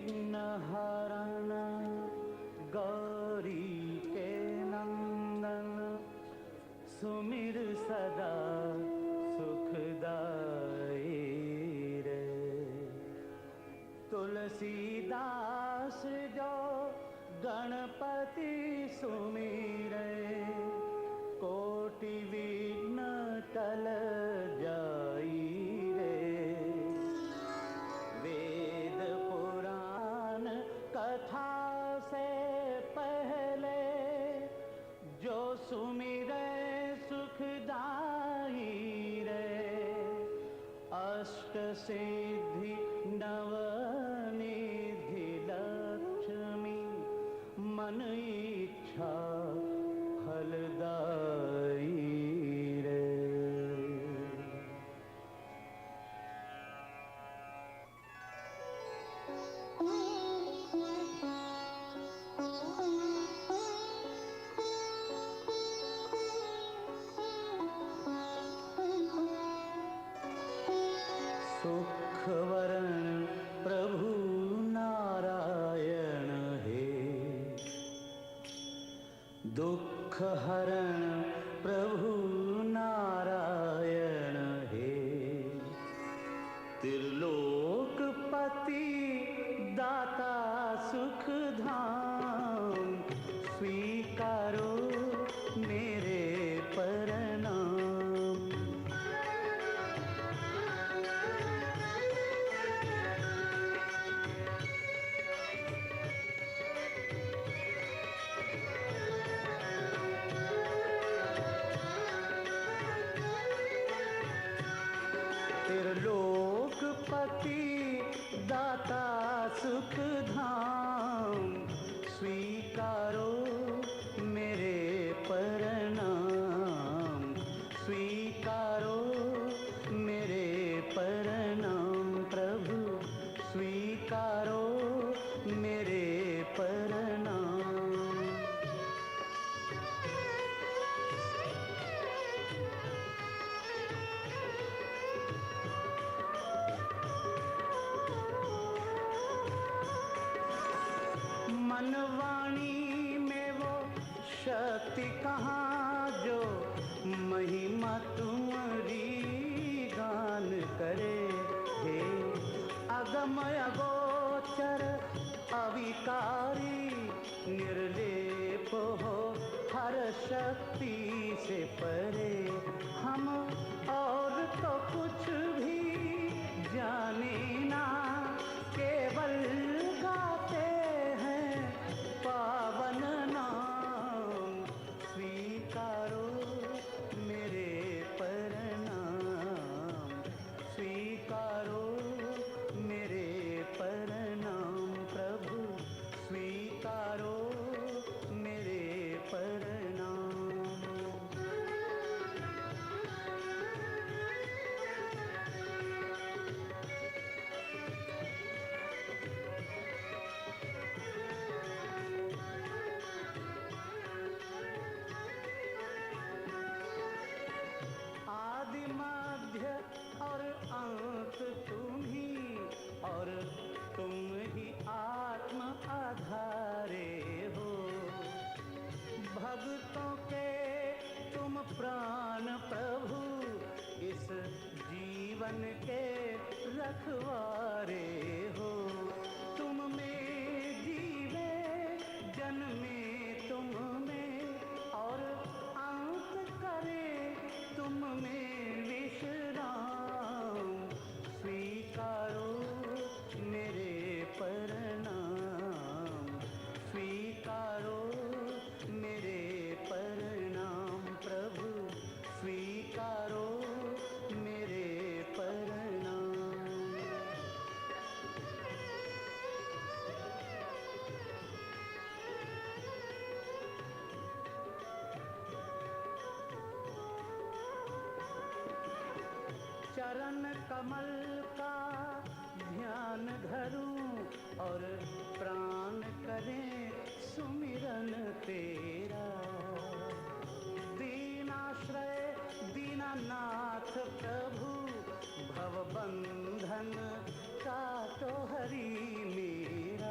विघ्न हरण गौरी के नंदन, सुमिर सदा सुखदाई रे। तुलसीदास जो गणपति सुमिरे, कोटि विघ्न टल जाई रे। वेद पुराण कथा से पहले जो सुमिरे सुखदाई रे। अष्ट सिद्धि नवनिधि लक्ष्मी, मन इच्छा फलदाई रे। सुखवरण प्रभु नारायण हे, दुख हरण प्रभु नारायण हे। त्रिलोकपति दाता सुख धाम, स्वीकारो मेरे प्रणाम। त्रिलोकपति दाता सुख धाम, स्वीकारो मेरे प्रणाम। स्वीकारो मेरे प्रणाम प्रभु, स्वीकारो मेरे प्रणाम। मनवाणी में वो शक्ति कहाँ जो महिमा तुम्हारी गान करे। हे अगम अगोचर अविकारी, निर्लेप हो हर शक्ति से परे। हम और तो कुछ भी जाने ना, केवल गाते हैं पावन नाम। स्वीकारो मेरे प्रणाम, स्वीकारो मेरे प्रणाम प्रभु, स्वीकारो मेरे प्रणाम। आदि मध्य और अंत तुम ही, और तुम ही आत्म आधारे हो। भक्तों के तुम प्राण प्रभु, इस जीवन के रखवारे हो। तुम में जीवे जन्मे तुम में, और अंत करे तुम में विश्राम। स्वीकारो मेरे प्रणाम, स्वीकारो मेरे प्रणाम प्रभु, स्वीकारो मेरे प्रणाम। चरण कमल का ध्यान धरूं, और प्राण करें सुमिरन तेरा। दीनाश्रय दीनानाथ प्रभु, भव बंधन काटो हरि मेरा।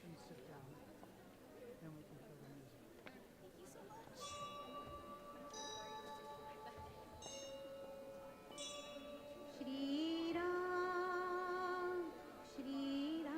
and sit down. Then we can play the music. Thank you so much. Shri Ram, Shri Ram.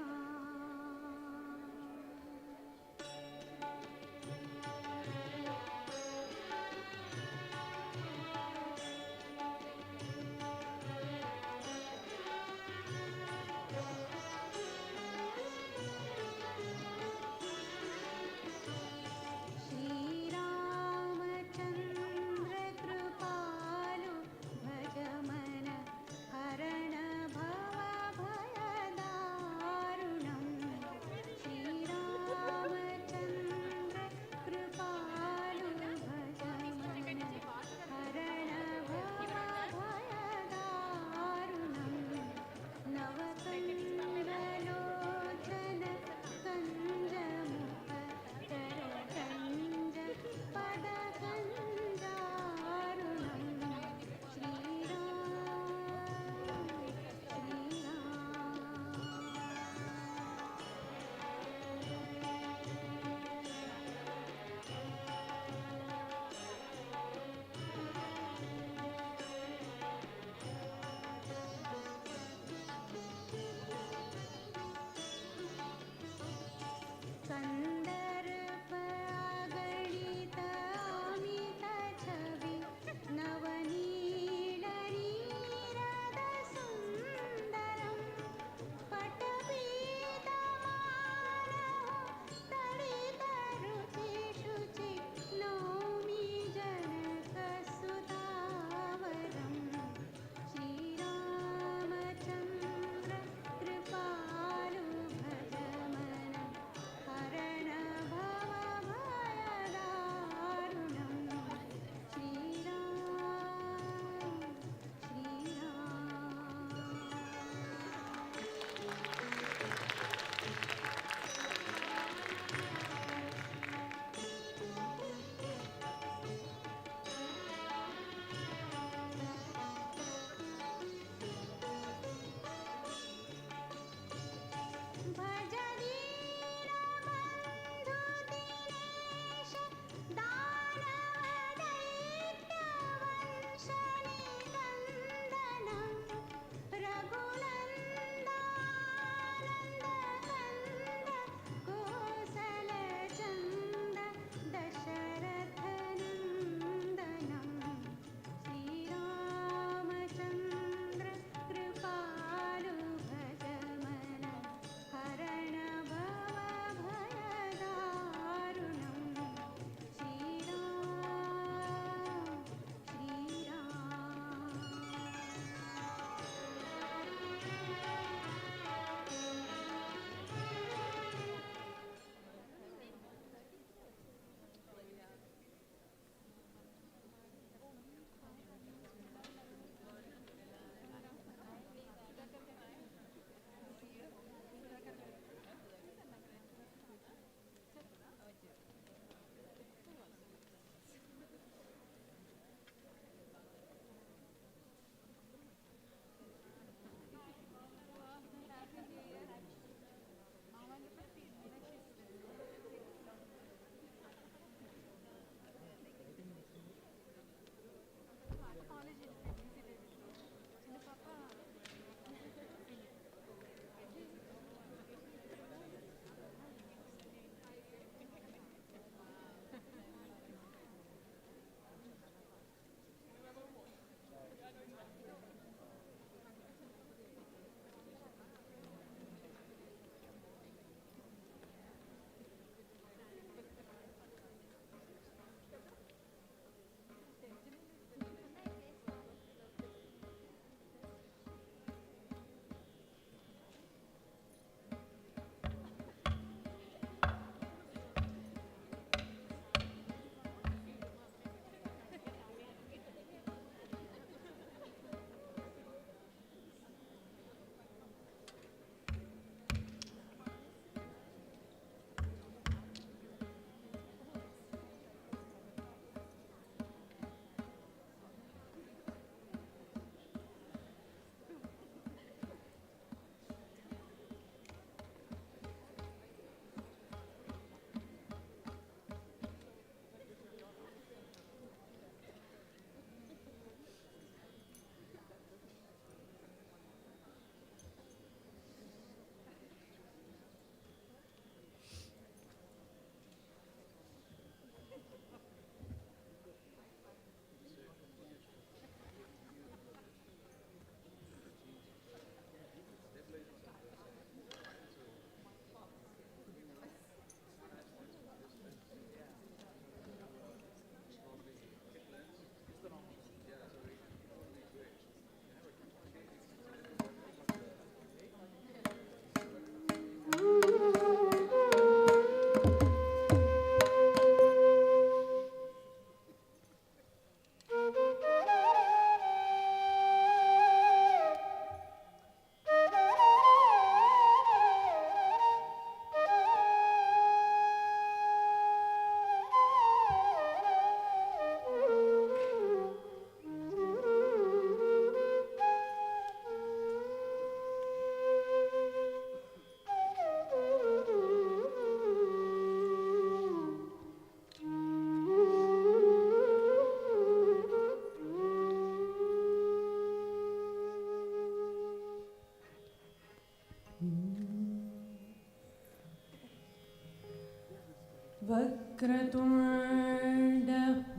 वक्रतुण्ड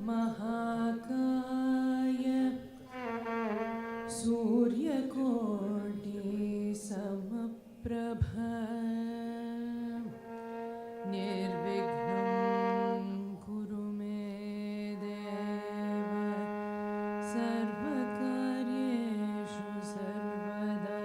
महाकाय सूर्यकोटि समप्रभ निर्विघ्नं कुरु मे देव सर्वकार्येषु सर्वदा।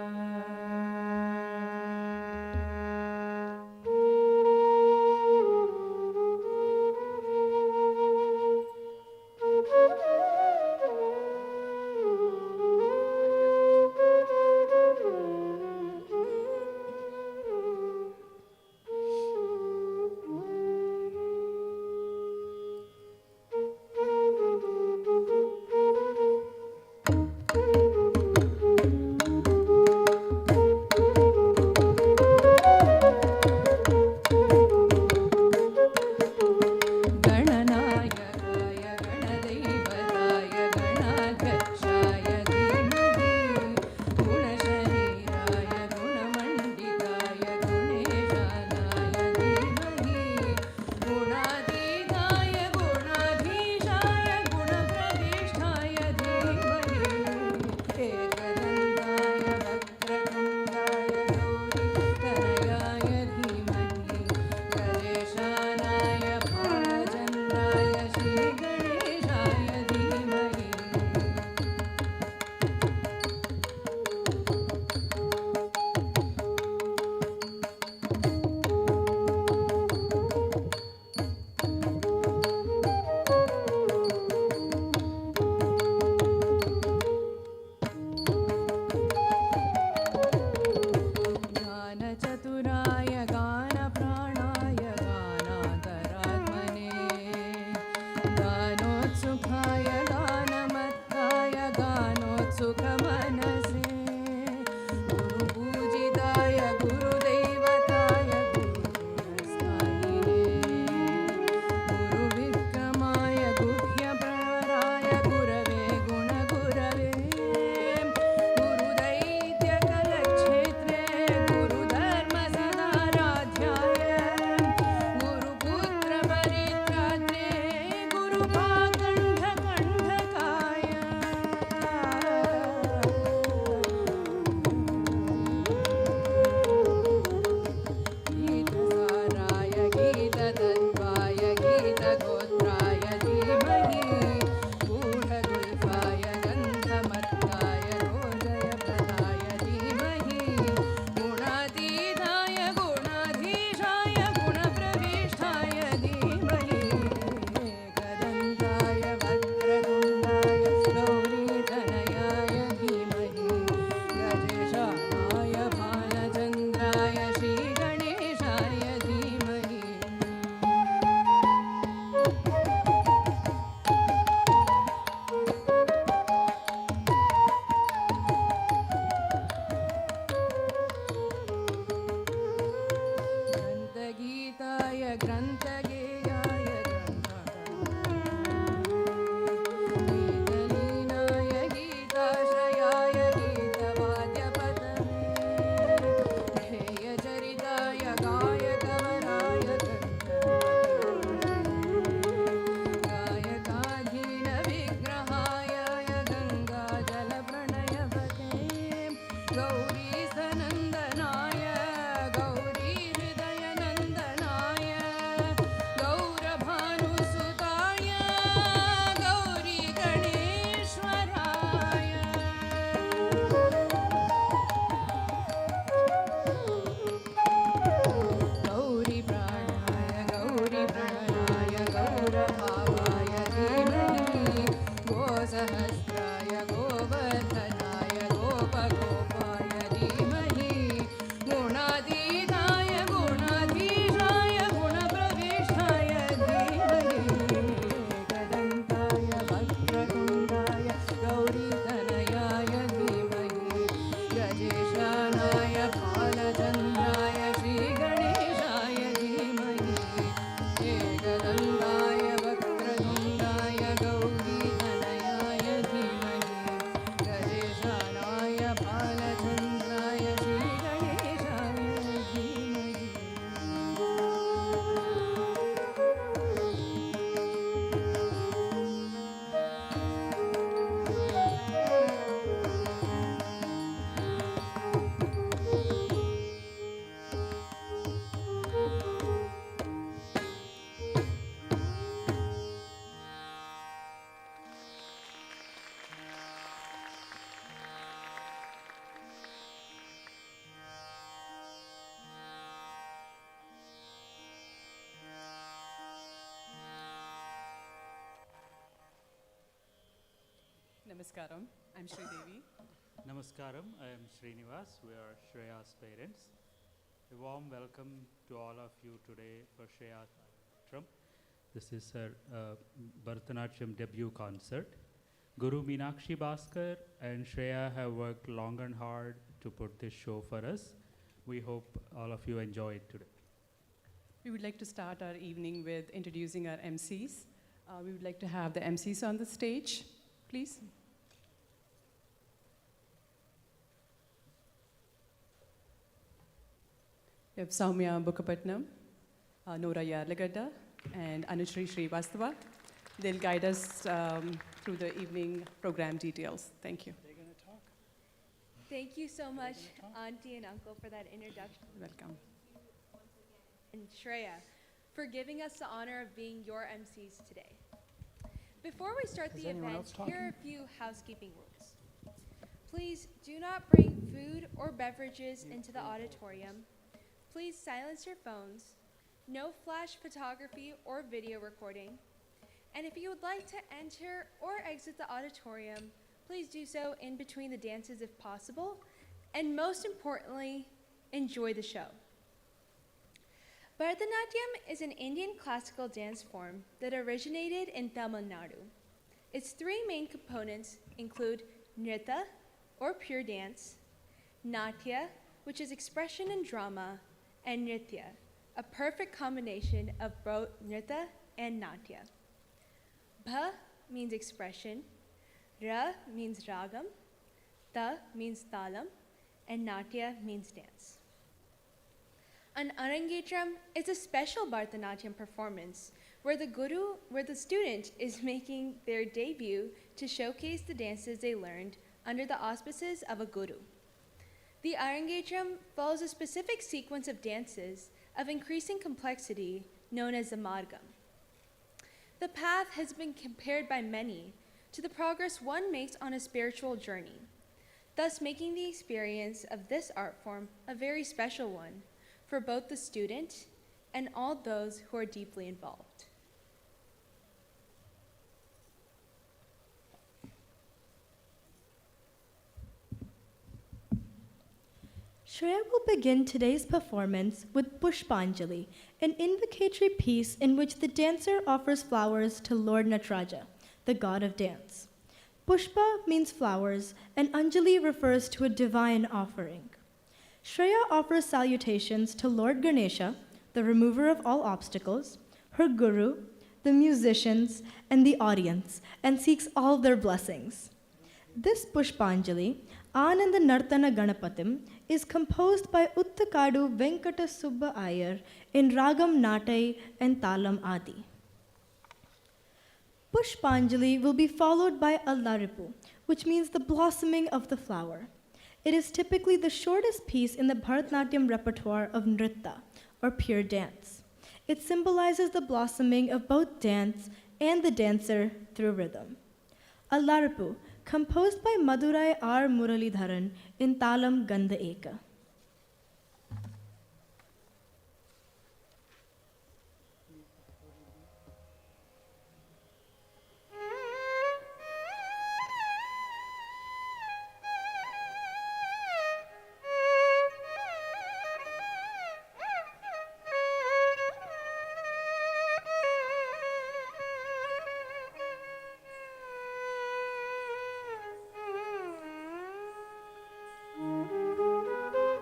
Namaskaram. I'm Shri Devi. Namaskaram, I am Srinivas. We are Shreya's parents. A warm welcome to all of you today for Shreya's Arangetram. This is her Bharatanatyam debut concert. Guru Meenakshi Bhaskar and Shreya have worked long and hard to put this show for us. We hope all of you enjoy it today. We would like to start our evening with introducing our MCs. We would like to have the MCs on the stage, please. We have Soumya Bukkapatnam, Nora Yarlagadda, and Anujri Srivastava. They'll guide us through the evening program details. Thank you. They're going to talk. Thank you so much, Auntie and Uncle, for that introduction. Welcome. And Shreya, for giving us the honor of being your MCs today. Before we start Is the anyone event, else talking? here are a few housekeeping rules. Please do not bring food or beverages into the auditorium. Please silence your phones. No flash photography or video recording. And if you would like to enter or exit the auditorium, please do so in between the dances if possible. And most importantly, enjoy the show. Bharatanatyam is an Indian classical dance form that originated in Tamil Nadu. Its three main components include nrita, or pure dance, natya, which is expression and drama, and nritya, a perfect combination of both nrita and natya. Bha means expression, ra means ragam, ta means talam, and natya means dance. An Arangetram is a special Bharatanatyam performance where the student is making their debut to showcase the dances they learned under the auspices of a guru. The Arangetram follows a specific sequence of dances of increasing complexity known as the margam. The path has been compared by many to the progress one makes on a spiritual journey, thus making the experience of this art form a very special one for both the student and all those who are deeply involved. Shreya will begin today's performance with Pushpanjali, an invocatory piece in which the dancer offers flowers to Lord Nataraja, the god of dance. Pushpa means flowers, and Anjali refers to a divine offering. Shreya offers salutations to Lord Ganesha, the remover of all obstacles, her guru, the musicians, and the audience, and seeks all their blessings. This Pushpanjali, Ananda Nartana Ganapatim, is composed by Uttakadu Venkata Subba Iyer in Ragam Natai and Talam Adi. Pushpanjali will be followed by Allaripu, which means the blossoming of the flower. It is typically the shortest piece in the Bharatanatyam repertoire of Nritta, or pure dance. It symbolizes the blossoming of both dance and the dancer through rhythm. Allaripu, composed by Madurai R. Muralidharan in Talam Gandha Eka. Thank you.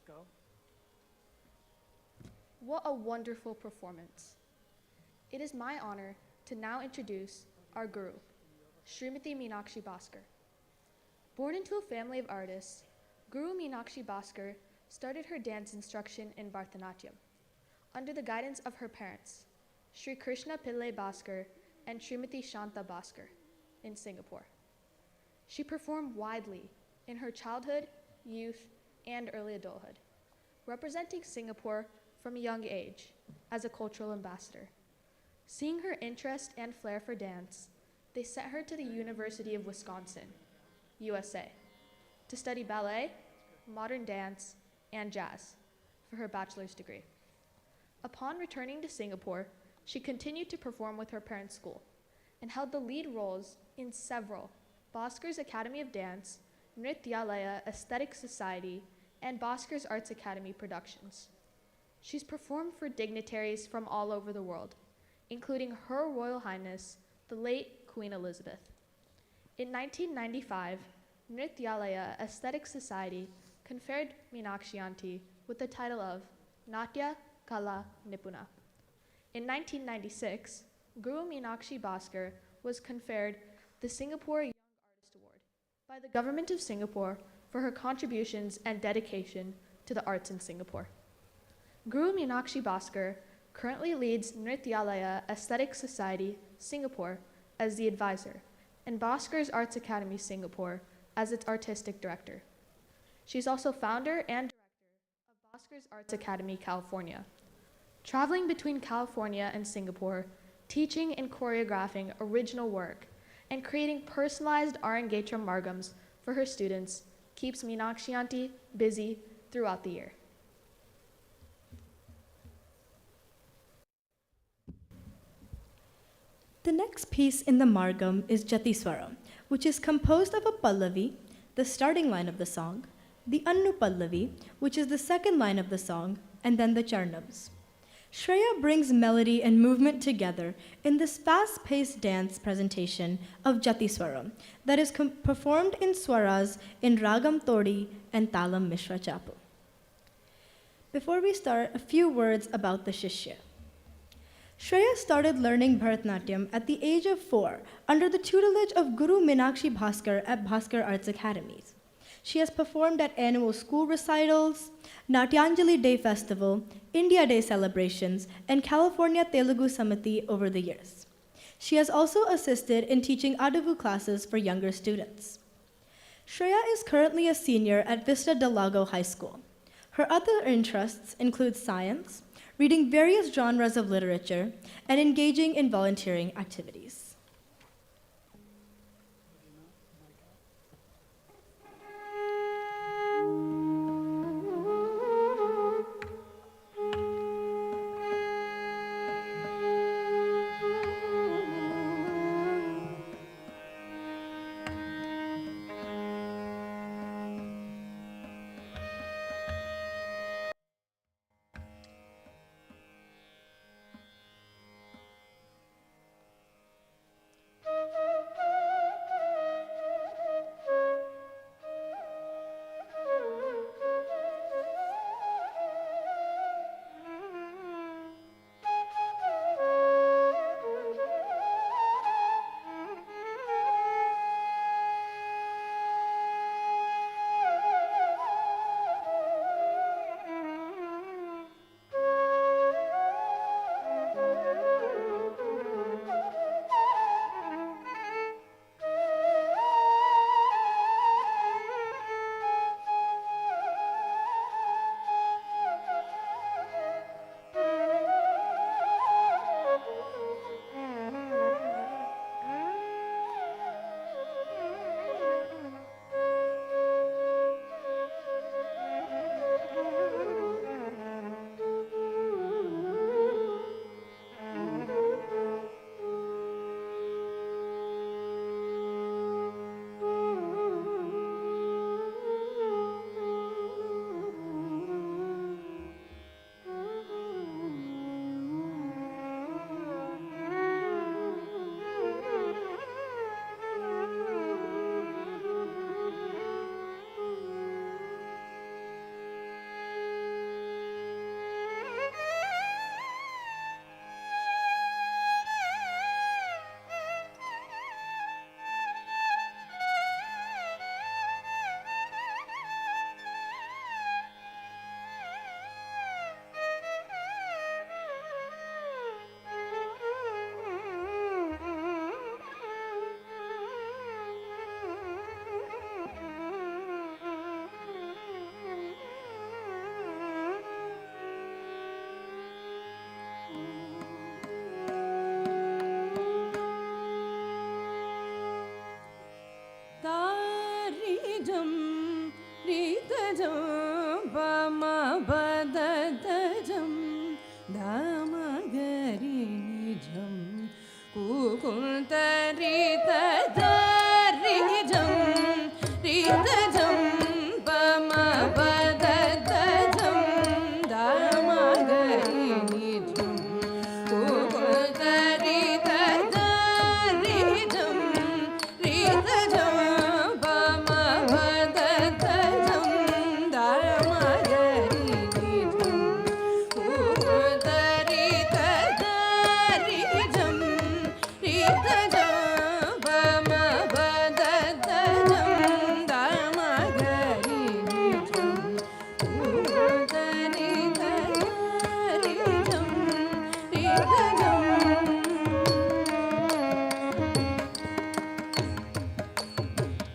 go. What a wonderful performance. It is my honor to now introduce our guru, Srimati Meenakshi Bhaskar. Born into a family of artists, Guru Meenakshi Bhaskar started her dance instruction in Bharatanatyam under the guidance of her parents, Sri Krishna Pillai Bhaskar and Srimati Shanta Bhaskar in Singapore. She performed widely in her childhood, youth, and early adulthood, representing Singapore from a young age as a cultural ambassador. Seeing her interest and flair for dance, they sent her to the University of Wisconsin, USA, to study ballet, modern dance, and jazz for her bachelor's degree. Upon returning to Singapore, she continued to perform with her parents' school and held the lead roles in several Bhaskar's Academy of Dance, Nrityalaya Aesthetic Society, and Bhaskar's Arts Academy productions. She's performed for dignitaries from all over the world, including Her Royal Highness, the late Queen Elizabeth. In 1995, Nrityalaya Aesthetic Society conferred Meenakshi Aunty with the title of Natya Kala Nipuna. In 1996, Guru Meenakshi Bhaskar was conferred the Singapore Young Artist Award by the Government of Singapore for her contributions and dedication to the arts in Singapore. Guru Meenakshi Bhaskar currently leads Nrityalaya Aesthetic Society, Singapore, as the advisor, and Bhaskar's Arts Academy, Singapore, as its artistic director. She's also founder and director of Bhaskar's Arts Academy, California, traveling between California and Singapore, teaching and choreographing original work, and creating personalized Arangetram margams for her students keeps Meenakshi Aunty busy throughout the year. The next piece in the Margam is Jatiswaram, which is composed of a Pallavi, the starting line of the song, the Annu Pallavi, which is the second line of the song, and then the Charnams. Shreya brings melody and movement together in this fast-paced dance presentation of Jatiswaram that is performed in swaras in Ragam Todi and Talam Mishra Chapu. Before we start, a few words about the Shishya. Shreya started learning Bharatanatyam at the age of 4 under the tutelage of Guru Meenakshi Bhaskar at Bhaskar Arts Academies. She has performed at annual school recitals, Natyanjali Day Festival, India Day celebrations, and California Telugu Samiti over the years. She has also assisted in teaching Adavu classes for younger students. Shreya is currently a senior at Vista del Lago High School. Her other interests include science, reading various genres of literature, and engaging in volunteering activities. jam ri ta jam pa ma pa da da jam da ma ga ri ni jam ku ku ta ri ta da ri jam ri ta jam pa ma pa da da jam da ma ga ri ni jam ku ku ta ri ta da ri jam ri ta jam pa ma pa da da jam da ma ga ri ni jam ku ku ta ri ta da ri jam ri ta jam pa ma pa da da jam da ma ga ri ni jam ku ku ta ri ta da ri jam ri ta jam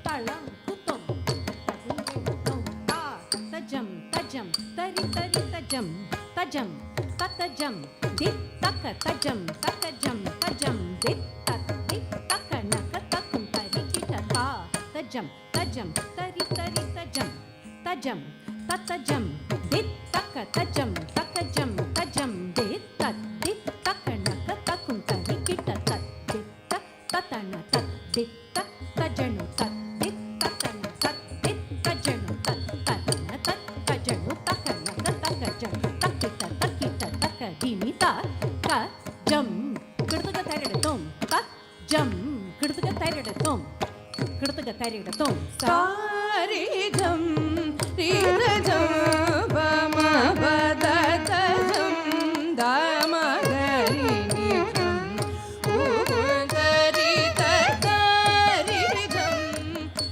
talam kutum tajum ta tajam tajam tari tari tajam tajam tatajam dit taka tajam tatajam tajam dit taka naka takum tari kita ta tajam tajam tari tari tajam tajam tatajam dit taka tajam takajam tajam dit taka naka takum tari kita tat dit tatana tat dit tajanu tat dit tatana tat dit tajanu tat tatana tat tajanu takana takajam takita takita takadini ta ka jam kirtaga taridatum ta jam kirtaga taridatum sa ri jam ri ta jam pa ma pa da da jam da ma ga ri ni jam ku ku ta ri ta da ri jam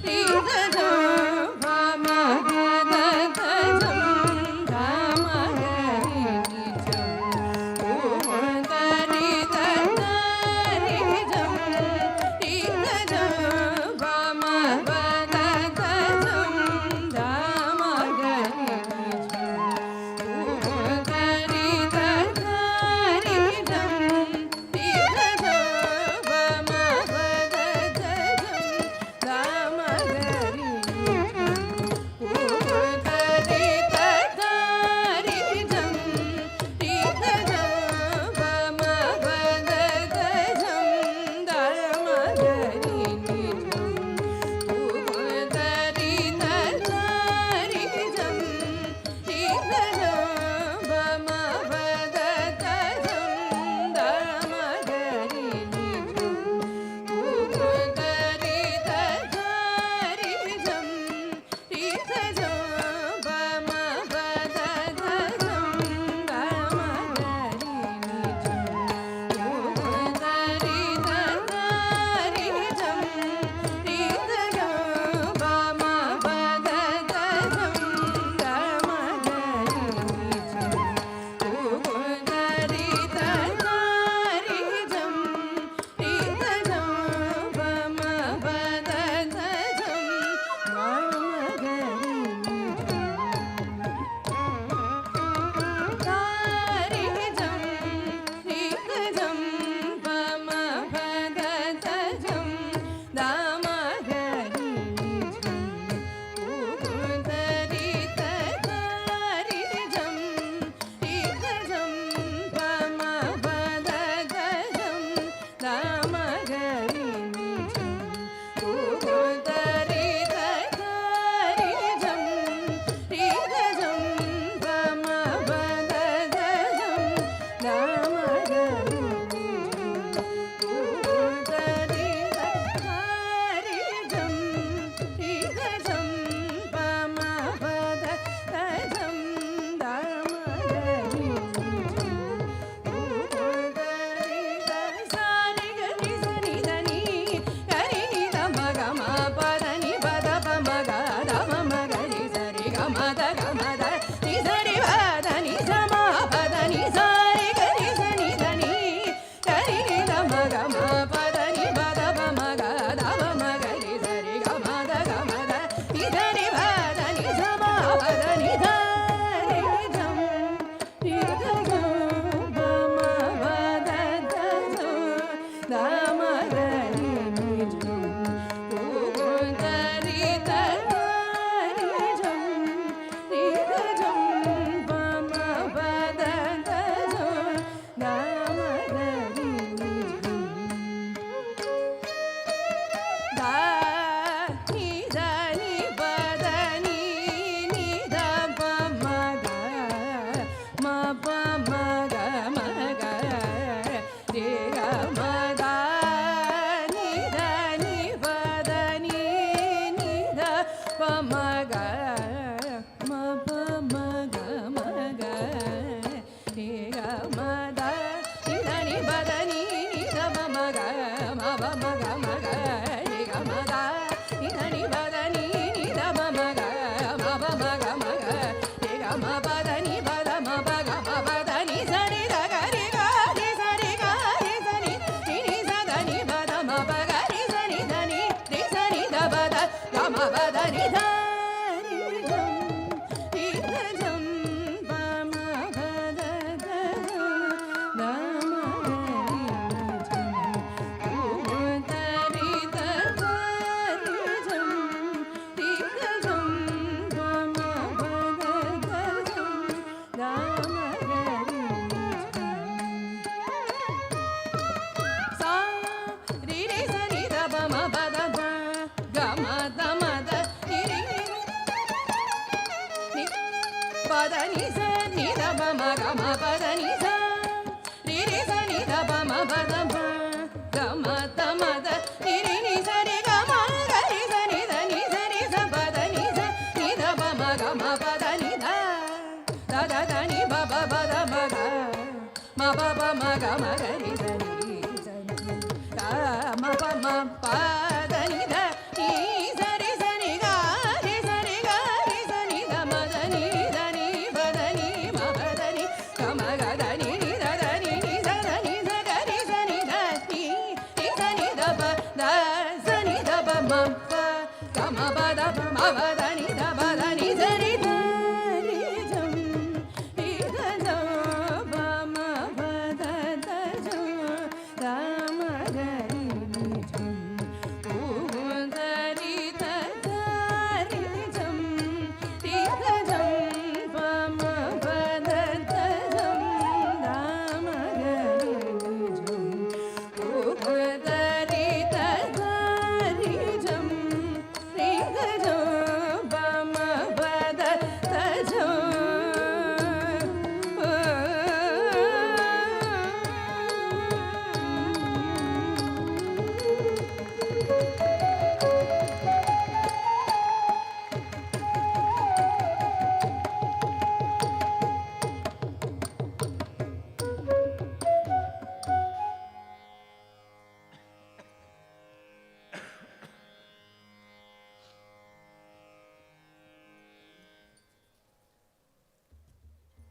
ri ta jam pa ma pa da da jam da ma ga ri ni jam ku ku ta ri ta da ri jam ri ta jam pa ma pa da da jam da ma ga ri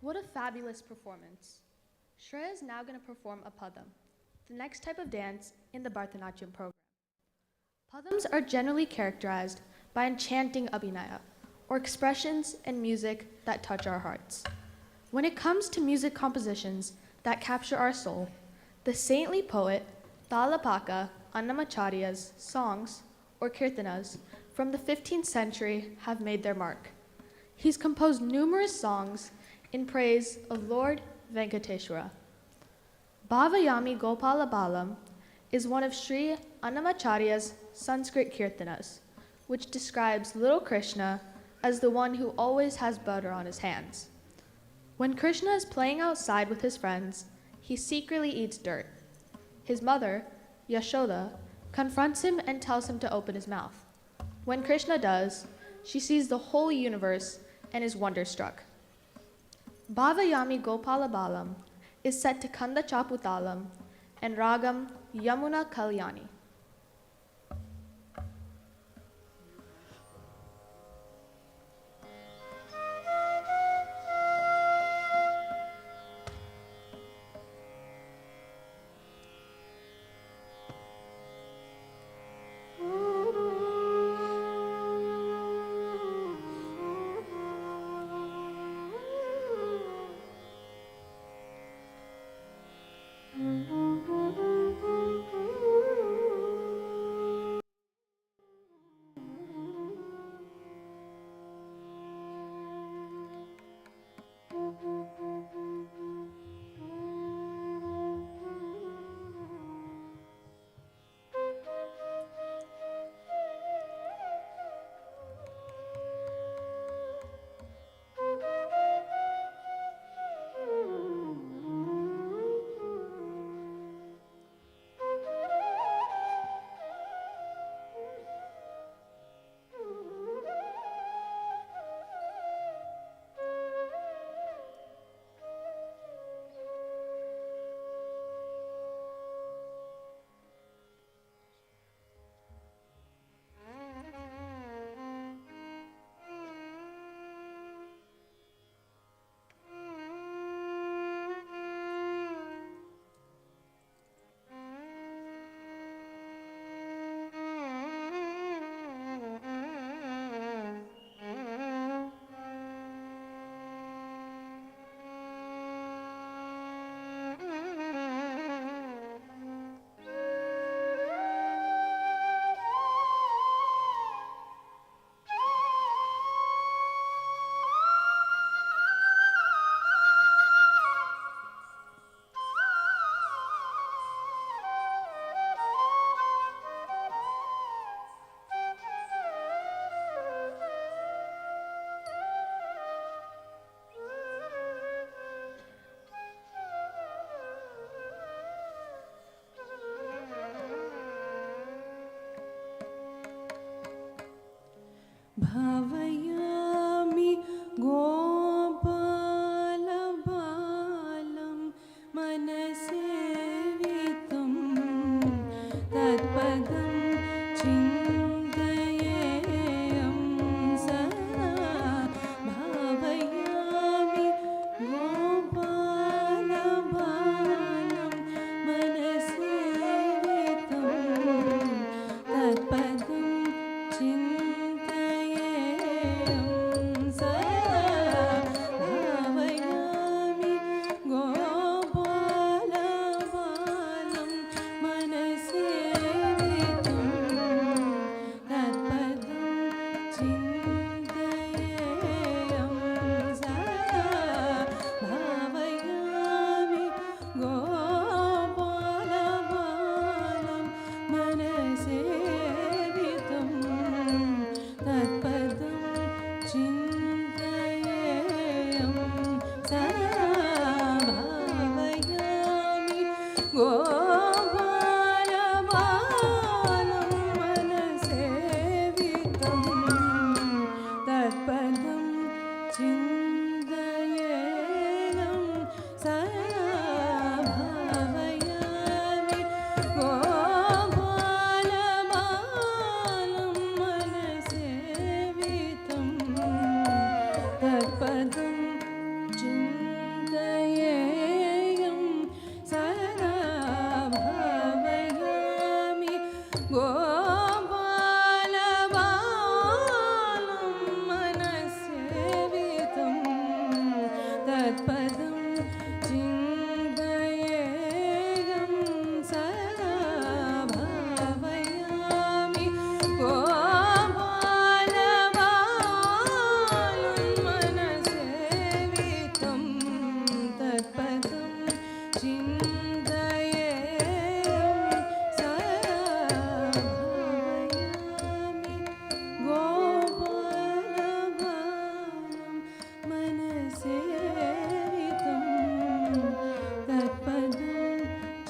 What a fabulous performance. Shreya is now going to perform a Padam, the next type of dance in the Bharatanatyam program. Padams are generally characterized by enchanting abhinaya, or expressions and music that touch our hearts. When it comes to music compositions that capture our soul, the saintly poet Talapaka Annamacharya's songs, or kirtanas, from the 15th century have made their mark. He's composed numerous songs in praise of Lord Venkateshwara. Bhavayami Gopala Balam is one of Sri Annamacharya's Sanskrit kirtanas, which describes little Krishna as the one who always has butter on his hands. When Krishna is playing outside with his friends, he secretly eats dirt. His mother, Yashoda, confronts him and tells him to open his mouth. When Krishna does, she sees the whole universe and is wonderstruck. Bhavayami Gopala Balam is set to Kanda Chaputalam and Ragam Yamuna Kalyani. भावयामि गोपालबालं मनसेवितं तत्पदं चिन्तयेयं सदा भावयामि गोपालबालं मनसेवितं तत्पदं चिन्तयेयं सदा भावयामि गोपालबालं मनसेवितं तत्पदं चिन्तयेयं सदा भावयामि गोपालबालं मनसेवितं तत्पदं चिन्तयेयं सदा भावयामि गोपालबालं मनसेवितं तत्पदं चिन्तयेयं सदा भावयामि गोपालबालं मनसेवितं तत्पदं चिन्तयेयं सदा भावयामि गोपालबालं मनसेवितं तत्पदं चिन्तयेयं सदा भावयामि गोपालबालं मनसेवितं तत्पदं चिन्तयेयं सदा भावयामि गोपालबालं मनसेवितं तत्पदं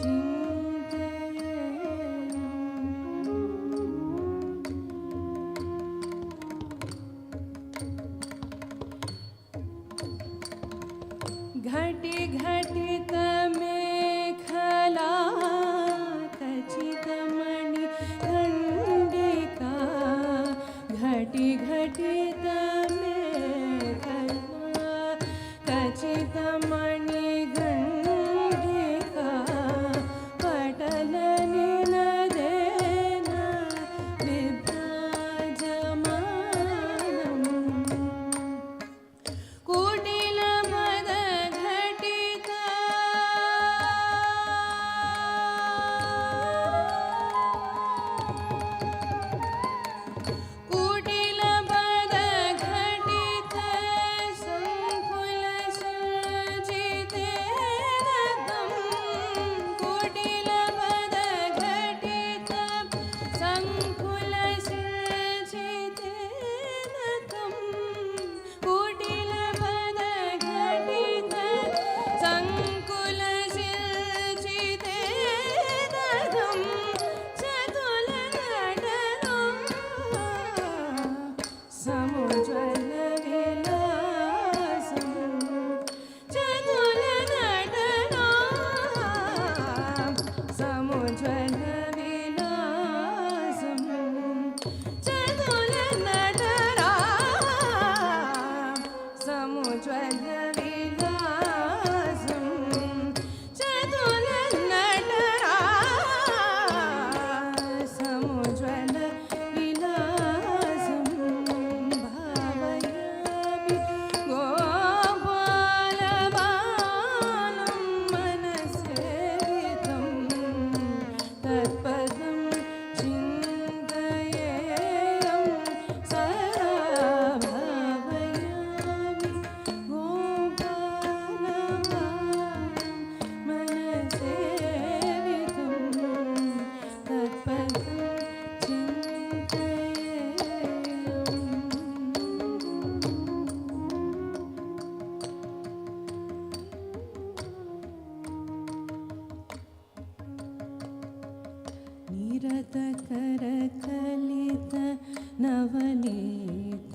चिन्तयेयम् घटि घटित मेखला खचितमणि खण्डिका घटि घटित मेखला खचितमणि खण्डिका पटलनिनदेन विभ्राजमानम् कुटिलपदघटिका कुटिलपदघटिका सङ्कुलसञ्चितेरतं कुटिलपदघटिका सङ्कुलसञ्चितेरतं कुटिलपदघटिका सङ्कुलसञ्चितेरतं चतुलनटनो समुज्ज्वलविलासं चतुलनटनो समुज्ज्वलविलासं चतुलनटरा समुज्ज्वलविलासं चतुलनटरा समुज्ज्वलविलासं भावयामि गोपालबालं मनसेवितं तत्पदं चिन्तयेयं सदा भावयामि गोपालबालं मनसेवितं तत्पदं चिन्तयेयम् निरतकरकलित Navneet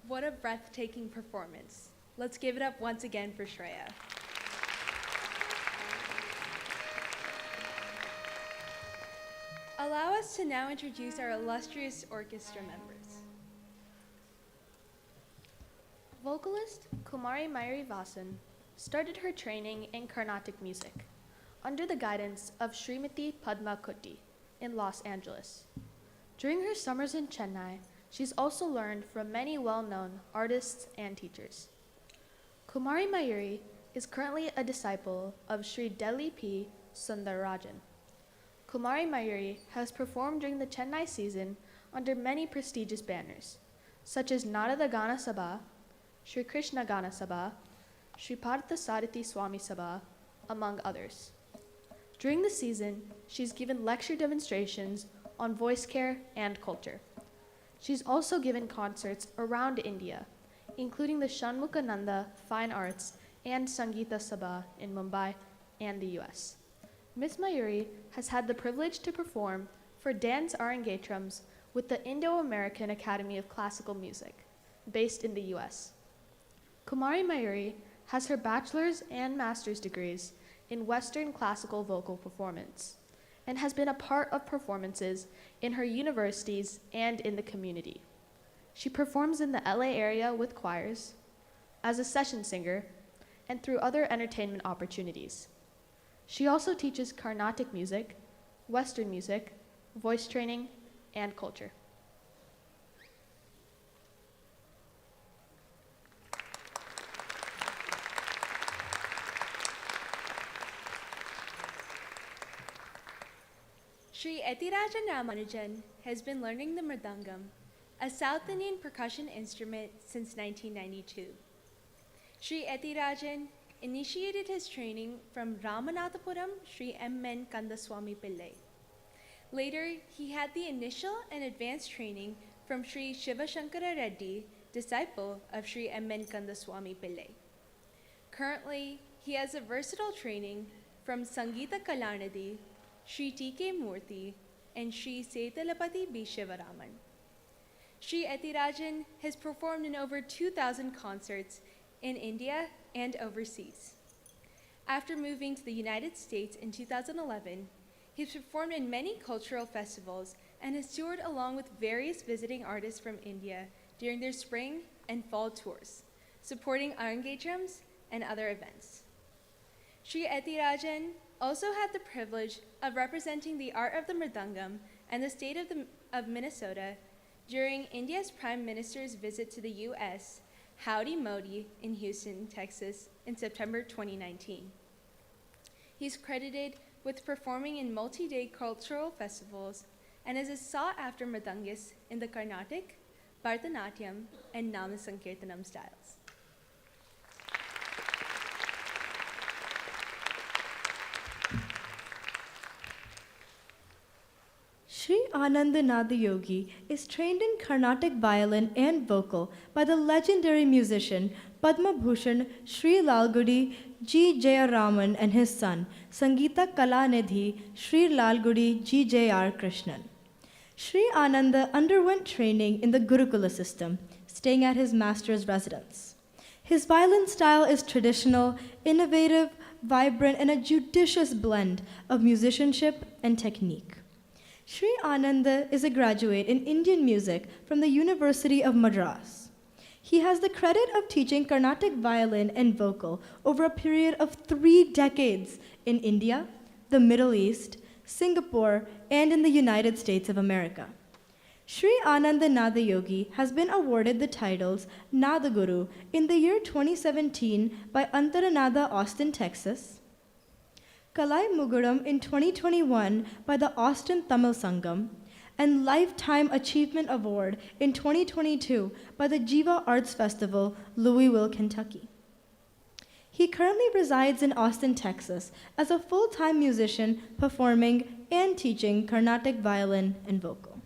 What a breathtaking performance. Let's give it up once again for Shreya. Allow us to now introduce our illustrious orchestra members. Vocalist Kumari Mayuri Vasan started her training in Carnatic music under the guidance of Srimati Padma Kutty in Los Angeles. During her summers in Chennai, she's also learned from many well-known artists and teachers. Kumari Mayuri is currently a disciple of Sri Delhi P. Sundarajan. Kumari Mayuri has performed during the Chennai season under many prestigious banners, such as Narada Gana Sabha, Sri Krishna Gana Sabha, Sri Partha Sarthi Swami Sabha, among others. During the season, she's given lecture demonstrations on voice care and culture. She's also given concerts around India, including the Shanmukhananda Fine Arts and Sangeeta Sabha in Mumbai and the US. Ms. Mayuri has had the privilege to perform for dance Arangetrams with the Indo-American Academy of Classical Music, based in the US. Kumari Mayuri has her bachelor's and master's degrees in Western classical vocal performance, and has been a part of performances in her universities and in the community. She performs in the LA area with choirs, as a session singer, and through other entertainment opportunities. She also teaches Carnatic music, Western music, voice training, and culture. Sri Ethirajan Ramanujan has been learning the mridangam, a South Indian percussion instrument, since 1992. Sri Ethirajan initiated his training from Ramanathapuram Sri M.N. Kandaswamy Pillai. Later, he had the initial and advanced training from Sri Shivashankara Reddy, disciple of Sri M.N. Kandaswamy Pillai. Currently, he has a versatile training from Sangeeta Kalanidhi, Sri T.K. Murthy, and Sri Setalapati B. Shivaraman. Sri Ethirajan has performed in over 2,000 concerts in India and overseas. After moving to the United States in 2011, he's performed in many cultural festivals and has toured along with various visiting artists from India during their spring and fall tours, supporting Arangetrams and other events. Sri Ethirajan also had the privilege of representing the art of the mridangam and the state of Minnesota during India's Prime Minister's visit to the U.S., Howdy Modi, in Houston, Texas, in September 2019. He's credited with performing in multi-day cultural festivals and is a sought-after mridangist in the Carnatic, Bharatanatyam, and Namasankirtanam styles. Sri Anandanada Yogi is trained in Carnatic violin and vocal by the legendary musician Padma Bhushan Sri Lalgudi G. Jayaraman and his son, Sangeeta Kalanidhi Sri Lalgudi G. J.R. Krishnan. Sri Ananda underwent training in the Gurukula system, staying at his master's residence. His violin style is traditional, innovative, vibrant, and a judicious blend of musicianship and technique. Sri Ananda is a graduate in Indian music from the University of Madras. He has the credit of teaching Carnatic violin and vocal over a period of 3 decades in India, the Middle East, Singapore, and in the United States of America. Sri Ananda Nada Yogi has been awarded the titles Nada Guru in the year 2017 by Antaranada Austin, Texas, Kalai Muguram in 2021 by the Austin Tamil Sangam, and Lifetime Achievement Award in 2022 by the Jiva Arts Festival, Louisville, Kentucky. He currently resides in Austin, Texas as a full-time musician performing and teaching Carnatic violin and vocal.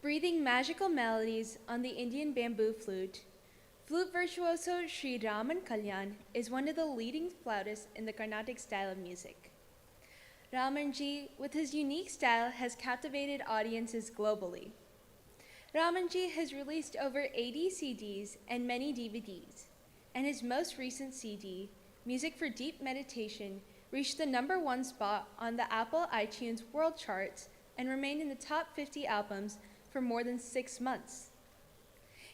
Breathing magical melodies on the Indian bamboo flute, flute virtuoso Sri Raman Kalyan is one of the leading flautists in the Carnatic style of music. Ramanji, with his unique style, has captivated audiences globally. Ramanji has released over 80 CDs and many DVDs, and his most recent CD, Music for Deep Meditation, reached the #1 spot on the Apple iTunes World Charts and remained in the top 50 albums for more than 6 months.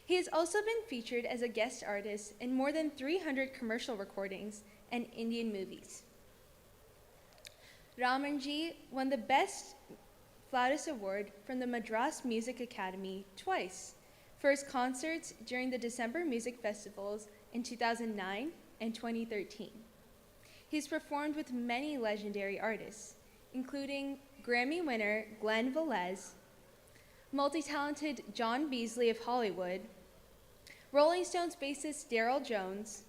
He has also been featured as a guest artist in more than 300 commercial recordings and Indian movies. Ramanji won the Best Flautist Award from the Madras Music Academy twice for his concerts during the December Music Festivals in 2009 and 2013. He's performed with many legendary artists, including Grammy winner Glenn Velez, multi-talented John Beasley of Hollywood, Rolling Stones bassist Daryl Jones,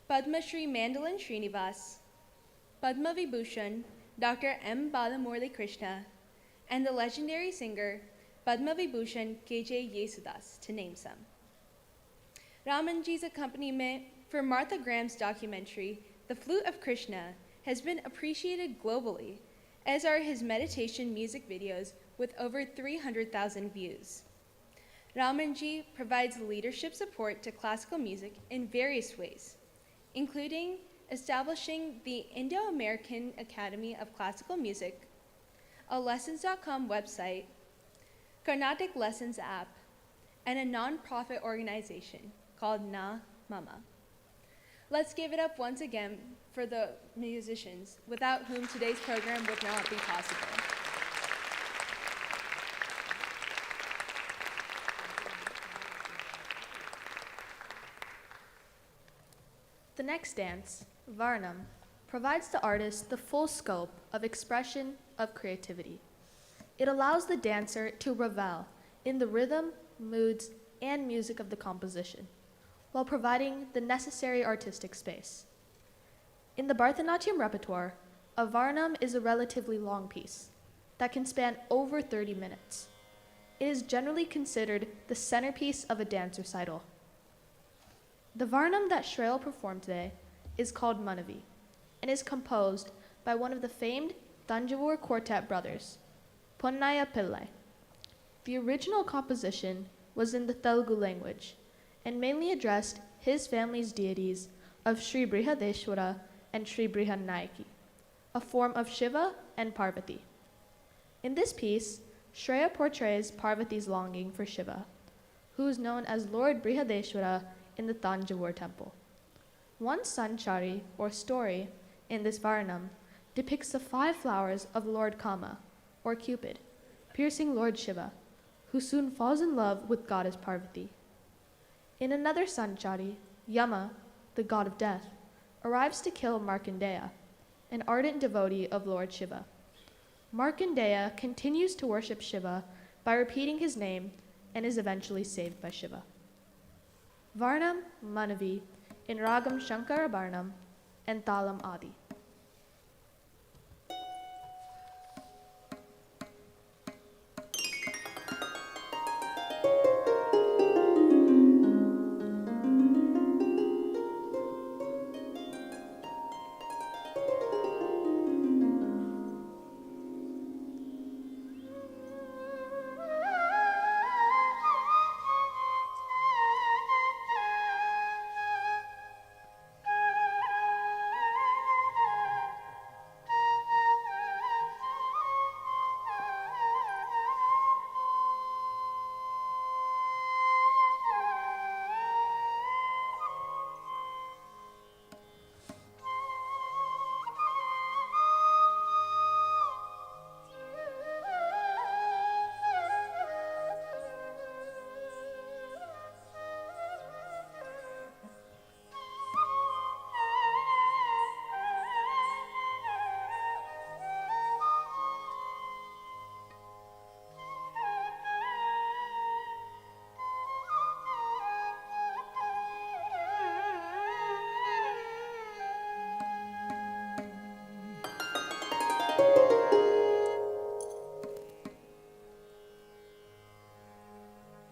Padma Shri Mandolin Srinivas, Padma Vibhushan Dr. M. Balamurali Krishna, and the legendary singer Padma Vibhushan K.J. Yesudas, to name some. Ramanji's accompaniment for Martha Graham's documentary, The Flute of Krishna, has been appreciated globally, as are his meditation music videos with over 300,000 views. Ramanji provides leadership support to classical music in various ways, including establishing the Indo-American Academy of Classical Music, a Lessons.com website, Carnatic Lessons app, and a non-profit organization called Na Mama. Let's give it up once again for the musicians, without whom today's program would not be possible. The next dance, Varnam, provides the artist the full scope of expression of creativity. It allows the dancer to revel in the rhythm, moods, and music of the composition, while providing the necessary artistic space. In the Bharatanatyam repertoire, a Varnam is a relatively long piece that can span over 30 minutes. It is generally considered the centerpiece of a dance recital. The Varnam that Shreya will perform today is called Manavi and is composed by one of the famed Thanjavur quartet brothers, Ponnaya Pillai. The original composition was in the Telugu language and mainly addressed his family's deities of Sri Brihadeshwara and Sri Brihanayaki, a form of Shiva and Parvati. In this piece, Shreya portrays Parvati's longing for Shiva, who is known as Lord Brihadeshwara in the Tanjavur temple. One sanchari, or story, in this Varnam depicts the 5 flowers of Lord Kama, or Cupid, piercing Lord Shiva, who soon falls in love with goddess Parvati. In another sanchari, Yama, the god of death, arrives to kill Markandeya, an ardent devotee of Lord Shiva. Markandeya continues to worship Shiva by repeating his name and is eventually saved by Shiva. Varnam Manavi in Ragam Shankarabarnam and Talam Adi.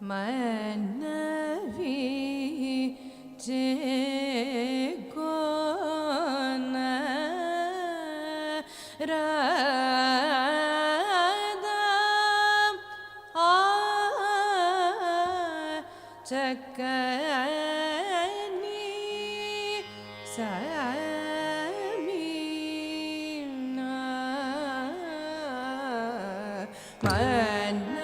Manavi Jegona Radam Chakani Samina Manavi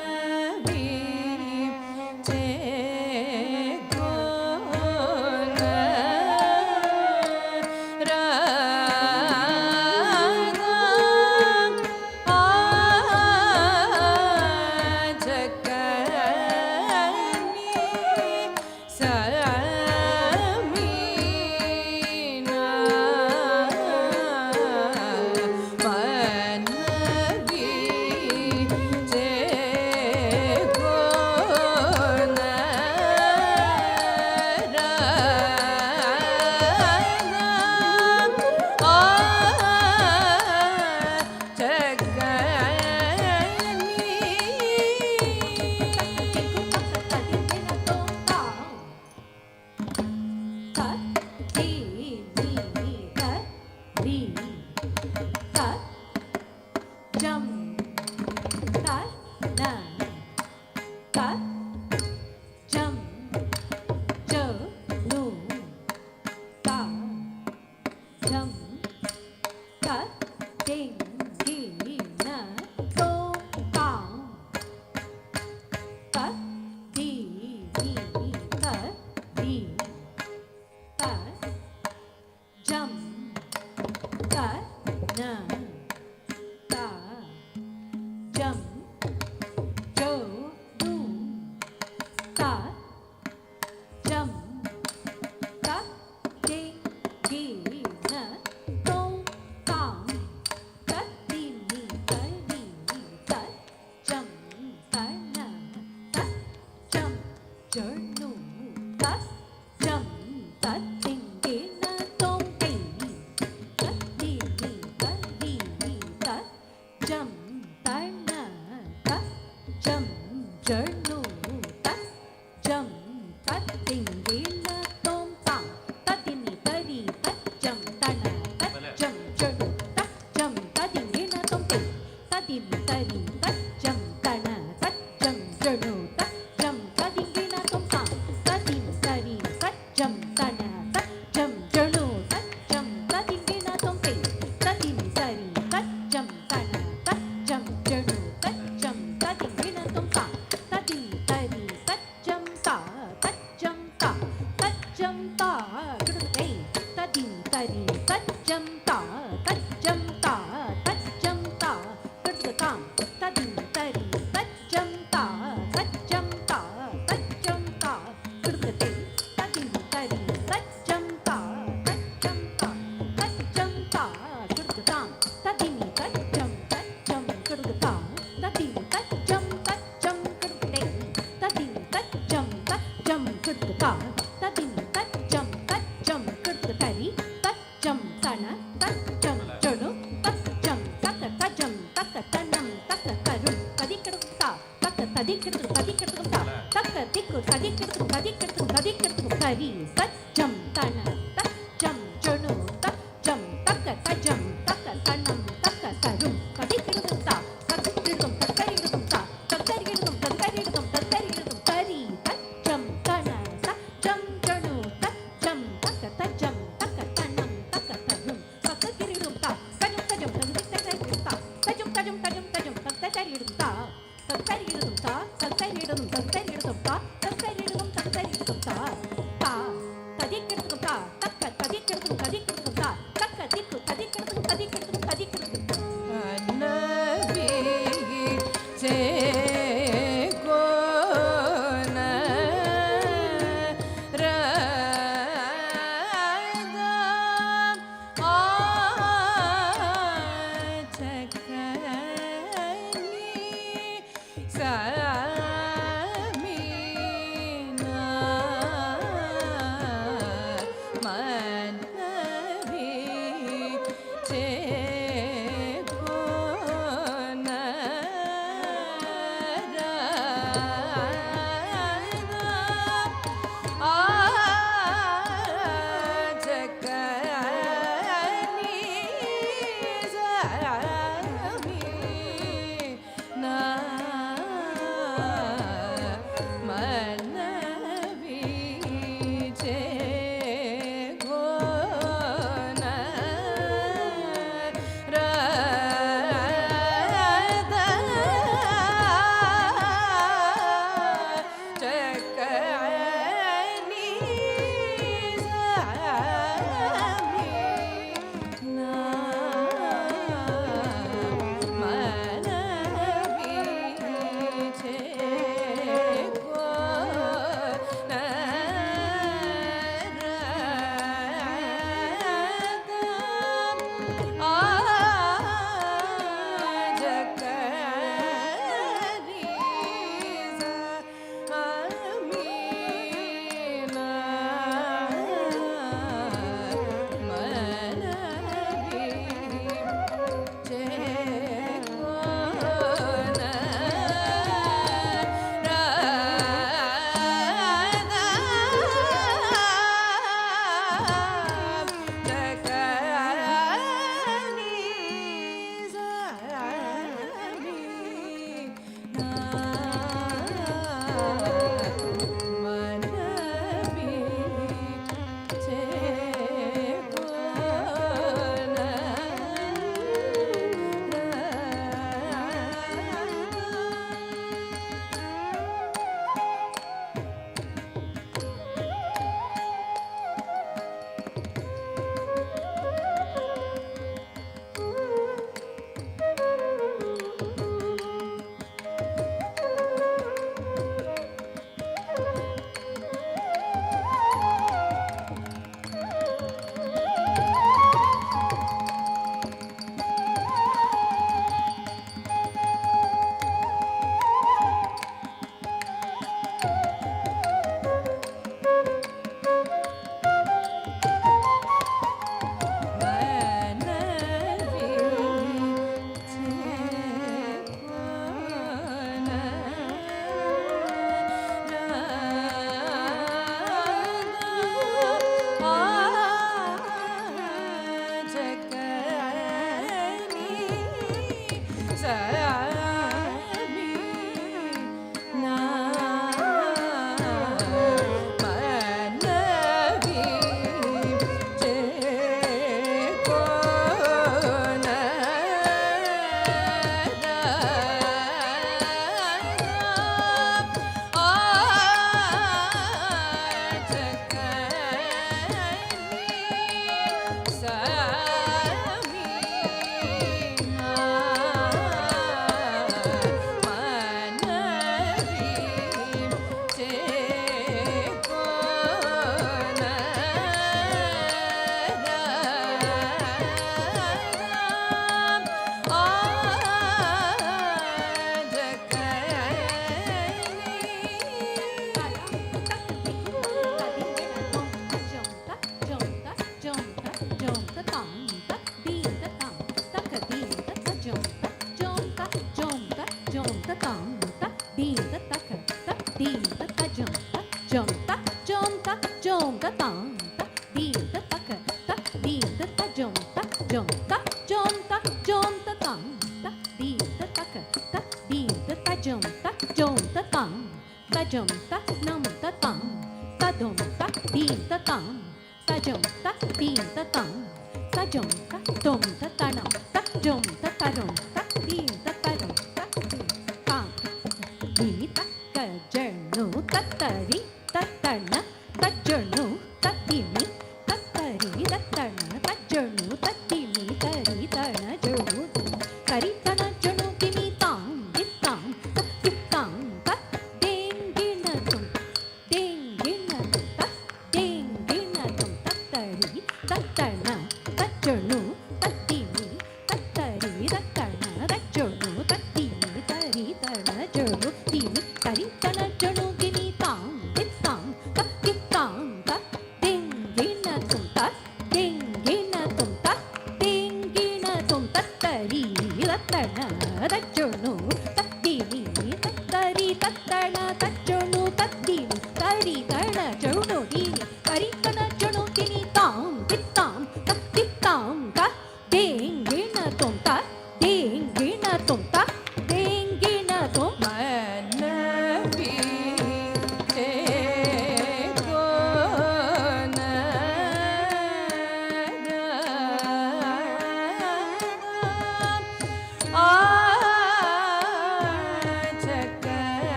tattana, tattanu, tattini, tattari, tattana.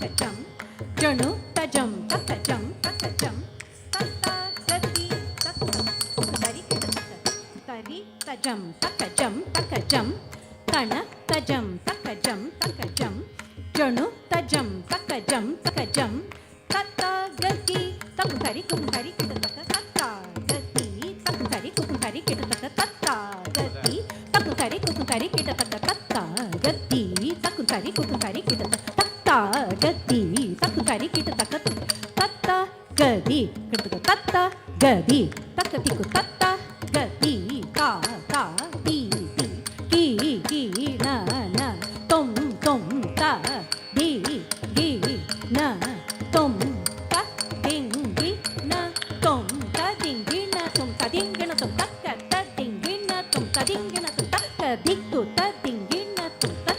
takajam, janu tajam, takajam, takajam, tata gati, tari tajam, takajam, takajam, tana tajam, takajam, takajam, janu tajam, takajam, takajam, tata gati, tari kita taka tata gati, tari kita taka tata gati, tari kita taka tata gati, tari kita taka tata gati, tari kita taka tata gadi, kita tata gadi, takatiku tata gadi, ta di ki na tom ta di na tom ta ding na tom ta ding na tom ta ding na tom ta ta ding na tom ta ding na tom ta diku ta ding na tom ta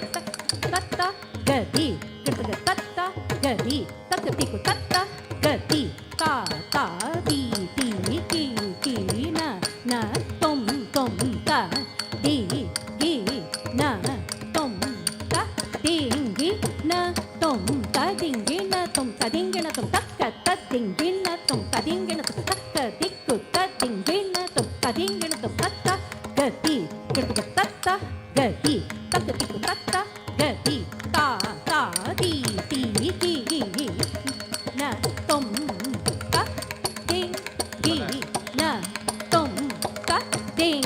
gadi kita tata gadi takatiku tata gadi ta di ki na tom ta di na tom ta ding na tom ta ding na tom ta ding na tom ta ding na tom ta ding na tom ta diku ta ding na tom ta ding na tom ta gadi kita tata gadi takatiku tata gadi ta di ki na tom ta ding na tom ta ding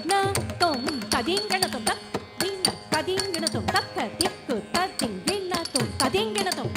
na tom ta ding na tom ta ding na tom ta diku ta ding na tom ta ding na tom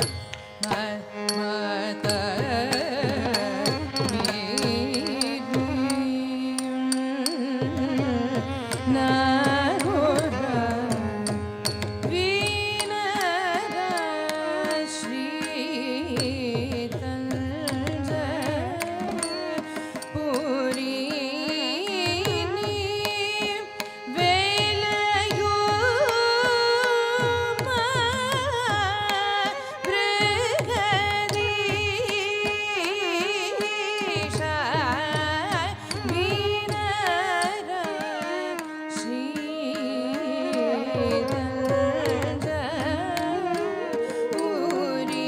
Puri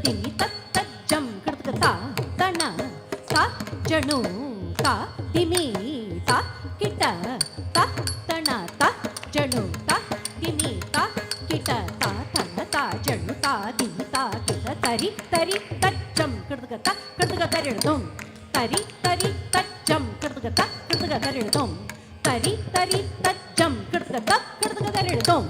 tini tat tat jam krtka ta tana ta janu ta timi ta kita ta tana ta janu ta timi ta kita ta tana ta janu ta timi ta kita tari tari tat jam krtka taridum tari tari tat jam krtka taridum tari tari tat jam krtka taridum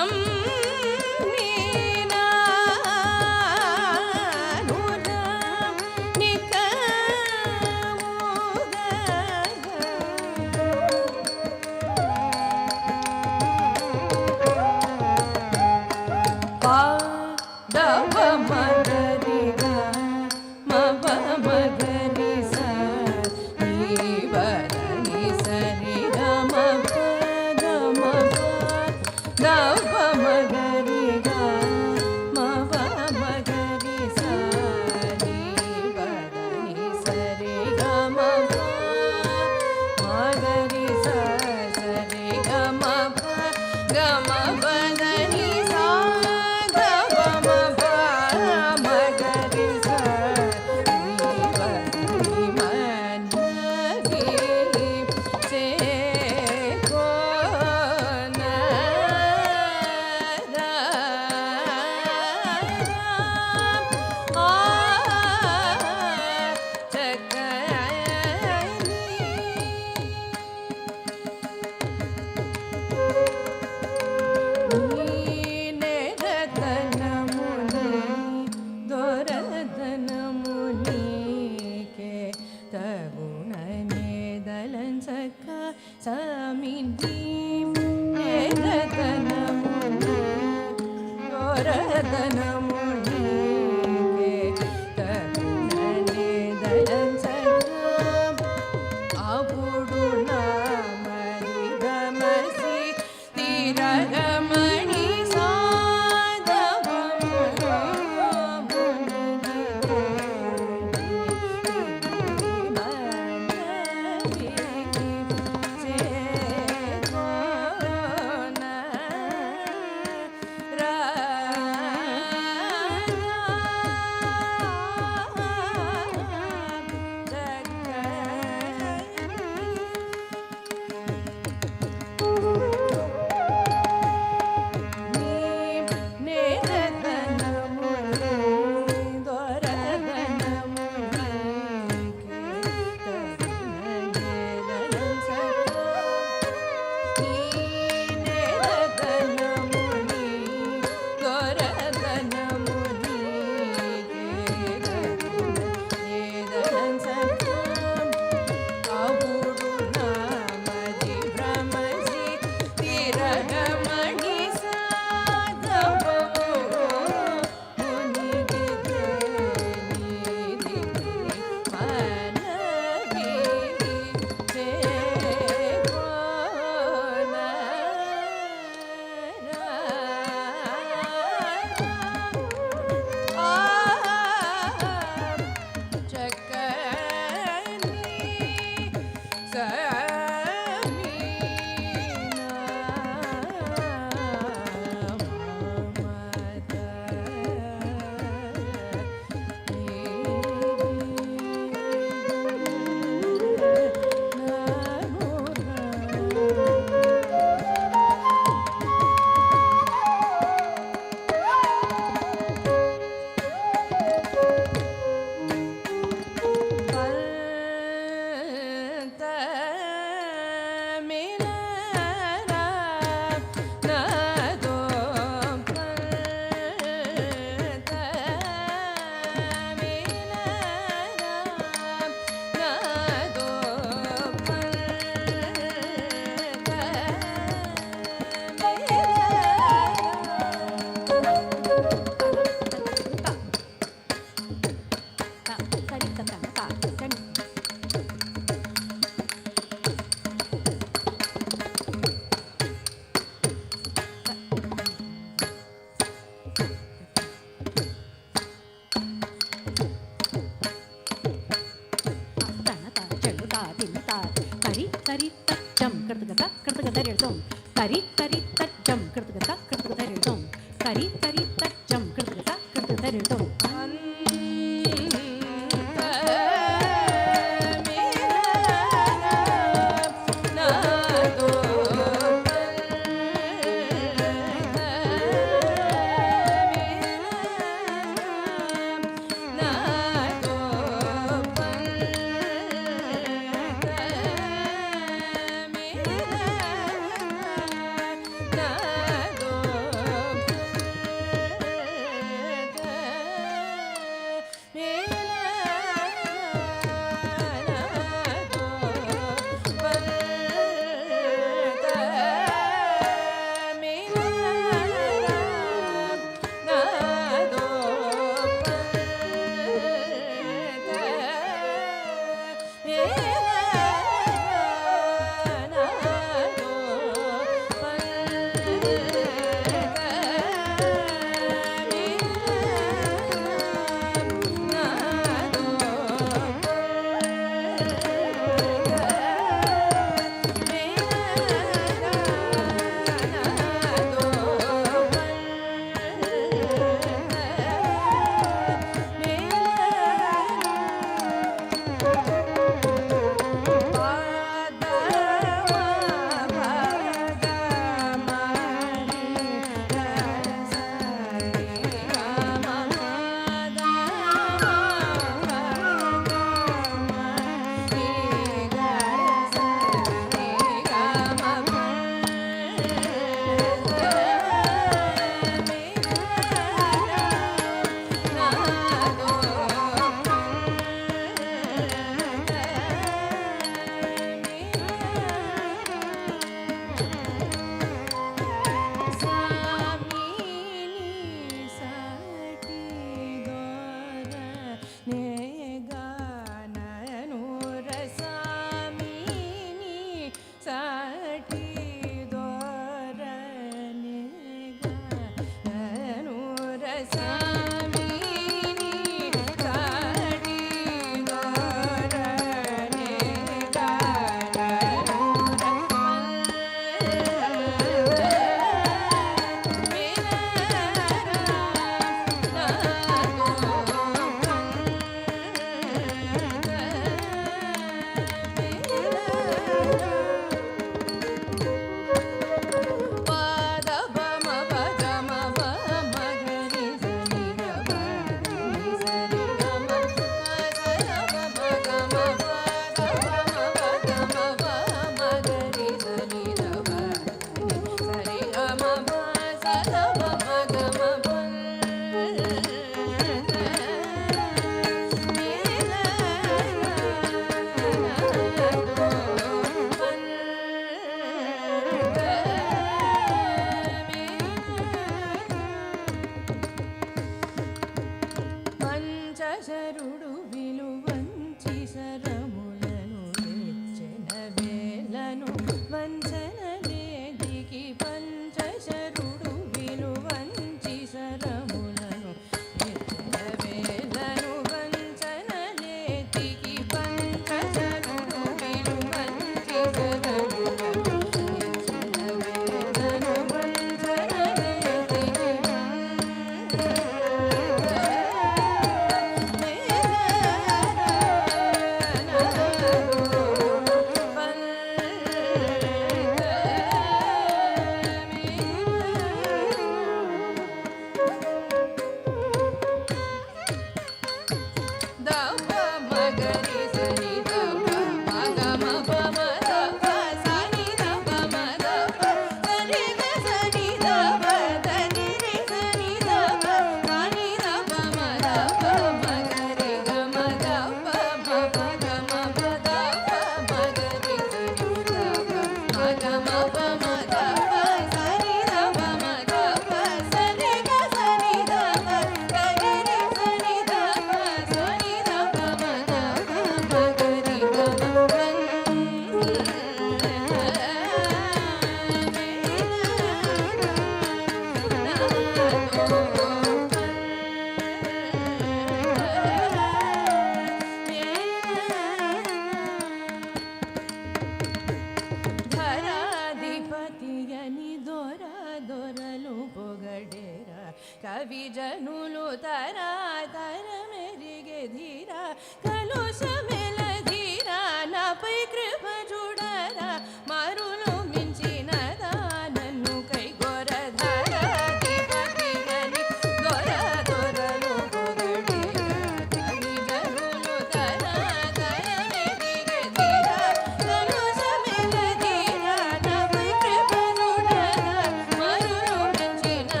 కవిజనులు తరా తర మెరిగే ధీరా కలుషమెల ధీరా నాపై కృప చూడరా మారులు మించినదా నన్ను కైగొరధరా దీపతిగని దొర దొరలు పొగడిరా కవిజనులు తరా తర మెరిగే ధీరా కలుషమెల ధీరా నాపై కృప చూడరా మారులు మించినదా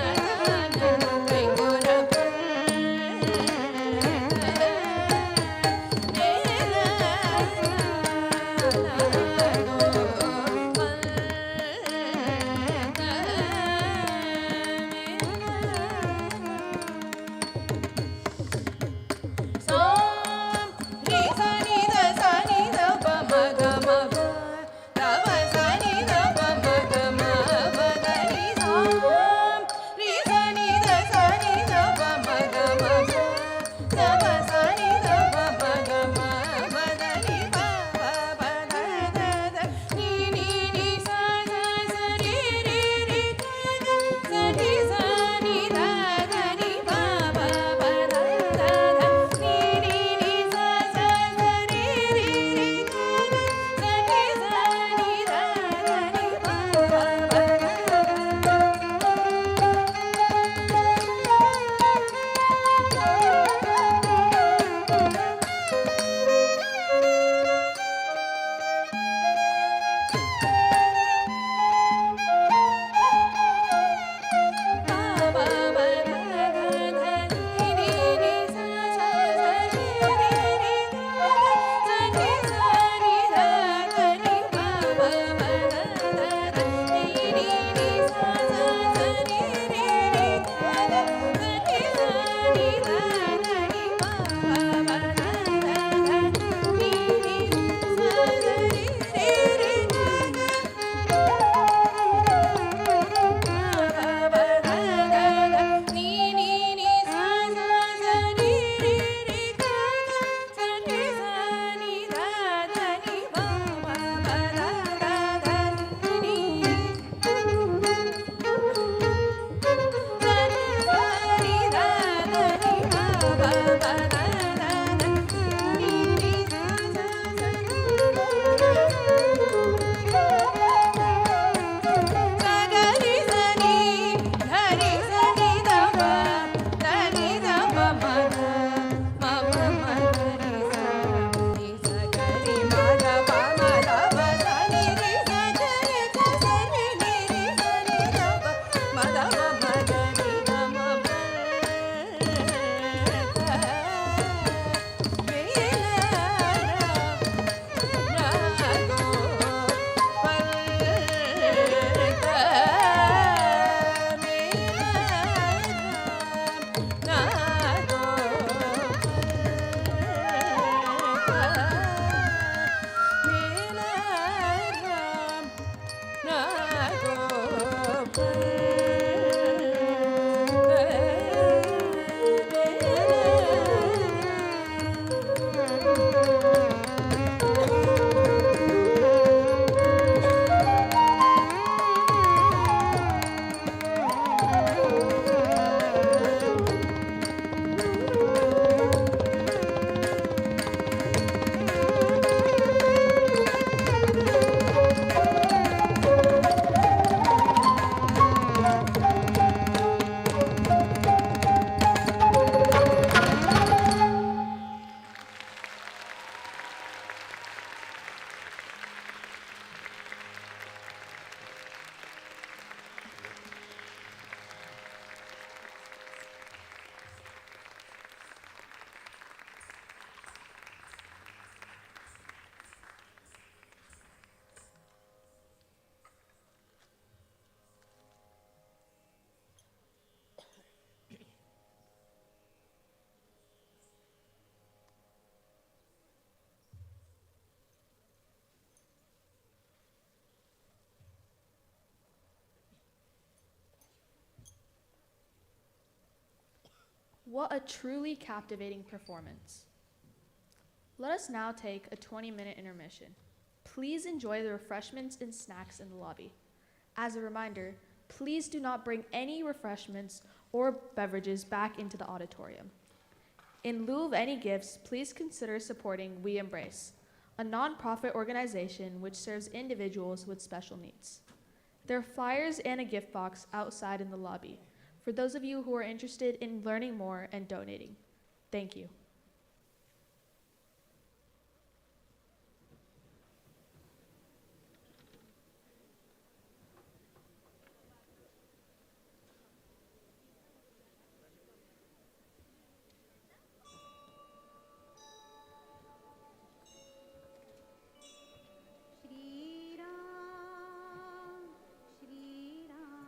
నన్ను కైగొరధరా What a truly captivating performance. Let us now take a 20-minute intermission. Please enjoy the refreshments and snacks in the lobby. As a reminder, please do not bring any refreshments or beverages back into the auditorium. In lieu of any gifts, please consider supporting We Embrace, a nonprofit organization which serves individuals with special needs. There are flyers and a gift box outside in the lobby for those of you who are interested in learning more and donating. Thank you. Shri Ram, Shri Ram.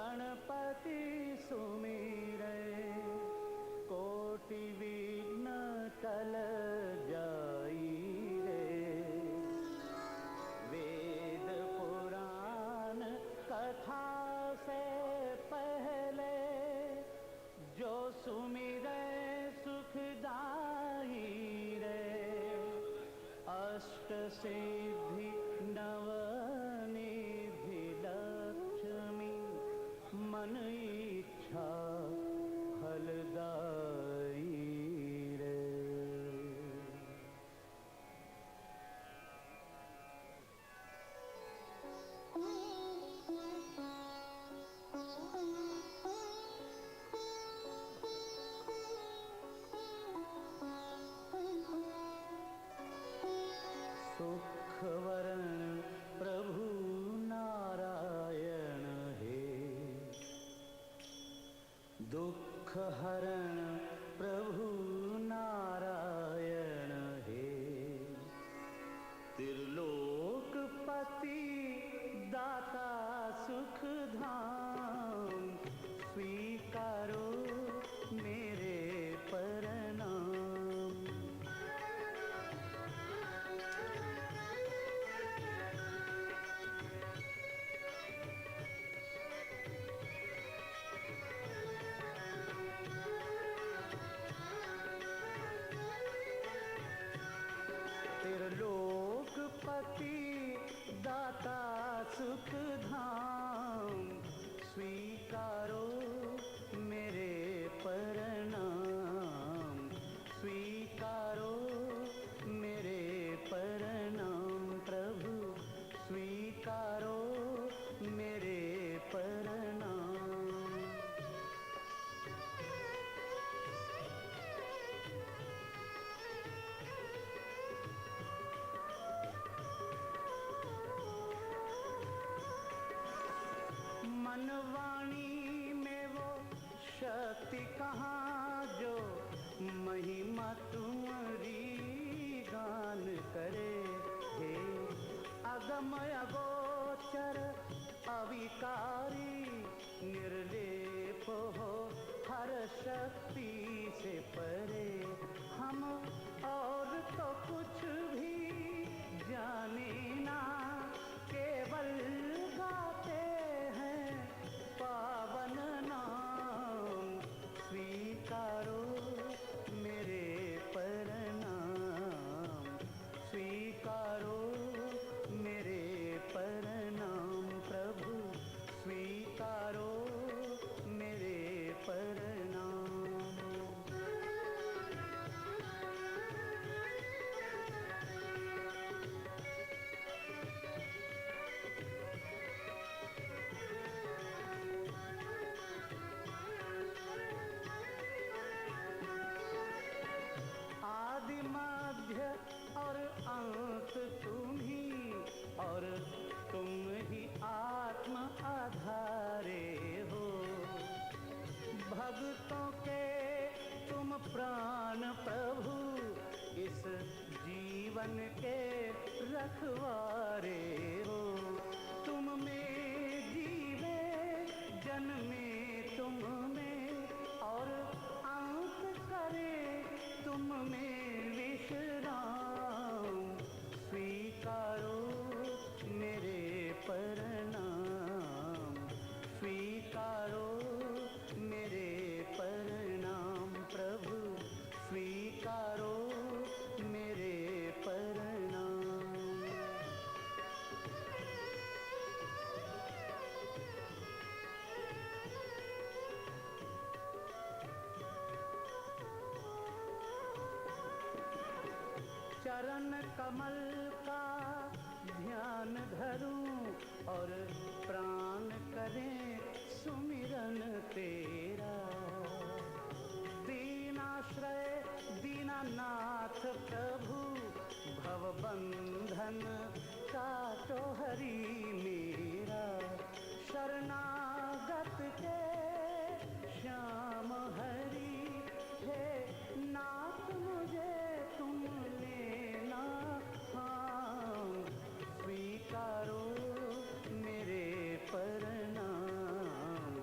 Ganpati सुमिरै कोटि विघ्न टल जाई रे। वेद पुराण कथा से पहले जो सुमिरै सुखदाई रे। अष्ट सिद्धि नवनिधि लक्ष्मी मन इच्छा फलदाई रे। सुखवरण प्रभु नारायण हे। दुख हरण प्रभु नारायण हे। त्रिलोकपति दाता सुख धाम स्वीकारो मेरे प्रणाम। त्रिलोकपति दाता सुख धाम स्वीकारो मेरे प्रणाम। स्वीकारो मेरे प्रणाम प्रभु स्वीकारो मेरे प्रणाम। मनवाणी में वो शक्ति कहाँ जो महिमा तुम्हारी गान करे। हे अगम अगोचर अविकारी निर्लेप हो हर शक्ति से परे। हम और तो कुछ भी जाने ना केवल गाते हैं पावन नाम। स्वीकारो मेरे प्रणाम। स्वीकारो मेरे प्रणाम प्रभु स्वीकारो मेरे प्रणाम। आदि मध्य और अंत तुम ही और तुम ही आत्म आधारे हो। भक्तों के तुम प्राण प्रभु इस जीवन के रखवारे हो। तुम में जीवे जन्मे तुम में और अंत करे तुम में विश्राम। स्वीकारो मेरे प्रणाम। स्वीकारो मेरे प्रणाम प्रभु स्वीकारो मेरे प्रणाम। चरण कमल का ध्यान धरूं और प्राण करें सुमिरन तेरा। दीनाश्रय दीनानाथ प्रभु भवबंधन काटो हरि मेरा। शरणागत के श्याम हरि हे नाथ मुझे तुम लेना हाँ। स्वीकारो मेरे प्रणाम।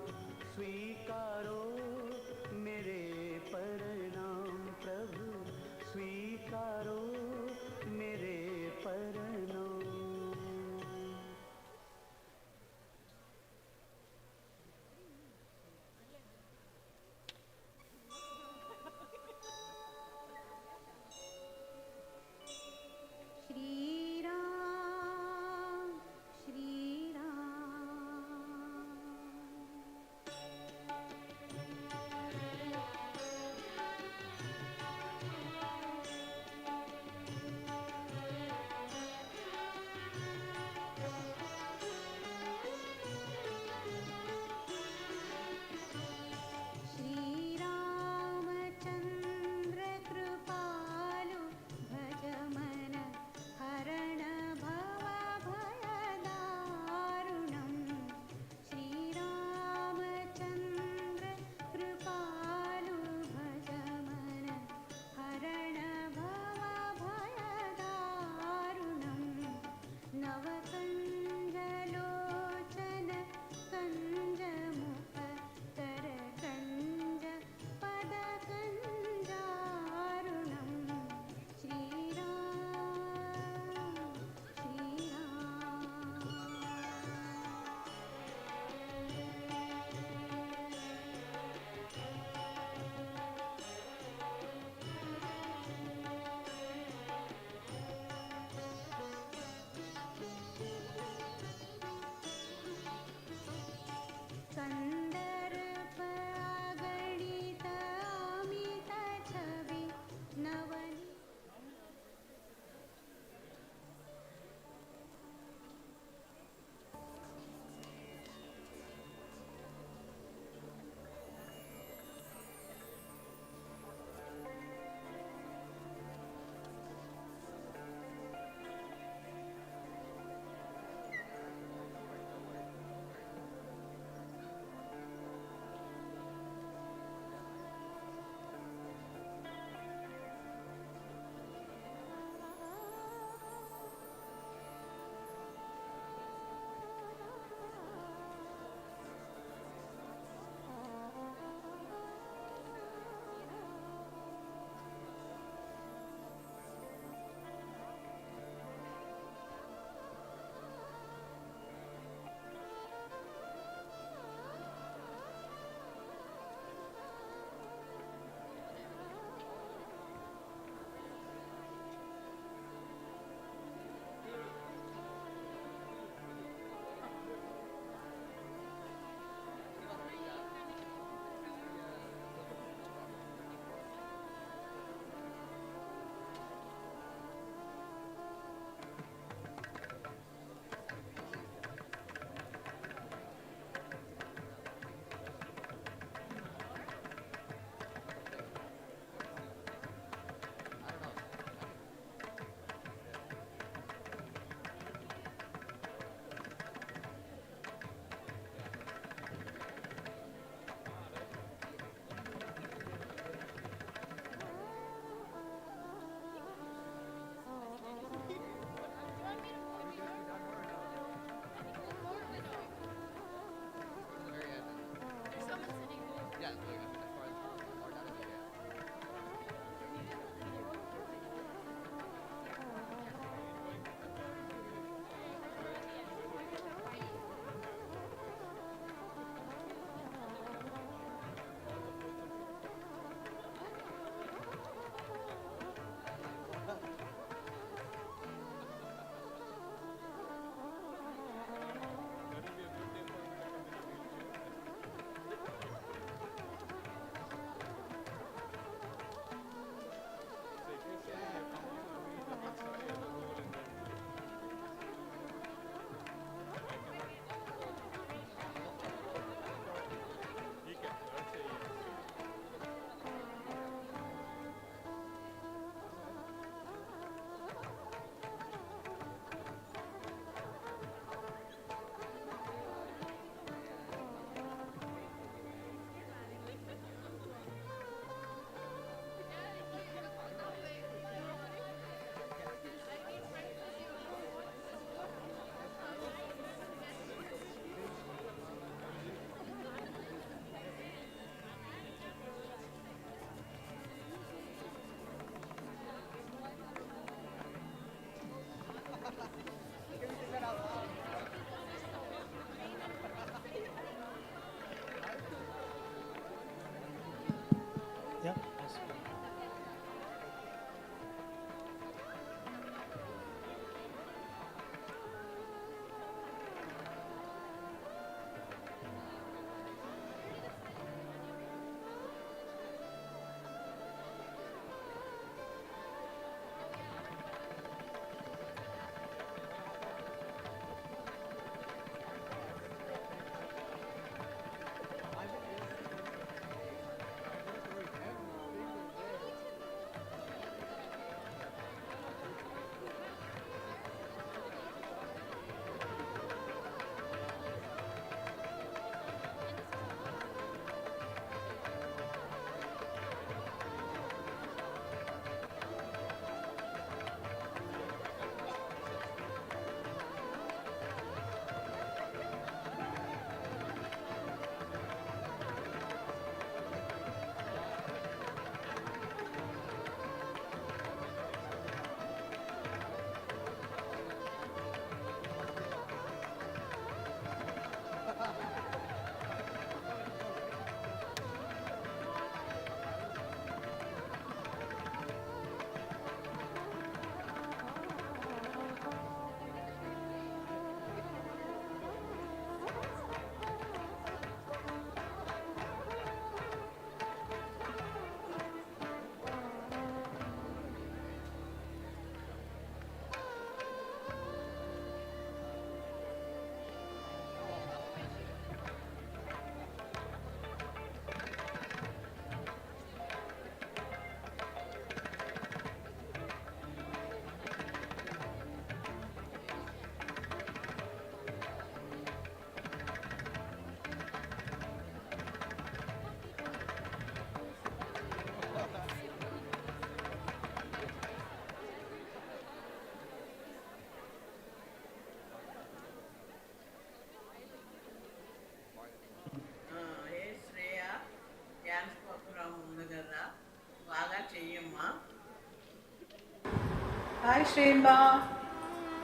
Hi Shreya,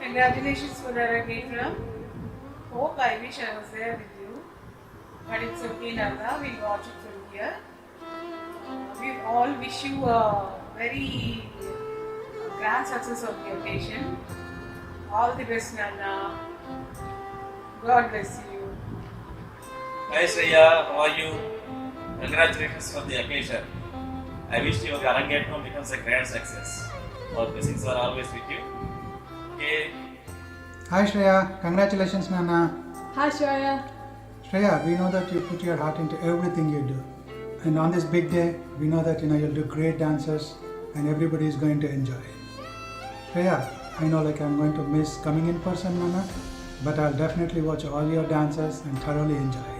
congratulations for Arangetram. Hope I wish I was there with you, but it's okay Nanda, we'll watch it from here. We all wish you a very grand success of the occasion. All the best Nanda. God bless you. Hi Shreya, how are you? Congratulations for the occasion. I wish your Arangetram becomes a grand success. Our blessings are always with you. Okay. Hi Shreya, congratulations Nana. Hi, Shreya. Shreya, we know that you put your heart into everything you do. And on this big day, we know that you'll do great dances and everybody is going to enjoy. Shreya, I know I'm going to miss coming in person Nana, but I'll definitely watch all your dances and thoroughly enjoy.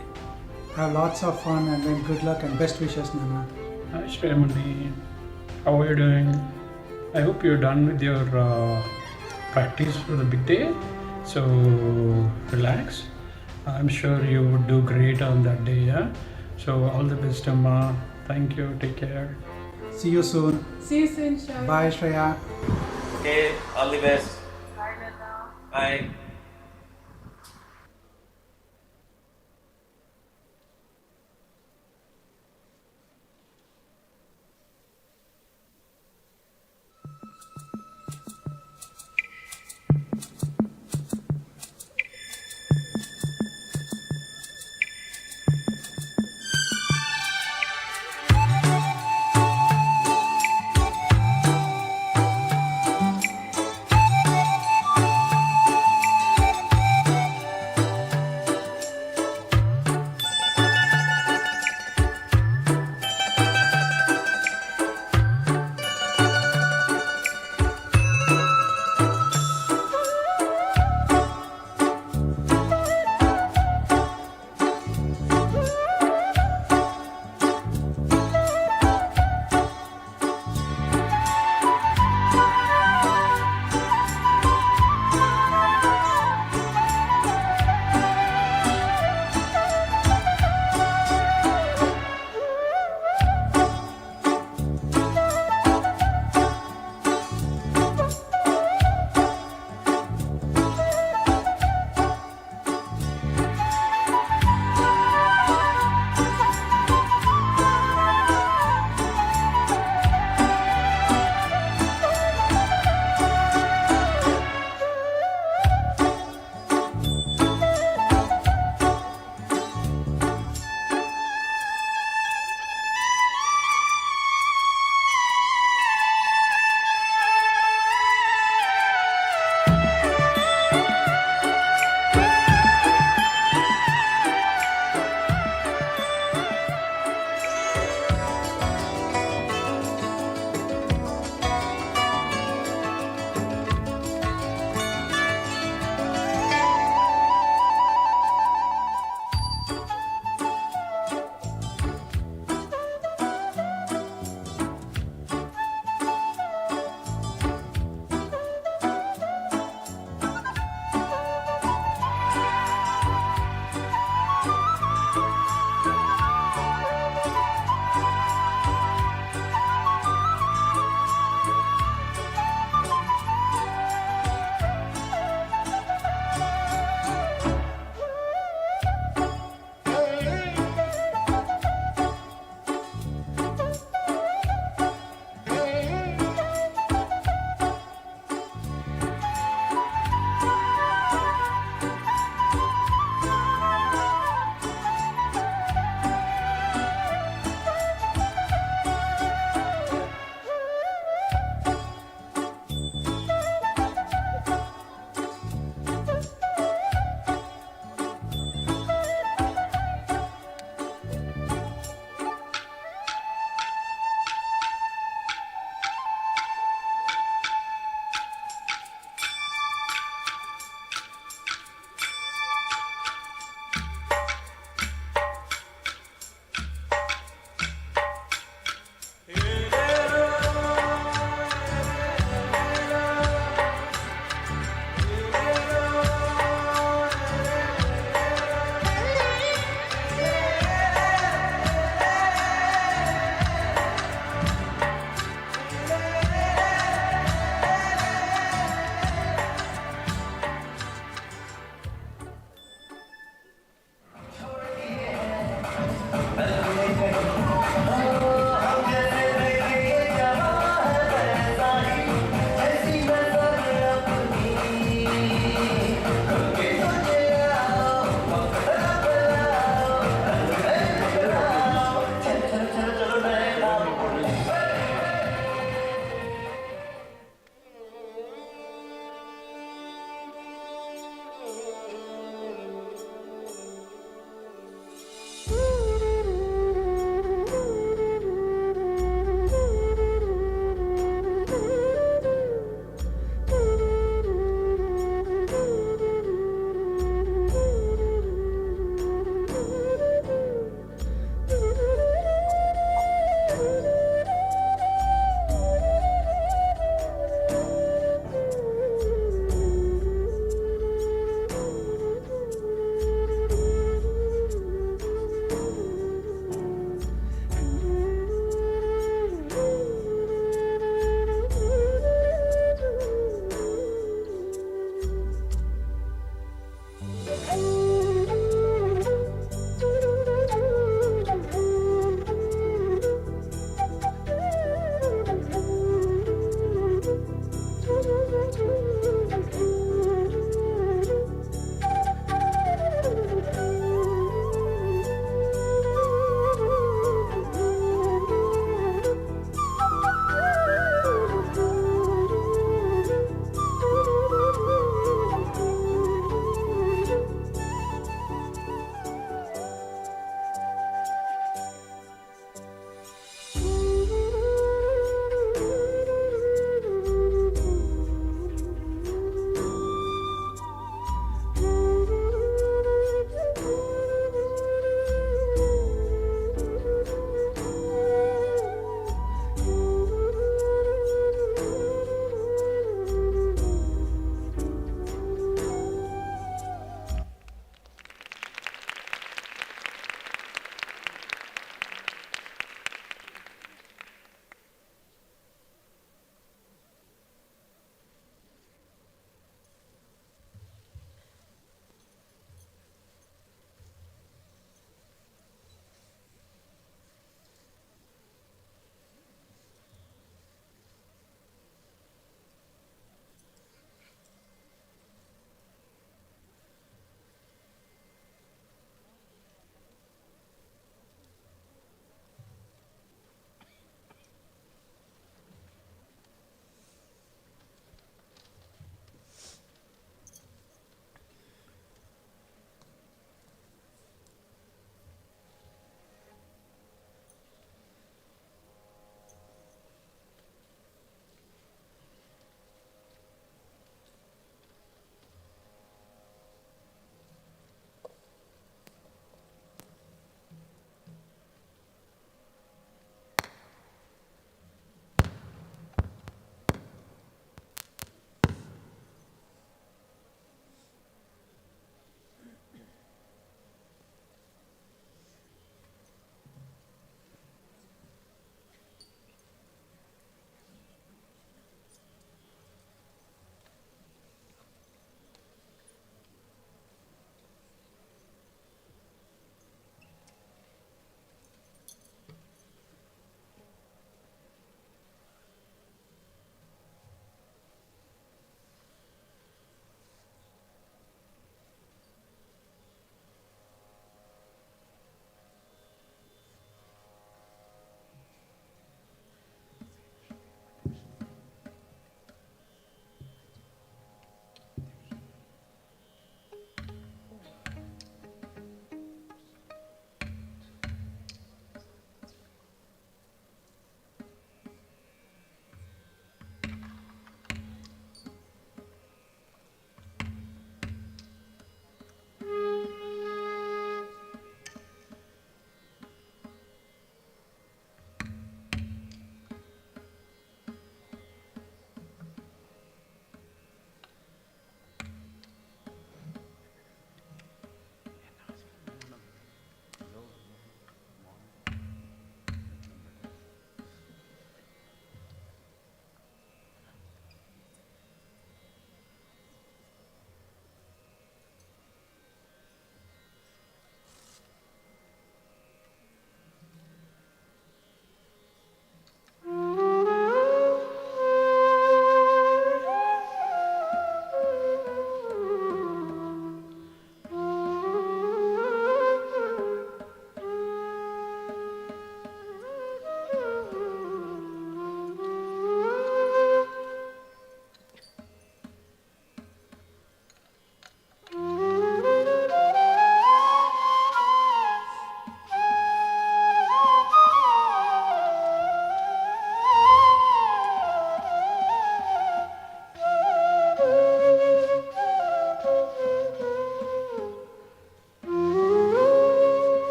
Have lots of fun and then good luck and best wishes Nana. Hi Shreya, how are you doing? I hope you're done with your practice for the big day. So relax. I'm sure you would do great on that day, yeah? So all the best, Amma. Thank you. Take care. See you soon. See you soon, Shreya. Bye Shreya. Okay, all the best. Bye Nanda. Bye.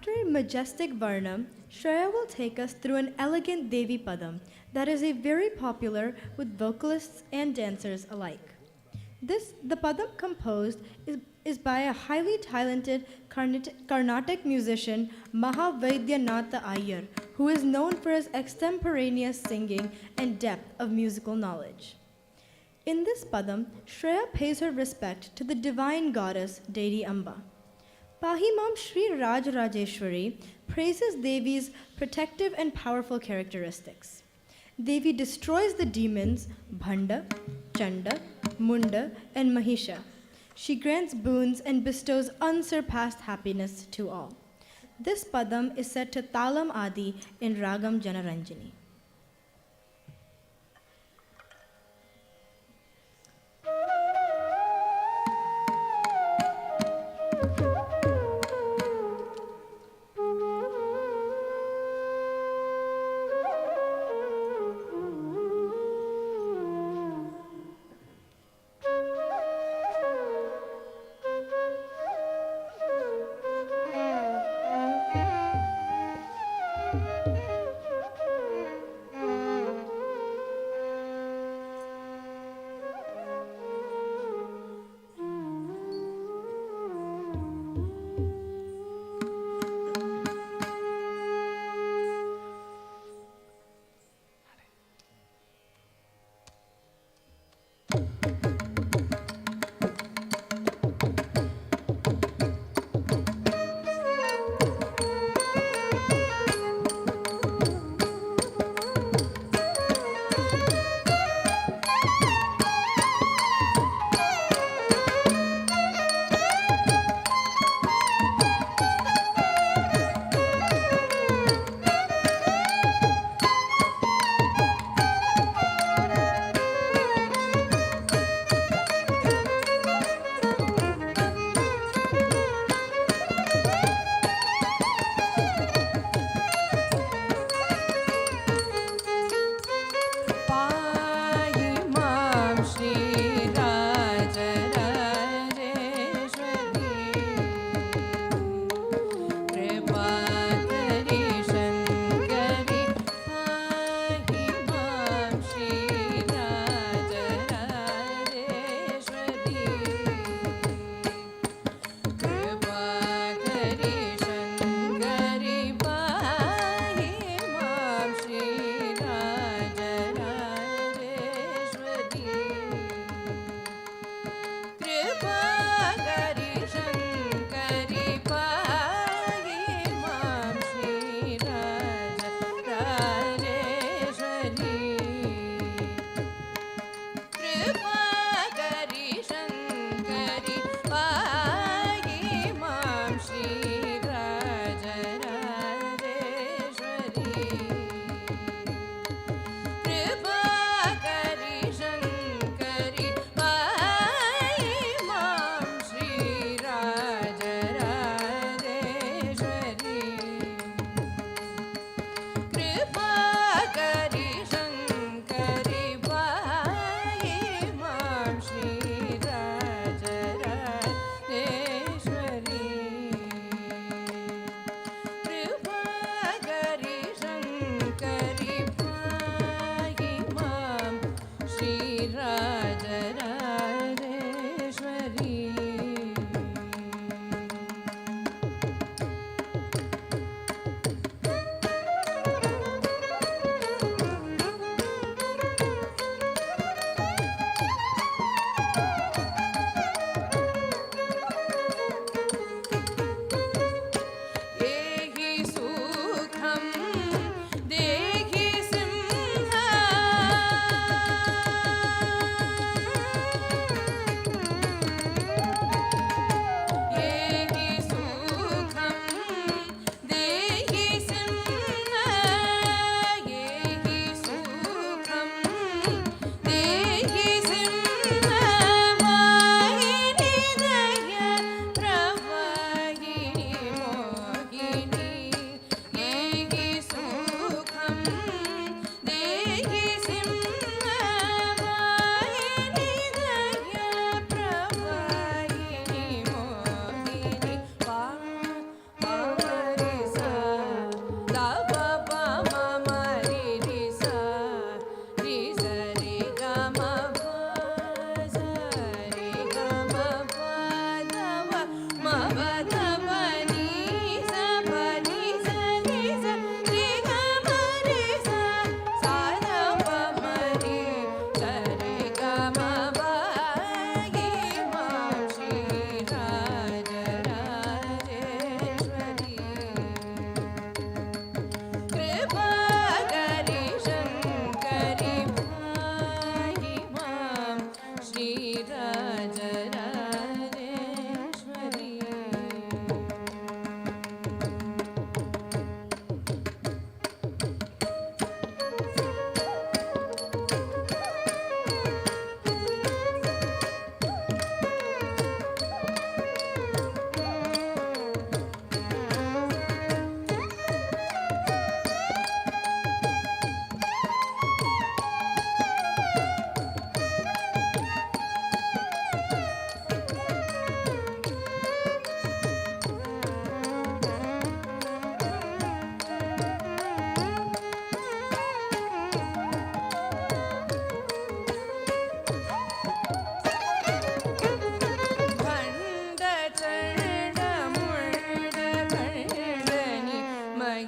After a majestic Varnam, Shreya will take us through an elegant Devi Padam that is very popular with vocalists and dancers alike. The Padam composed is by a highly talented Carnatic musician, Mahavaidyanatha Iyer, who is known for his extemporaneous singing and depth of musical knowledge. In this Padam, Shreya pays her respect to the divine goddess Devi Amba. Pahimam Sri Raj Rajeshwari praises Devi's protective and powerful characteristics. Devi destroys the demons Bhanda, Chanda, Munda, and Mahisha. She grants boons and bestows unsurpassed happiness to all. This Padam is set to Talam Adi in Ragam Janaranjani.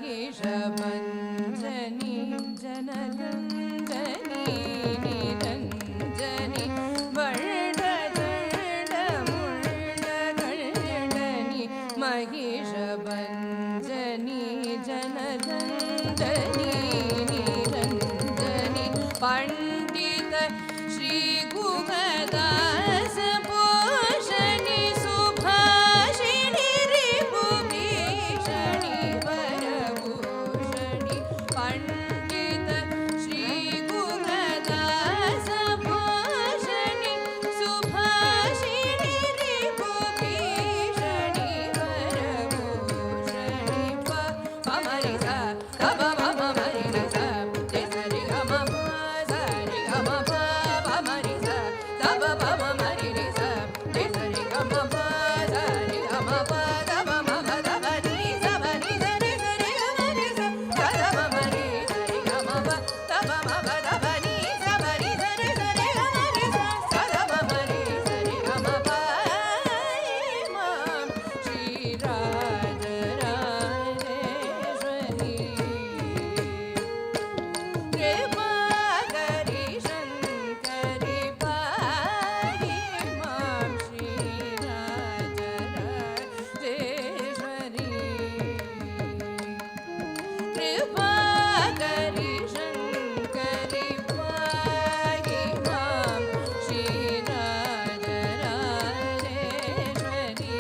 महिषभञ्जनी जनरञ्जनी निरञ्जनी वर्णचण्डमुण्डकर्णनी महिषभञ्जनी जनरञ्जनी निरञ्जनी Pandit श्रीगुगदास पोषणि सुभाषिणि रिपुभीषणि वरभूषणि Pandit श्रीगुगदास पोषणि सुभाषिणि रिपुभीषणि वरभूषणि पमरिसा कब ममरिसा तेसरि गम सरि गम पमरिसा तब पमरिसा तेसरि गम सरि गम तब मम तब नि सरि सरि गम रिसा तब मरि सरि गम तब मम तब नि सरि सरि गम रिसा तब मरि सरि गम मां श्रीराजराजेश्वरी कृपाकरि शङ्करि पाहि मां श्रीराजराजेश्वरी कृपाकरि शङ्करि पाहि मां श्रीराजराजेश्वरी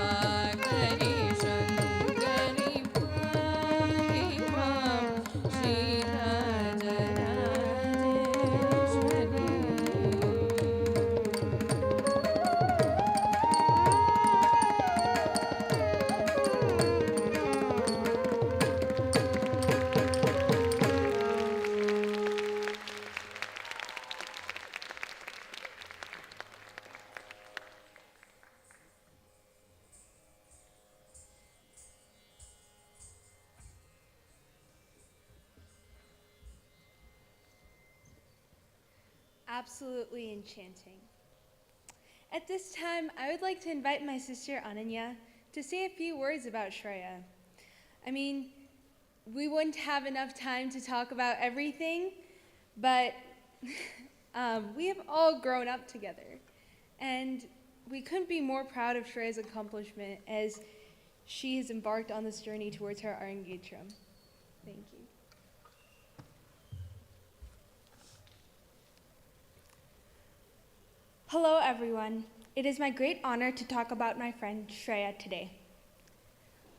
कृपाकरि शङ्करि पाहि मां Absolutely enchanting. At this time, I would like to invite my sister Ananya to say a few words about Shreya. I mean, we wouldn't have enough time to talk about everything, but we have all grown up together. And we couldn't be more proud of Shreya's accomplishment as she has embarked on this journey towards her Arangetram. Thank you. Hello, everyone. It is my great honor to talk about my friend Shreya today.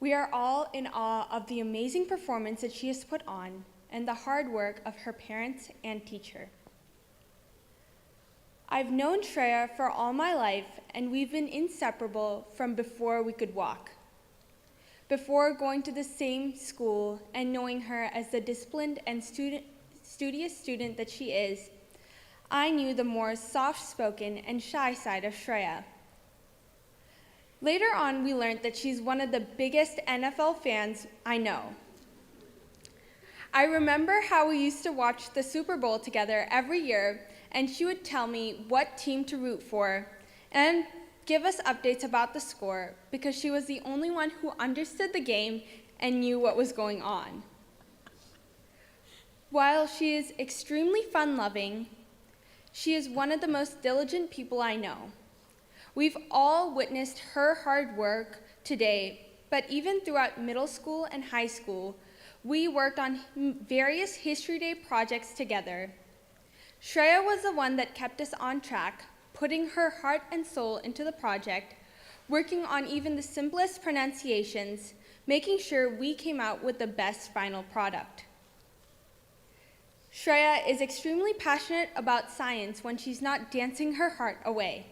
We are all in awe of the amazing performance that she has put on and the hard work of her parents and teacher. I've known Shreya for all my life, and we've been inseparable from before we could walk. Before going to the same school and knowing her as the disciplined and studious student that she is, I knew the more soft-spoken and shy side of Shreya. Later on, we learned that she's one of the biggest NFL fans I know. I remember how we used to watch the Super Bowl together every year, and she would tell me what team to root for and give us updates about the score because she was the only one who understood the game and knew what was going on. While she is extremely fun-loving, she is one of the most diligent people I know. We've all witnessed her hard work today, but even throughout middle school and high school, we worked on various History Day projects together. Shreya was the one that kept us on track, putting her heart and soul into the project, working on even the simplest pronunciations, making sure we came out with the best final product. Shreya is extremely passionate about science when she's not dancing her heart away.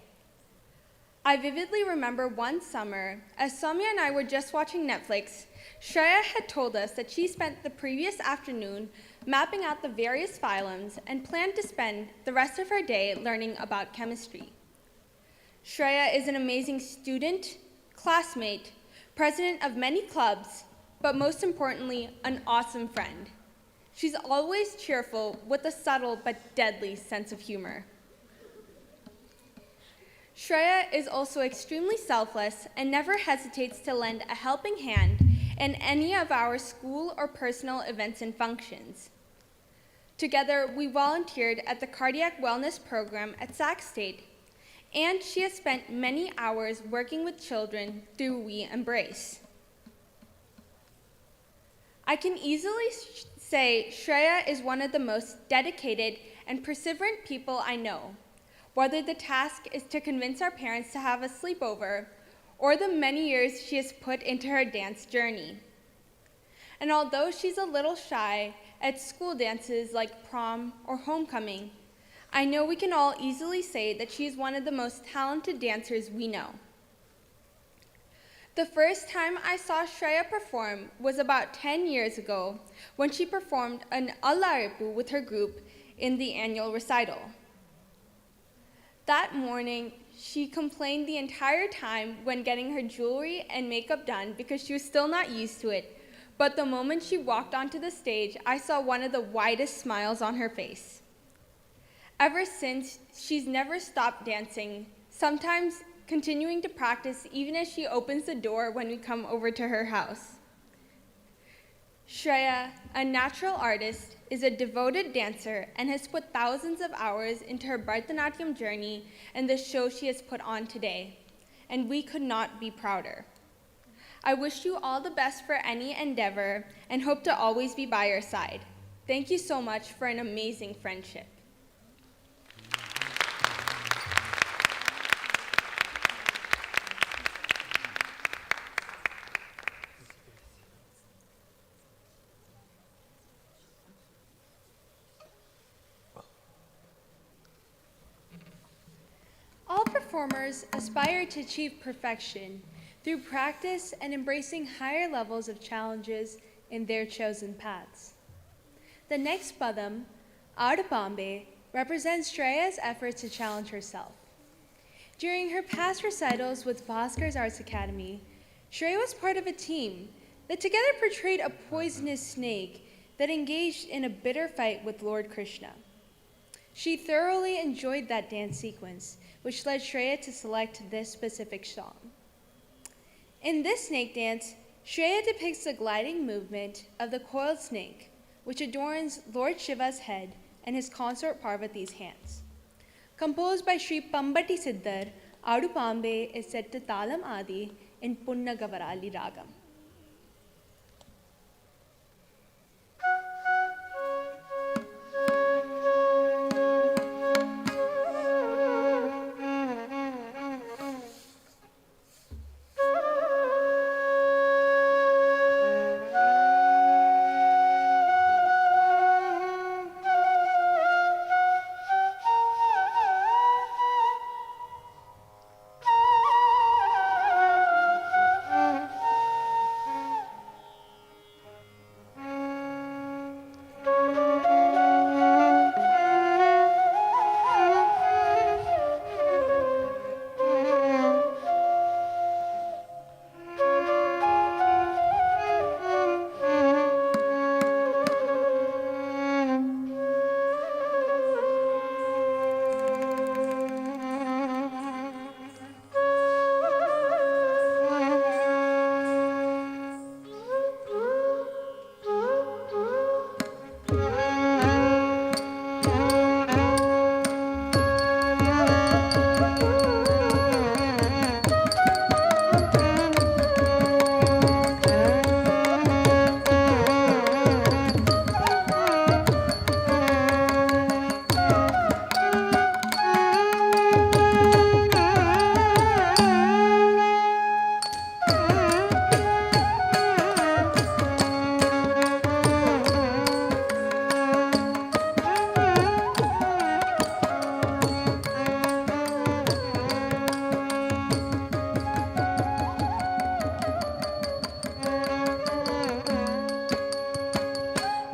I vividly remember one summer, as Soumya and I were just watching Netflix, Shreya had told us that she spent the previous afternoon mapping out the various phylums and planned to spend the rest of her day learning about chemistry. Shreya is an amazing student, classmate, president of many clubs, but most importantly, an awesome friend. She's always cheerful with a subtle but deadly sense of humor. Shreya is also extremely selfless and never hesitates to lend a helping hand in any of our school or personal events and functions. Together, we volunteered at the Cardiac Wellness Program at Sac State, and she has spent many hours working with children through We Embrace. I can easily say Shreya is one of the most dedicated and perseverant people I know, whether the task is to convince our parents to have a sleepover or the many years she has put into her dance journey. And although she's a little shy at school dances like prom or homecoming, I know we can all easily say that she's one of the most talented dancers we know. The first time I saw Shreya perform was about 10 years ago when she performed an Allaripu with her group in the annual recital. That morning, she complained the entire time when getting her jewelry and makeup done because she was still not used to it. But the moment she walked onto the stage, I saw one of the widest smiles on her face. Ever since, she's never stopped dancing, sometimes continuing to practice even as she opens the door when we come over to her house. Shreya, a natural artist, is a devoted dancer and has put thousands of hours into her Bharatanatyam journey and the show she has put on today, and we could not be prouder. I wish you all the best for any endeavor and hope to always be by your side. Thank you so much for an amazing friendship. All performers aspire to achieve perfection through practice and embracing higher levels of challenges in their chosen paths. The next Padam, Adupambe, represents Shreya's efforts to challenge herself. During her past recitals with Bhaskar's Arts Academy, Shreya was part of a team that together portrayed a poisonous snake that engaged in a bitter fight with Lord Krishna. She thoroughly enjoyed that dance sequence, which led Shreya to select this specific song. In this snake dance, Shreya depicts the gliding movement of the coiled snake, which adorns Lord Shiva's head and his consort Parvati's hands. Composed by Sri Pambati Siddhar, Adupambe is set to Talam Adi in Punna Gavarali Ragam.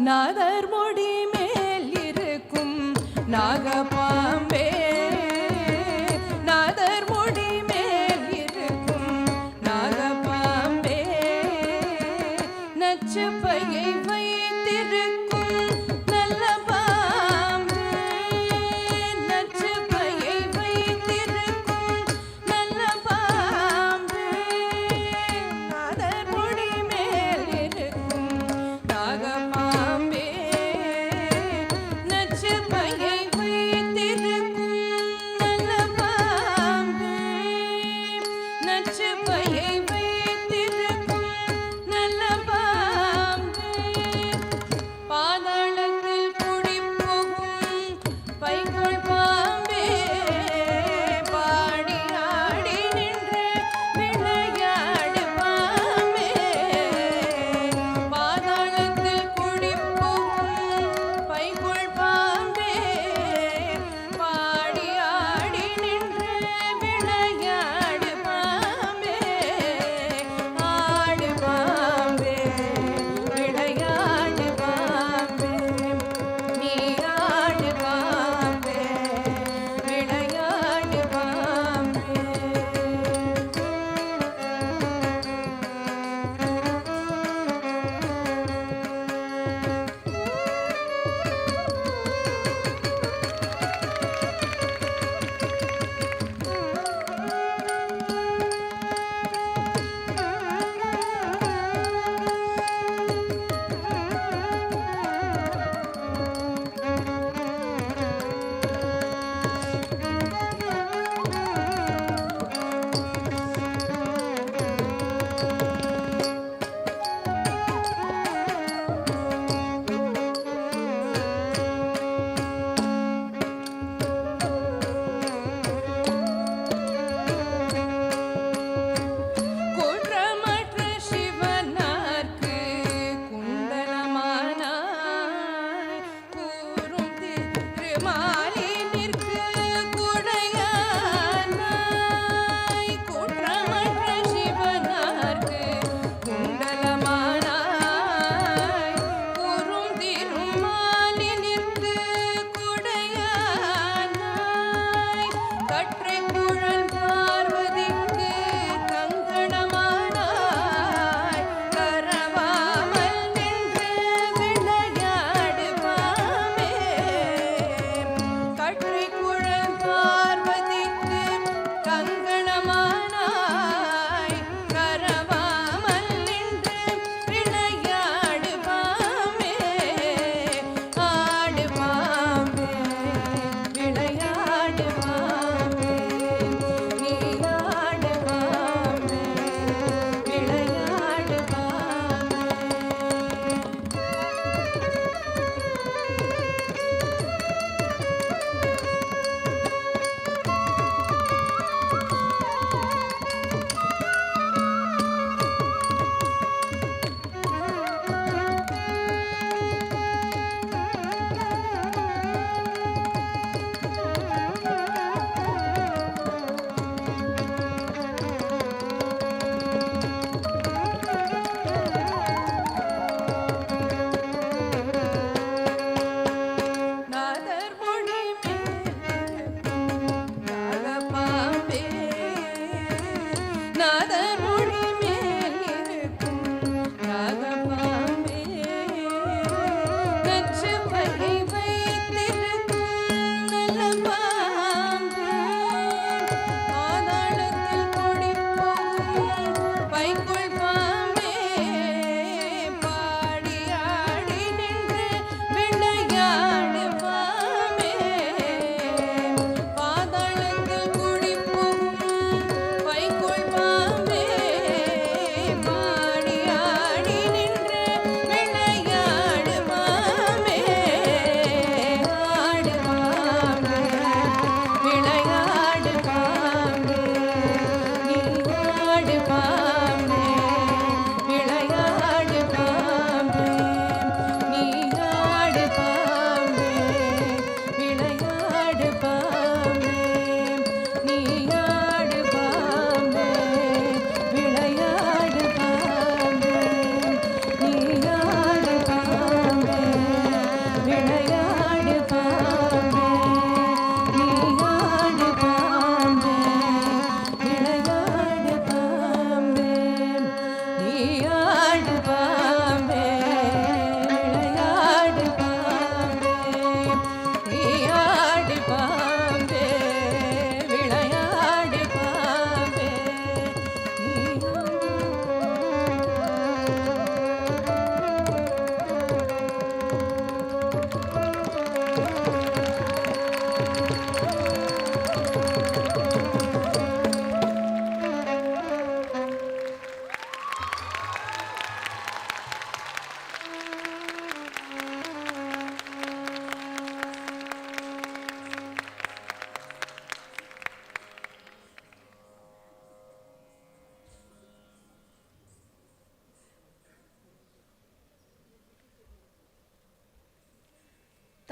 நாதர் முடி மேல் இருக்கும் நாகபாம்பே நாதர் முடி மேல் இருக்கும் நாகபாம்பே நச்சு பையை வைத்திருக்கும் நல்ல பாம்பே நச்சு பையை வைத்திருக்கும்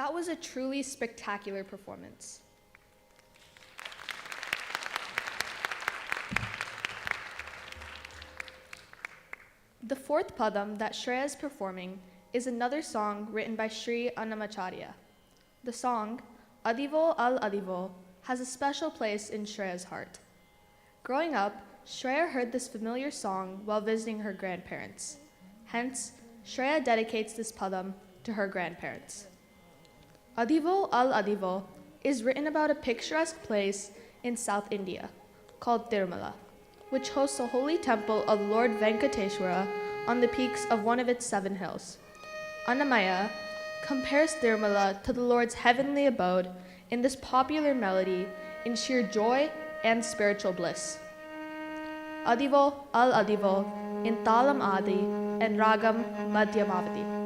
That was a truly spectacular performance. The fourth Padam that Shreya is performing is another song written by Sri Annamacharya. The song, Adivo al Adivo, has a special place in Shreya's heart. Growing up, Shreya heard this familiar song while visiting her grandparents. Hence, Shreya dedicates this Padam to her grandparents. Adivo al Adivo is written about a picturesque place in South India called Tirumala, which hosts a holy temple of Lord Venkateshwara on the peaks of one of its 7 hills. Annamaya compares Tirumala to the Lord's heavenly abode in this popular melody in sheer joy and spiritual bliss. Adivo al Adivo in Talam Adi and Ragam Madhyamavati.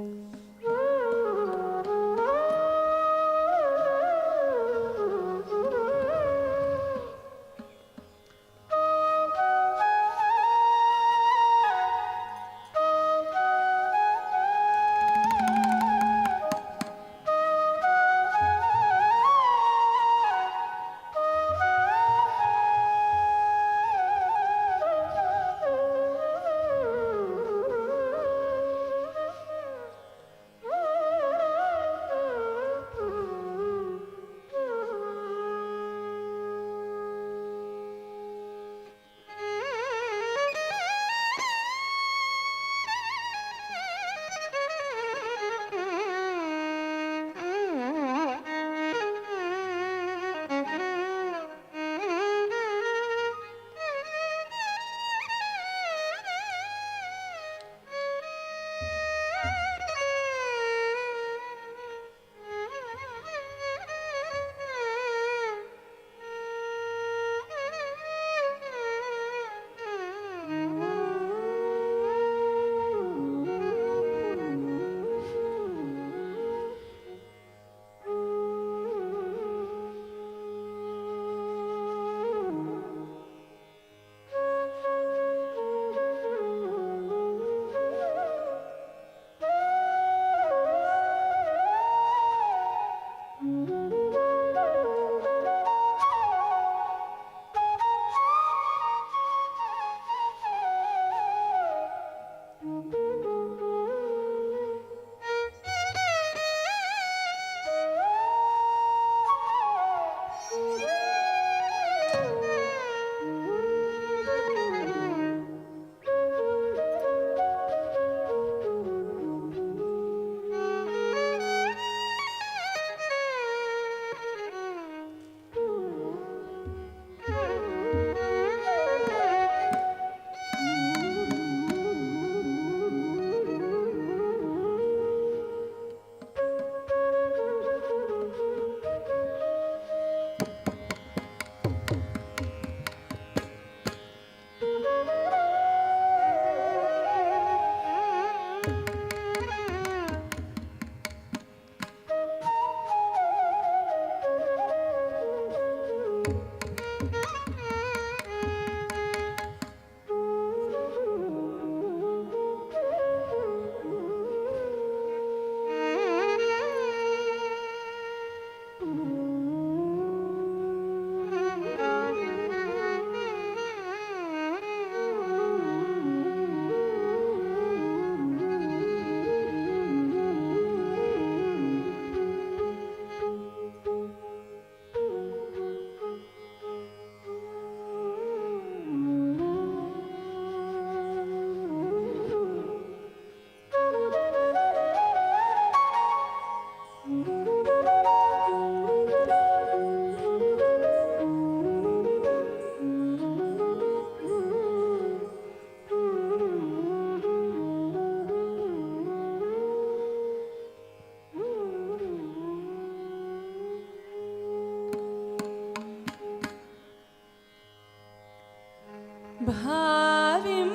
भाविं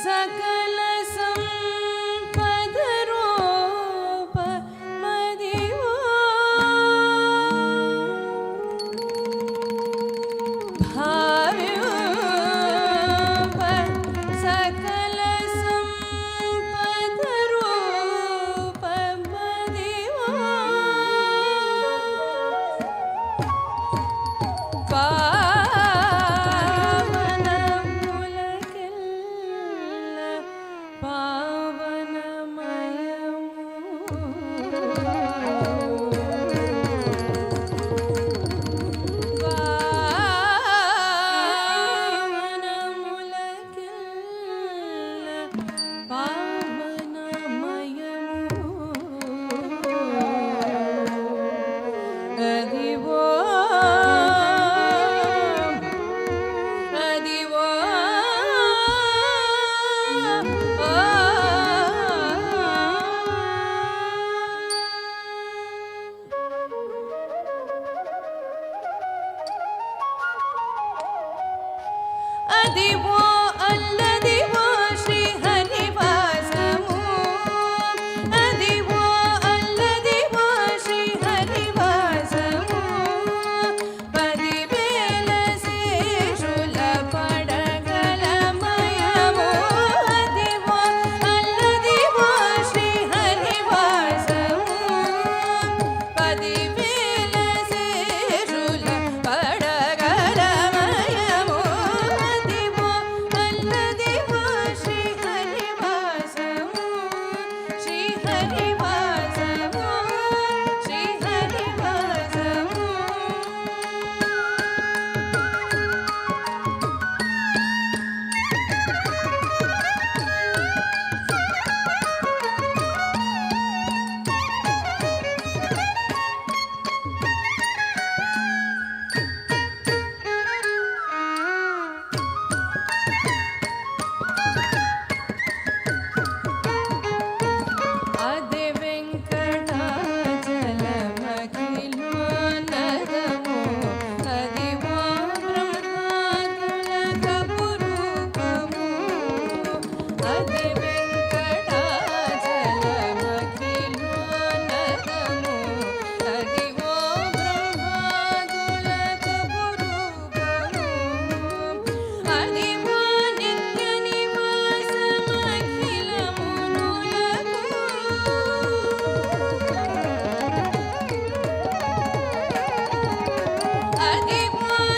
सकल संपदरूप मदिवो भाविं सकल संपदरूप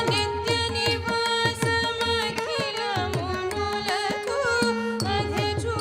నిత్య నివాసమఖిల మునులకు అధిచూ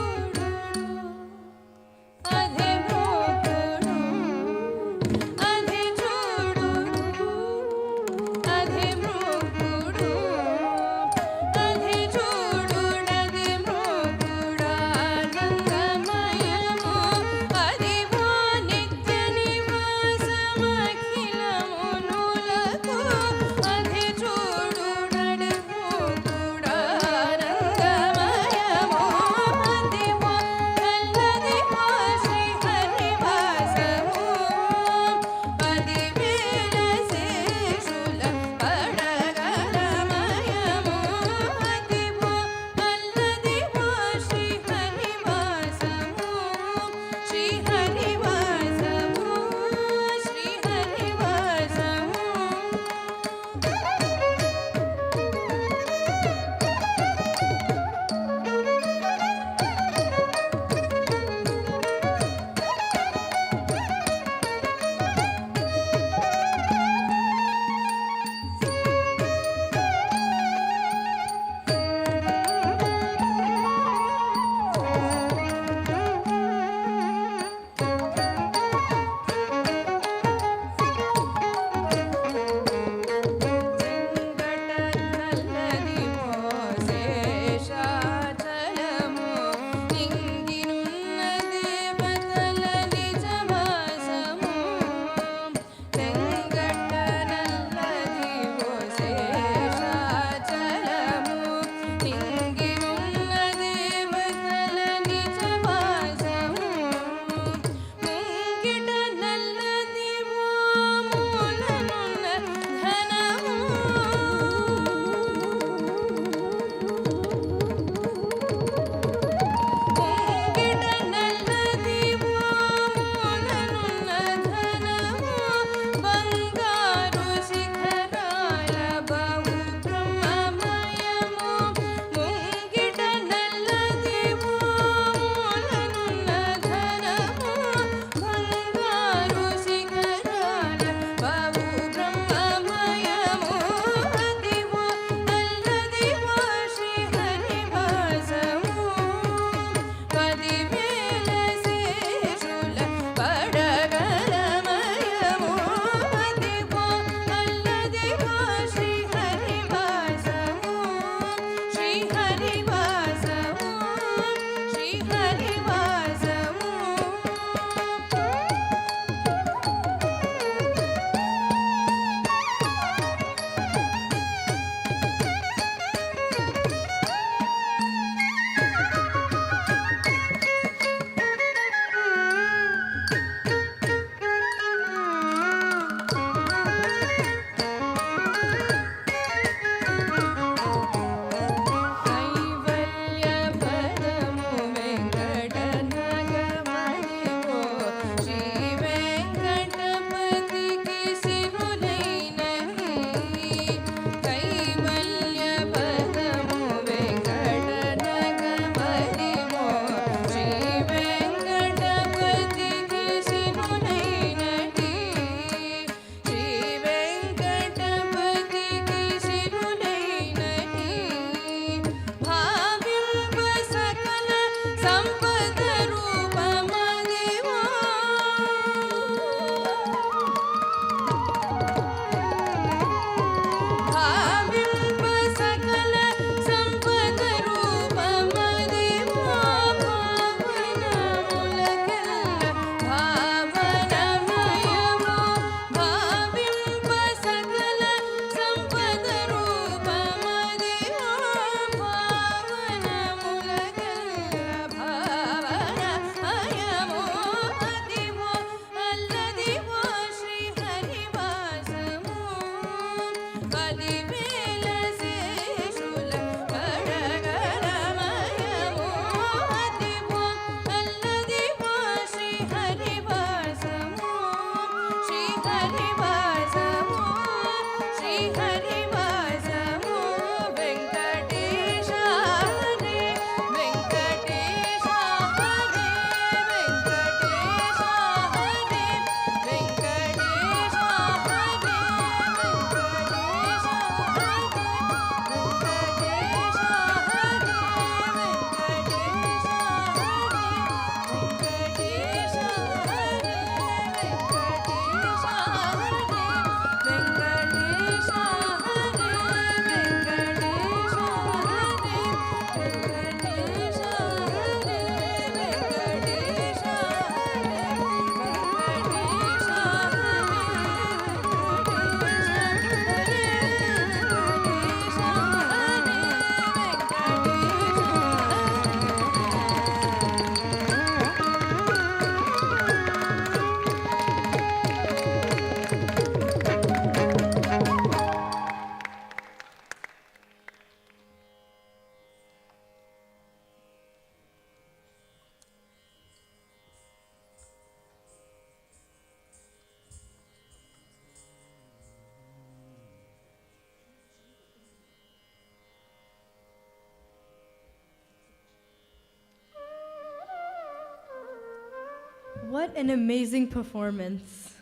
What an amazing performance.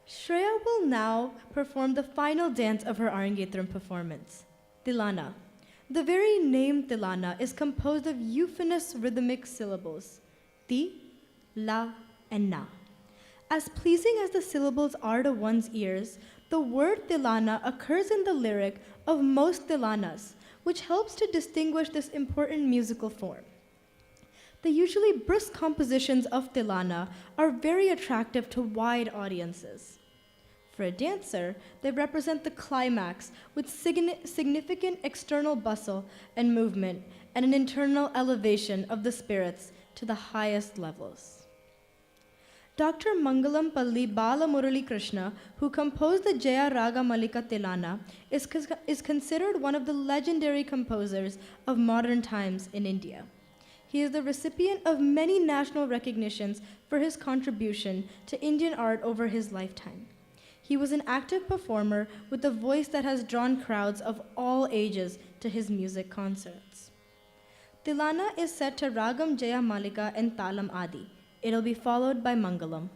Shreya will now perform the final dance of her Arangetram performance, Tilana. The very name Tilana is composed of euphonous rhythmic syllables, ti, la, and na. As pleasing as the syllables are to one's ears, the word Tilana occurs in the lyric of most Tilanas, which helps to distinguish this important musical form. The usually brisk compositions of Tilana are very attractive to wide audiences. For a dancer, they represent the climax with significant external bustle and movement and an internal elevation of the spirits to the highest levels. Dr. Mangalam Palli Bala Murali Krishna, who composed the Jaya Raga Malika Tilana, is considered one of the legendary composers of modern times in India. He is the recipient of many national recognitions for his contribution to Indian art over his lifetime. He was an active performer with a voice that has drawn crowds of all ages to his music concerts. Tilana is set to Ragam Jaya Malika and Talam Adi. It'll be followed by Mangalam.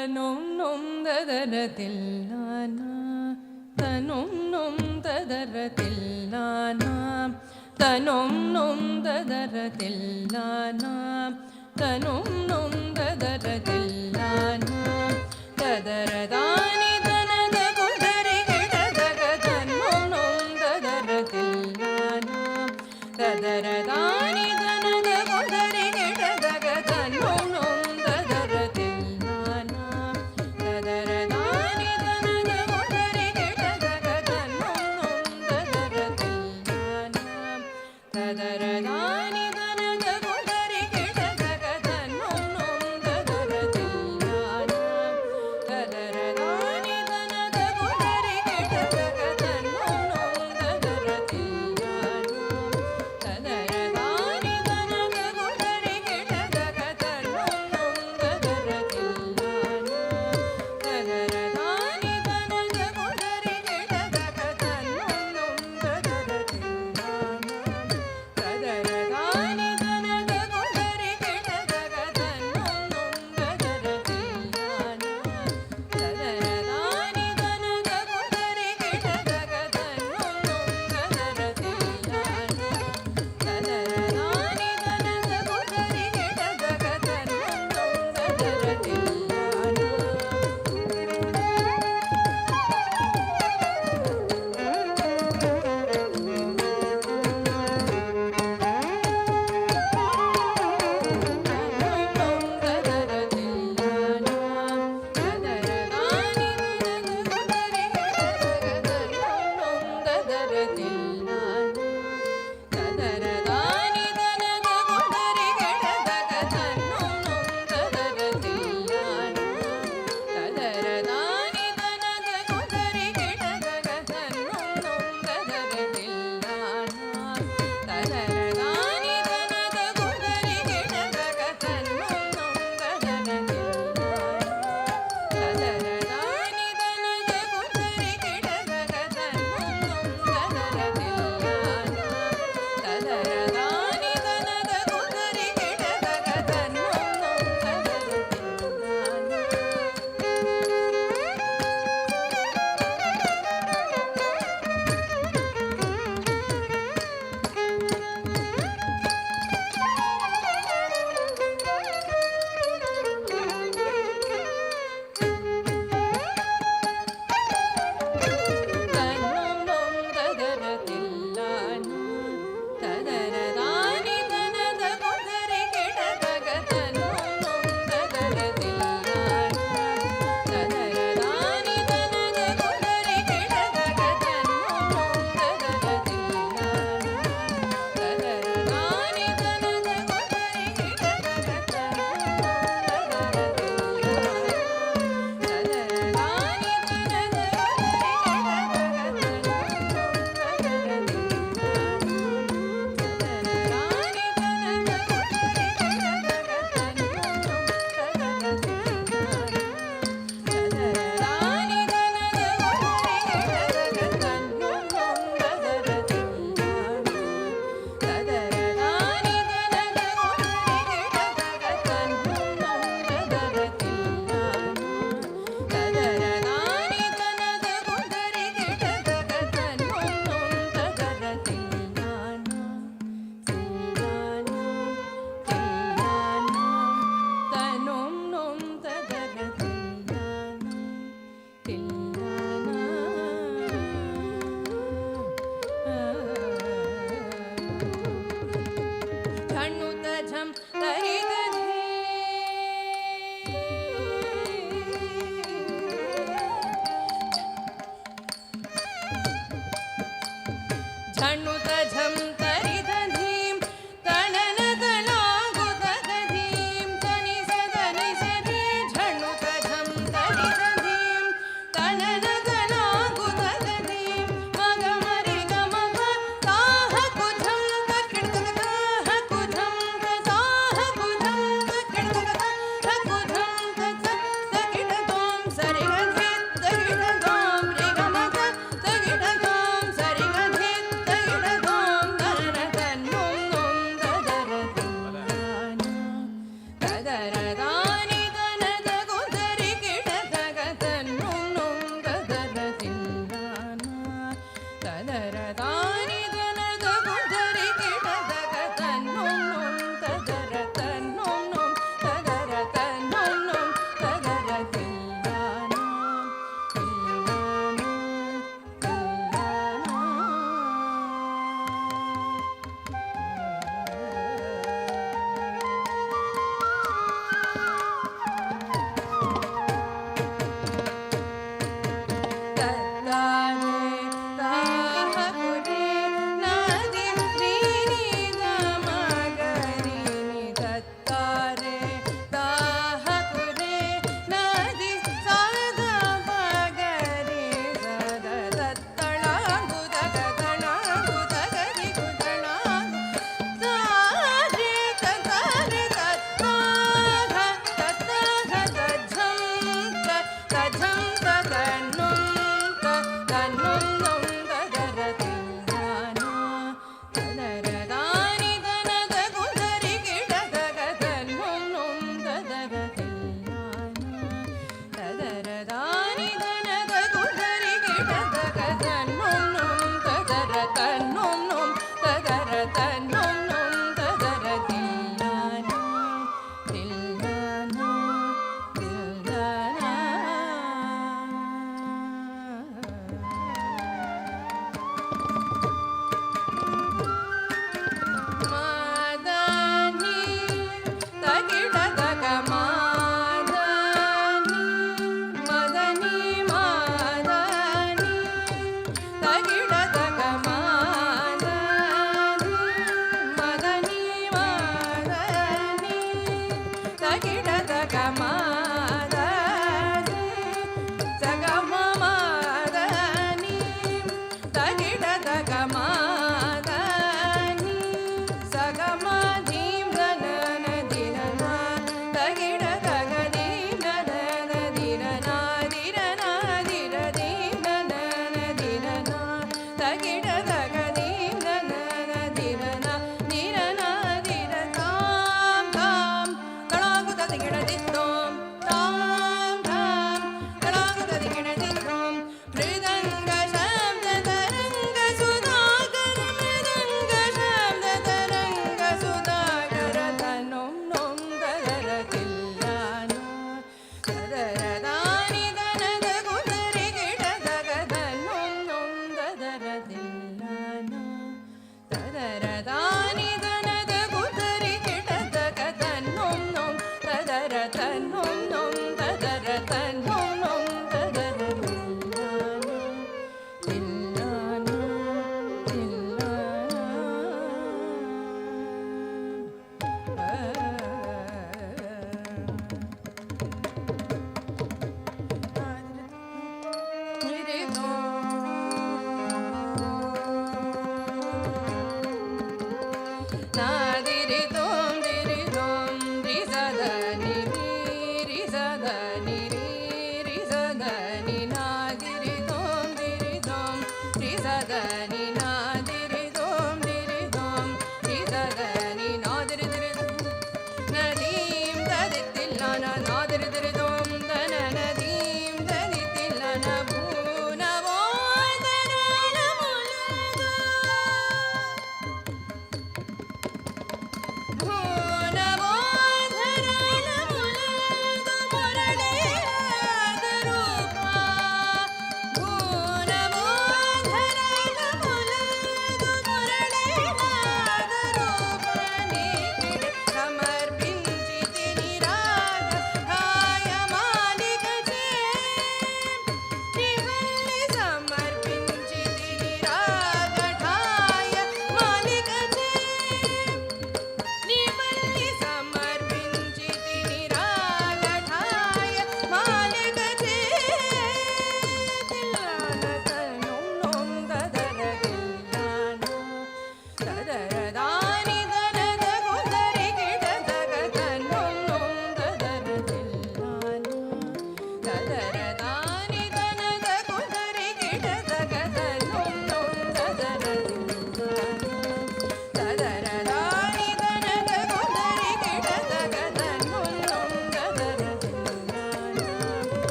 தனும் நும் ததரத்தில் நானா தனும் நும் ததரத்தில் நானா தனும் நும் ததரத்தில் நானா தனும் நும் ததரத்தில் நானா ததரதானி தனத குதரி கிடதக தன்னும் நும் ததரத்தில் நானா ததரதானி தனத குதரி கிடதக தன்னும் நும் ததரத்தில் நானா ததரதானி தனத குதரி கிடதக தன்னும் நும் ததரத்தில் நானா ததரதானி தனத குதரி கிடதக தன்னும் நும் ததரத்தில் நானா ததரதானி தனத குதரி கிடதக தன்னும் நும் ததரத்தில் நானா ததரதானி தனத குதரி கிடதக தன்னும் நும் ததரத்தில் நானா ததரதானி தனத குதரி கிடதக தன்னும் நும் ததரத்தில் நானா ததரதானி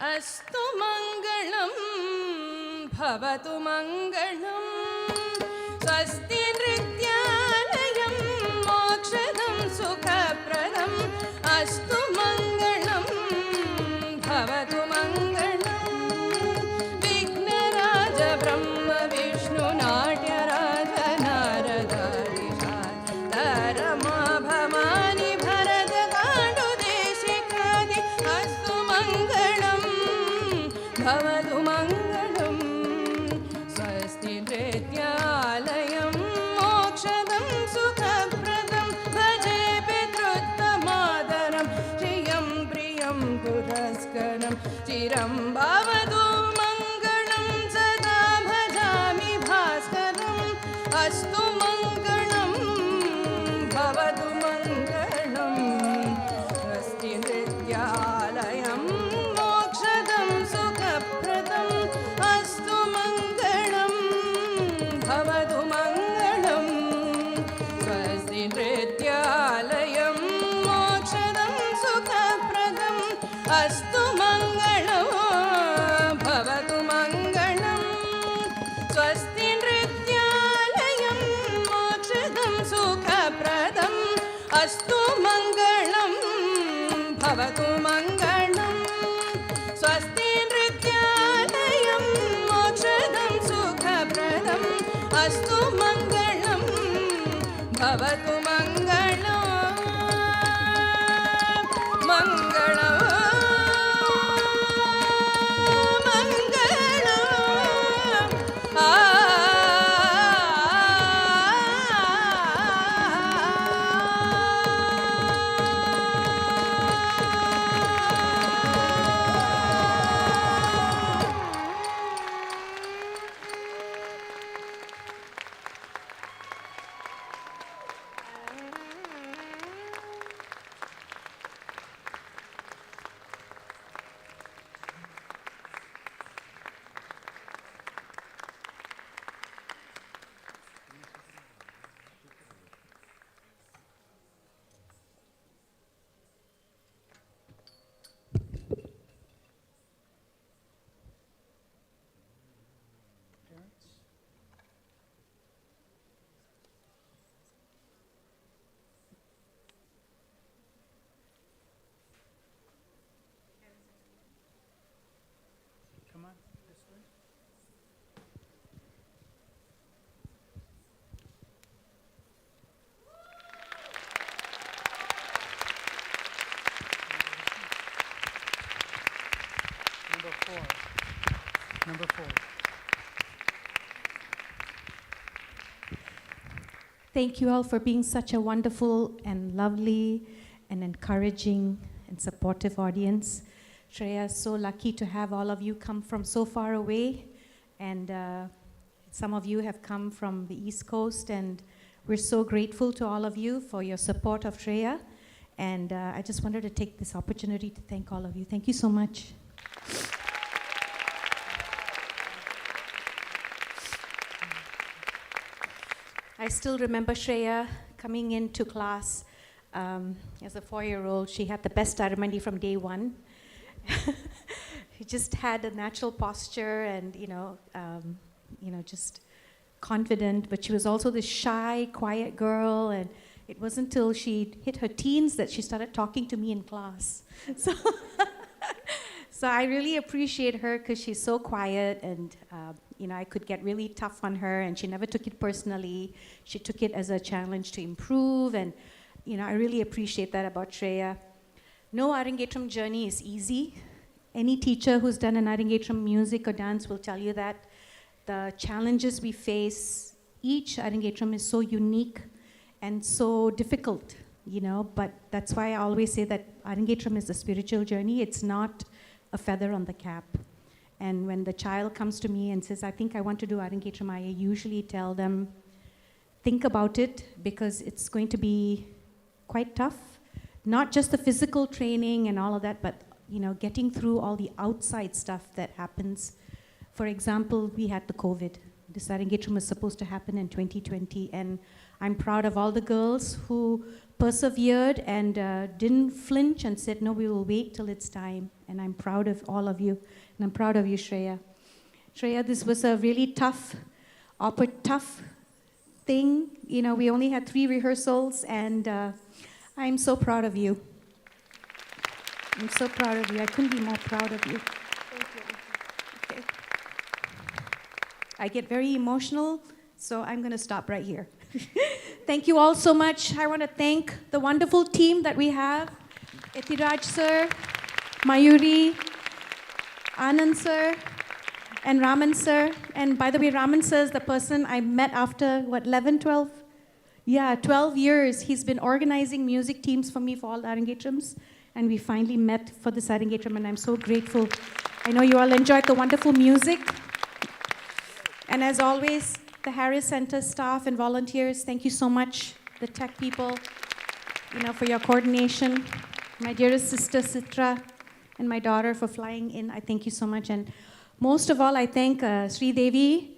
अस्तु मङ्गलं भवतु मङ्गलं स्वस्ति नृत्यालयं मोक्षदं सुखप्रदम् अस्तु मङ्गलं भवतु मङ्गलं विघ्नराज ब्रह्म विष्णु नाट्यराज नारदादिशारमा भवानि भरत काण्डुदेशिकादि अस्तु मङ्गलं भवतु मङ्गलं स्वस्ति नृत्यालयं मोक्षदं सुखप्रदं भजे पितृत्तमादरं श्रियं प्रियं पुरस्करं चिरं भवतु मङ्गलं सदा भजामि भास्करम् अस्तु मङ्गलं भवतु मङ्गलं स्वस्ति नृत्यालयं मोक्षदं सुखप्रदम् अस्तु मङ्गलं भवतु मङ्गलं स्वस्ति नृत्यालयं मोक्षदं सुखप्रदम् अस्तु मङ्गलं भवतु मङ्गलम् मङ्गलम् Number four. Thank you all for being such a wonderful and lovely and encouraging and supportive audience. Shreya is so lucky to have all of you come from so far away, and some of you have come from the East Coast, and we're so grateful to all of you for your support of Shreya, and I just wanted to take this opportunity to thank all of you. Thank you so much. I still remember Shreya coming into class as a 4-year-old. She had the best ceremony from day one. She just had a natural posture and, just confident, but she was also this shy, quiet girl, and it wasn't until she hit her teens that she started talking to me in class. So I really appreciate her because she's so quiet, and I could get really tough on her, and she never took it personally. She took it as a challenge to improve, and I really appreciate that about Shreya. No Arangetram journey is easy. Any teacher who's done an Arangetram music or dance will tell you that. The challenges we face, each Arangetram is so unique and so difficult, but that's why I always say that Arangetram is a spiritual journey. It's not a feather on the cap. And when the child comes to me and says, I think I want to do Arangetram, I usually tell them, think about it, because it's going to be quite tough. Not just the physical training and all of that, but getting through all the outside stuff that happens. For example, we had the COVID. This Arangetram was supposed to happen in 2020, and I'm proud of all the girls who persevered and didn't flinch and said, no, we will wait till it's time. And I'm proud of all of you, and I'm proud of you, Shreya. Shreya, this was a really tough thing. We only had 3 rehearsals, and I'm so proud of you. I'm so proud of you. I couldn't be more proud of you. Thank you. Okay. I get very emotional, so I'm going to stop right here. Thank you all so much. I want to thank the wonderful team that we have. Etiraj sir, Mayuri, Anand sir, and Raman sir. And by the way, Raman sir is the person I met after, 12? Yeah, 12 years. He's been organizing music teams for me for all the Arangetrams. And we finally met for this Arangetram, and I'm so grateful. I know you all enjoyed the wonderful music. And as always, the Harris Center staff and volunteers, thank you so much. The tech people, for your coordination. My dearest sister, Sitra, and my daughter for flying in, I thank you so much. And most of all, I thank Sri Devi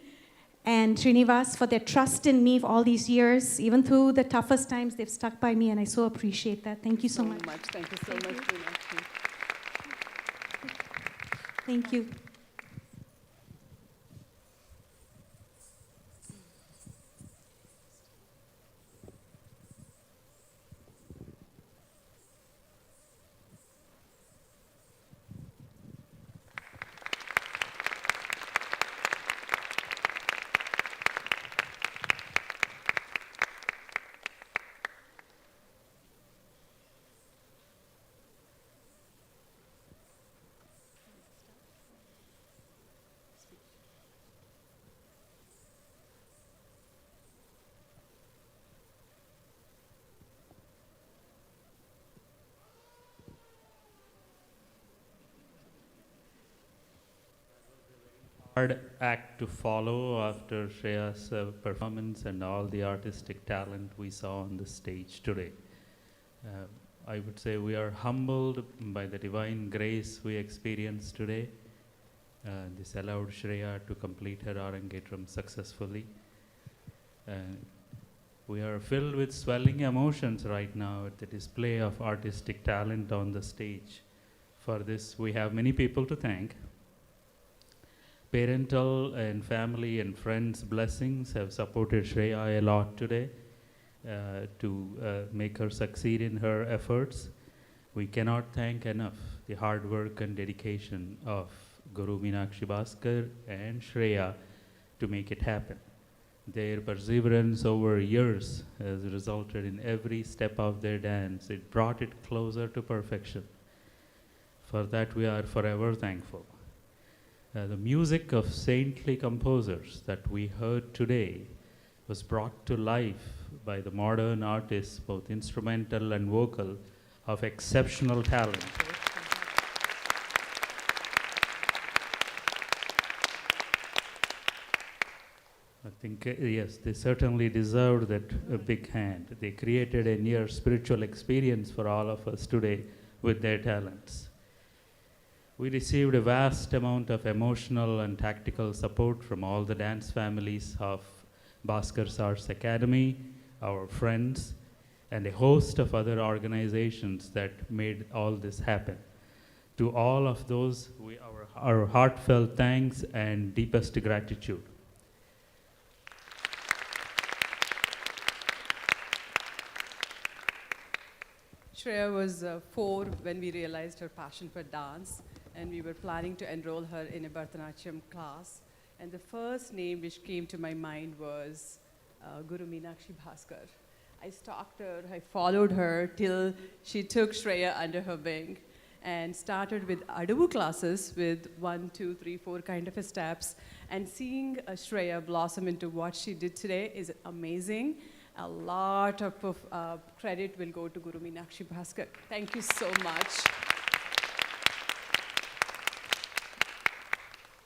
and Srinivas for their trust in me for all these years. Even through the toughest times, they've stuck by me, and I so appreciate that. Thank you so much. Thank you so much, Meenakshi. Thank you. hard act to follow after Shreya's performance and all the artistic talent we saw on the stage today. I would say we are humbled by the divine grace we experienced today. This allowed Shreya to complete her Arangetram successfully. We are filled with swelling emotions right now at the display of artistic talent on the stage. For this, we have many people to thank. Parental and family and friends' blessings have supported Shreya a lot today to make her succeed in her efforts. We cannot thank enough the hard work and dedication of Guru Meenakshi Bhaskar and Shreya to make it happen. Their perseverance over years has resulted in every step of their dance. It brought it closer to perfection. For that we are forever thankful. The music of saintly composers that we heard today was brought to life by the modern artists, both instrumental and vocal, of exceptional talent. I think, yes, they certainly deserved that a big hand. They created a near spiritual experience for all of us today with their talents. We received a vast amount of emotional and tactical support from all the dance families of Bhaskar's Arts Academy, our friends, and a host of other organizations that made all this happen. To all of those, our heartfelt thanks and deepest gratitude. Shreya was 4 when we realized her passion for dance, and we were planning to enroll her in a Bharatanatyam class. And the first name which came to my mind was Guru Meenakshi Bhaskar. I stalked her, I followed her till she took Shreya under her wing and started with Adavu classes with 1, 2, 3, 4 kind of steps. And seeing Shreya blossom into what she did today is amazing. A lot of credit will go to Guru Meenakshi Bhaskar. Thank you so much.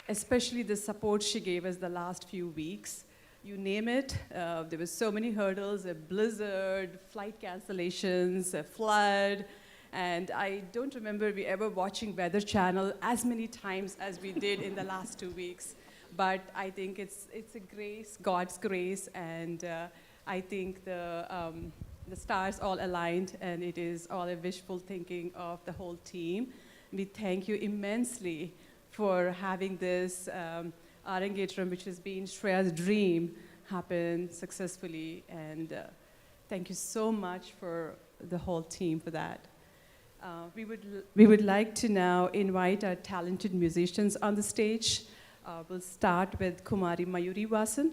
Especially the support she gave us the last few weeks. You name it, there were so many hurdles, a blizzard, flight cancellations, a flood, and I don't remember we ever watching Weather Channel as many times as we did in the last 2 weeks. But I think it's a grace, God's grace, and I think the stars all aligned, and it is all a wishful thinking of the whole team. We thank you immensely for having this Arangetram, which has been Shreya's dream, happen successfully. And thank you so much for the whole team for that. We would like to now invite our talented musicians on the stage. We'll start with Kumari Mayuri Vasan.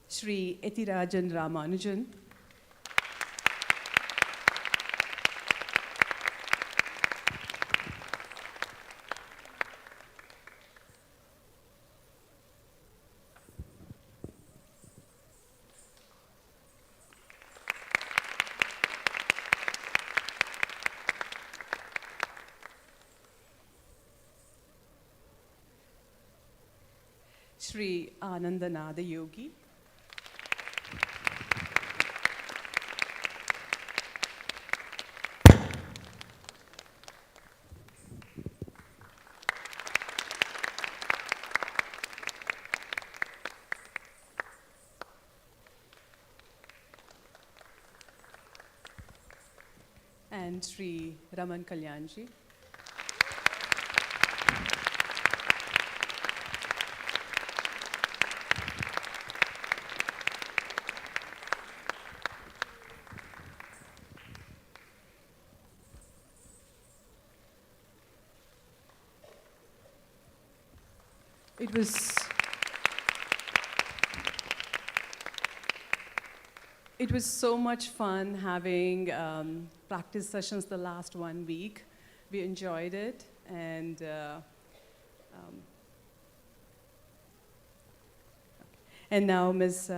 Shri Etirajan Ramanujan. Shri Anandanada Yogi. And Shri Raman Kalyanji. It was It was so much fun having practice sessions the last 1 week. We enjoyed it, and now Ms.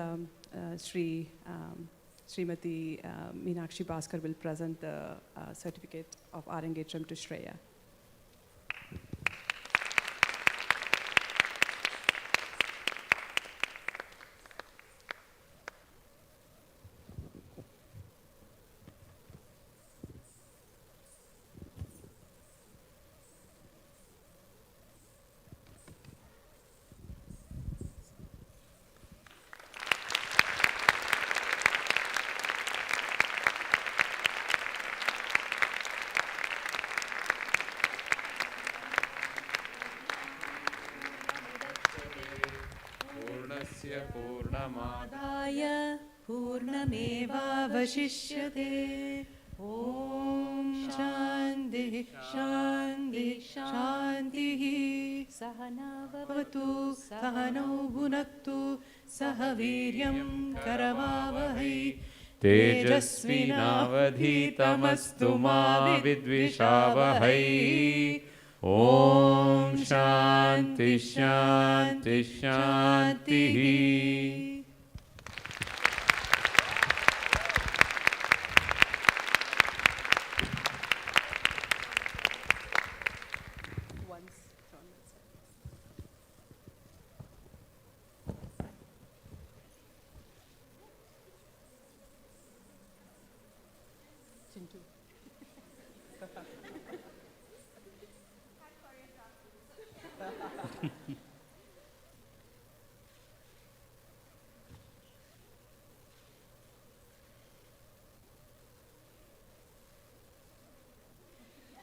Srimati Meenakshi Bhaskar will present the certificate of Arangetram to Shreya. पूर्णमादाय पूर्णमेवावशिष्यते ॐ शान्तिः शान्तिः शान्तिः सहनावतु सहनौ भुनक्तु सह वीर्यं करवावहै तेजस्विनावधीतमस्तु मा विद्विषावहै ॐ शान्ति शान्ति शान्तिः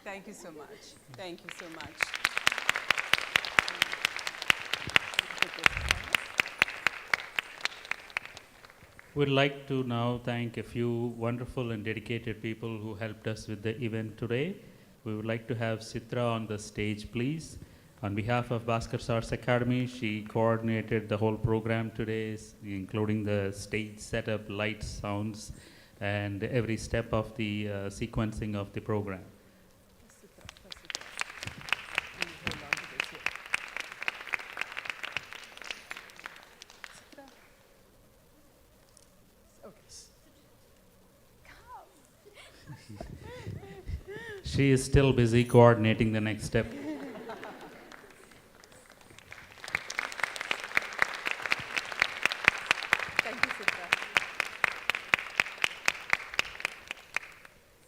Thank you so much. Thank you so much. We'd like to now thank a few wonderful and dedicated people who helped us with the event today. We would like to have Sitra on the stage, please. On behalf of Bhaskar Arts Academy, she coordinated the whole program today, including the stage setup, lights, sounds, and every step of the sequencing of the program. She is still busy coordinating the next step. Thank you, Sitra.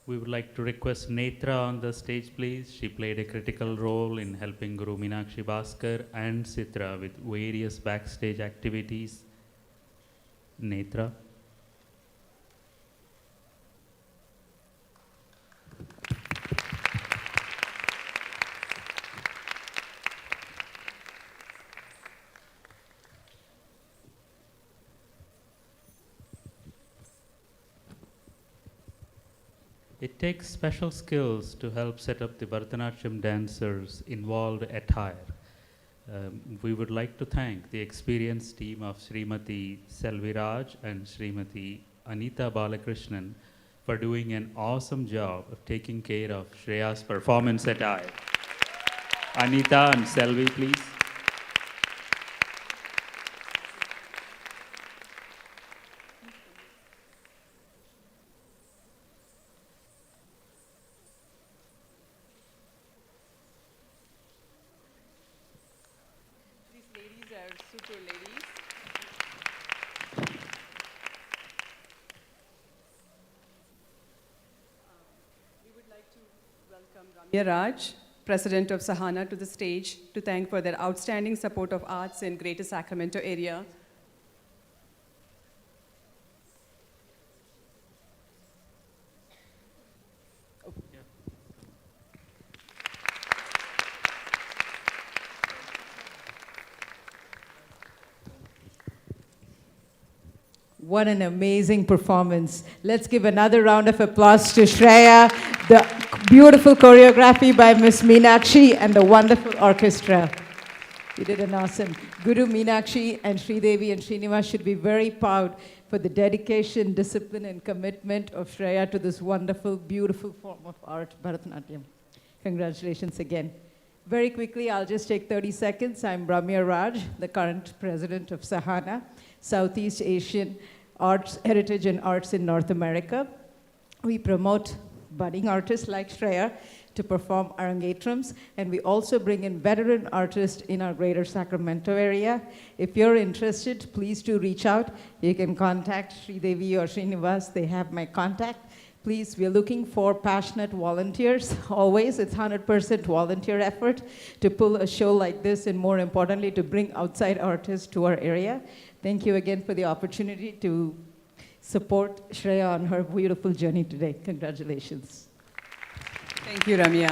We would like to request Netra on the stage, please. She played a critical role in helping Guru Meenakshi Bhaskar and Sitra with various backstage activities. Netra. It takes special skills to help set up the Bharatanatyam dancers' involved attire. We would like to thank the experienced team of Srimati Selviraj and Srimati Anita Balakrishnan for doing an awesome job of taking care of Shreya's performance attire. Anita and Selvi, please. Super ladies. We would like to welcome Ramya Raj, President of Sahana, to the stage to thank for their outstanding support of arts in Greater Sacramento area. What an amazing performance. Let's give another round of applause to Shreya, the beautiful choreography by Miss Meenakshi, and the wonderful orchestra. You did an awesome. Guru Meenakshi and Sridevi and Srinivas should be very proud for the dedication, discipline, and commitment of Shreya to this wonderful, beautiful form of art, Bharatanatyam. Congratulations again. Very quickly, I'll just take 30 seconds. I'm Ramya Raj, the current president of Sahana, Southeast Asian Arts, Heritage and Arts in North America. We promote budding artists like Shreya to perform Arangetrams, and we also bring in veteran artists in our greater Sacramento area. If you're interested, please do reach out. You can contact Sridevi or Srinivas. They have my contact. Please, we're looking for passionate volunteers. Always, it's 100% volunteer effort to pull a show like this, and more importantly, to bring outside artists to our area. Thank you again for the opportunity to support Shreya on her beautiful journey today. Congratulations. Thank you, Ramya.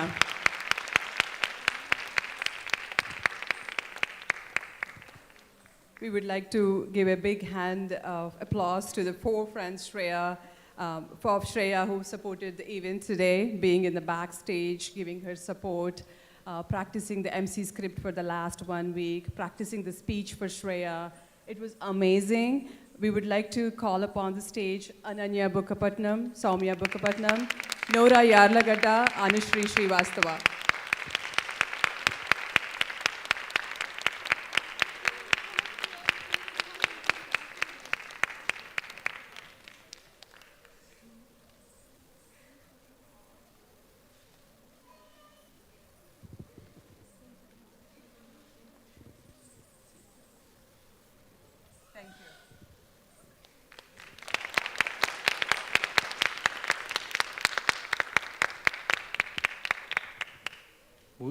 We would like to give a big hand of applause to the four friends Shreya, for Shreya who supported the event today, being in the backstage, giving her support, practicing the MC script for the last 1 week, practicing the speech for Shreya. It was amazing. We would like to call upon the stage Ananya Bukkapatnam, Soumya Bukkapatnam, Nora Yarlagadda, Anushri Srivastava.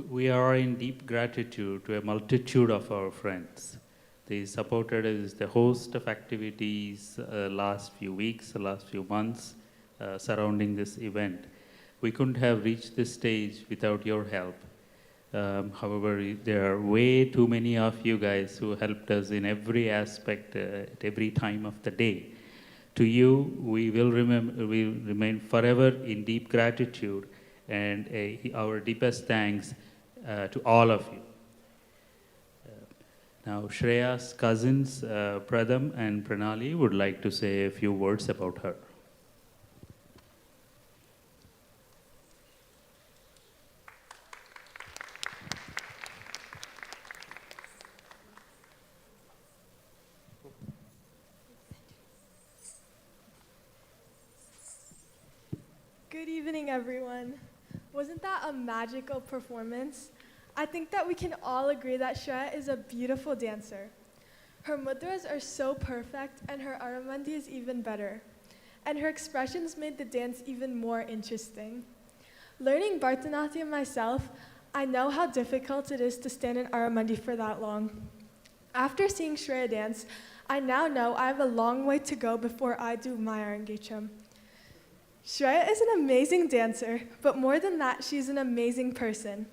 We are in deep gratitude to a multitude of our friends. They supported us the host of activities last few weeks, last few months surrounding this event. We couldn't have reached this stage without your help. However, there are way too many of you guys who helped us in every aspect at every time of the day. To you, we will remain forever in deep gratitude, and our deepest thanks to all of you. Now, Shreya's cousins, Padam and Pranali, would like to say a few words about her. Good evening, everyone. Wasn't that a magical performance? I think that we can all agree that Shreya is a beautiful dancer. Her mudras are so perfect, and her aramandi is even better. And her expressions made the dance even more interesting. Learning Bharatanatyam myself, I know how difficult it is to stand in aramandi for that long. After seeing Shreya dance, I now know I have a long way to go before I do my Arangetram. Shreya is an amazing dancer, but more than that, she's an amazing person.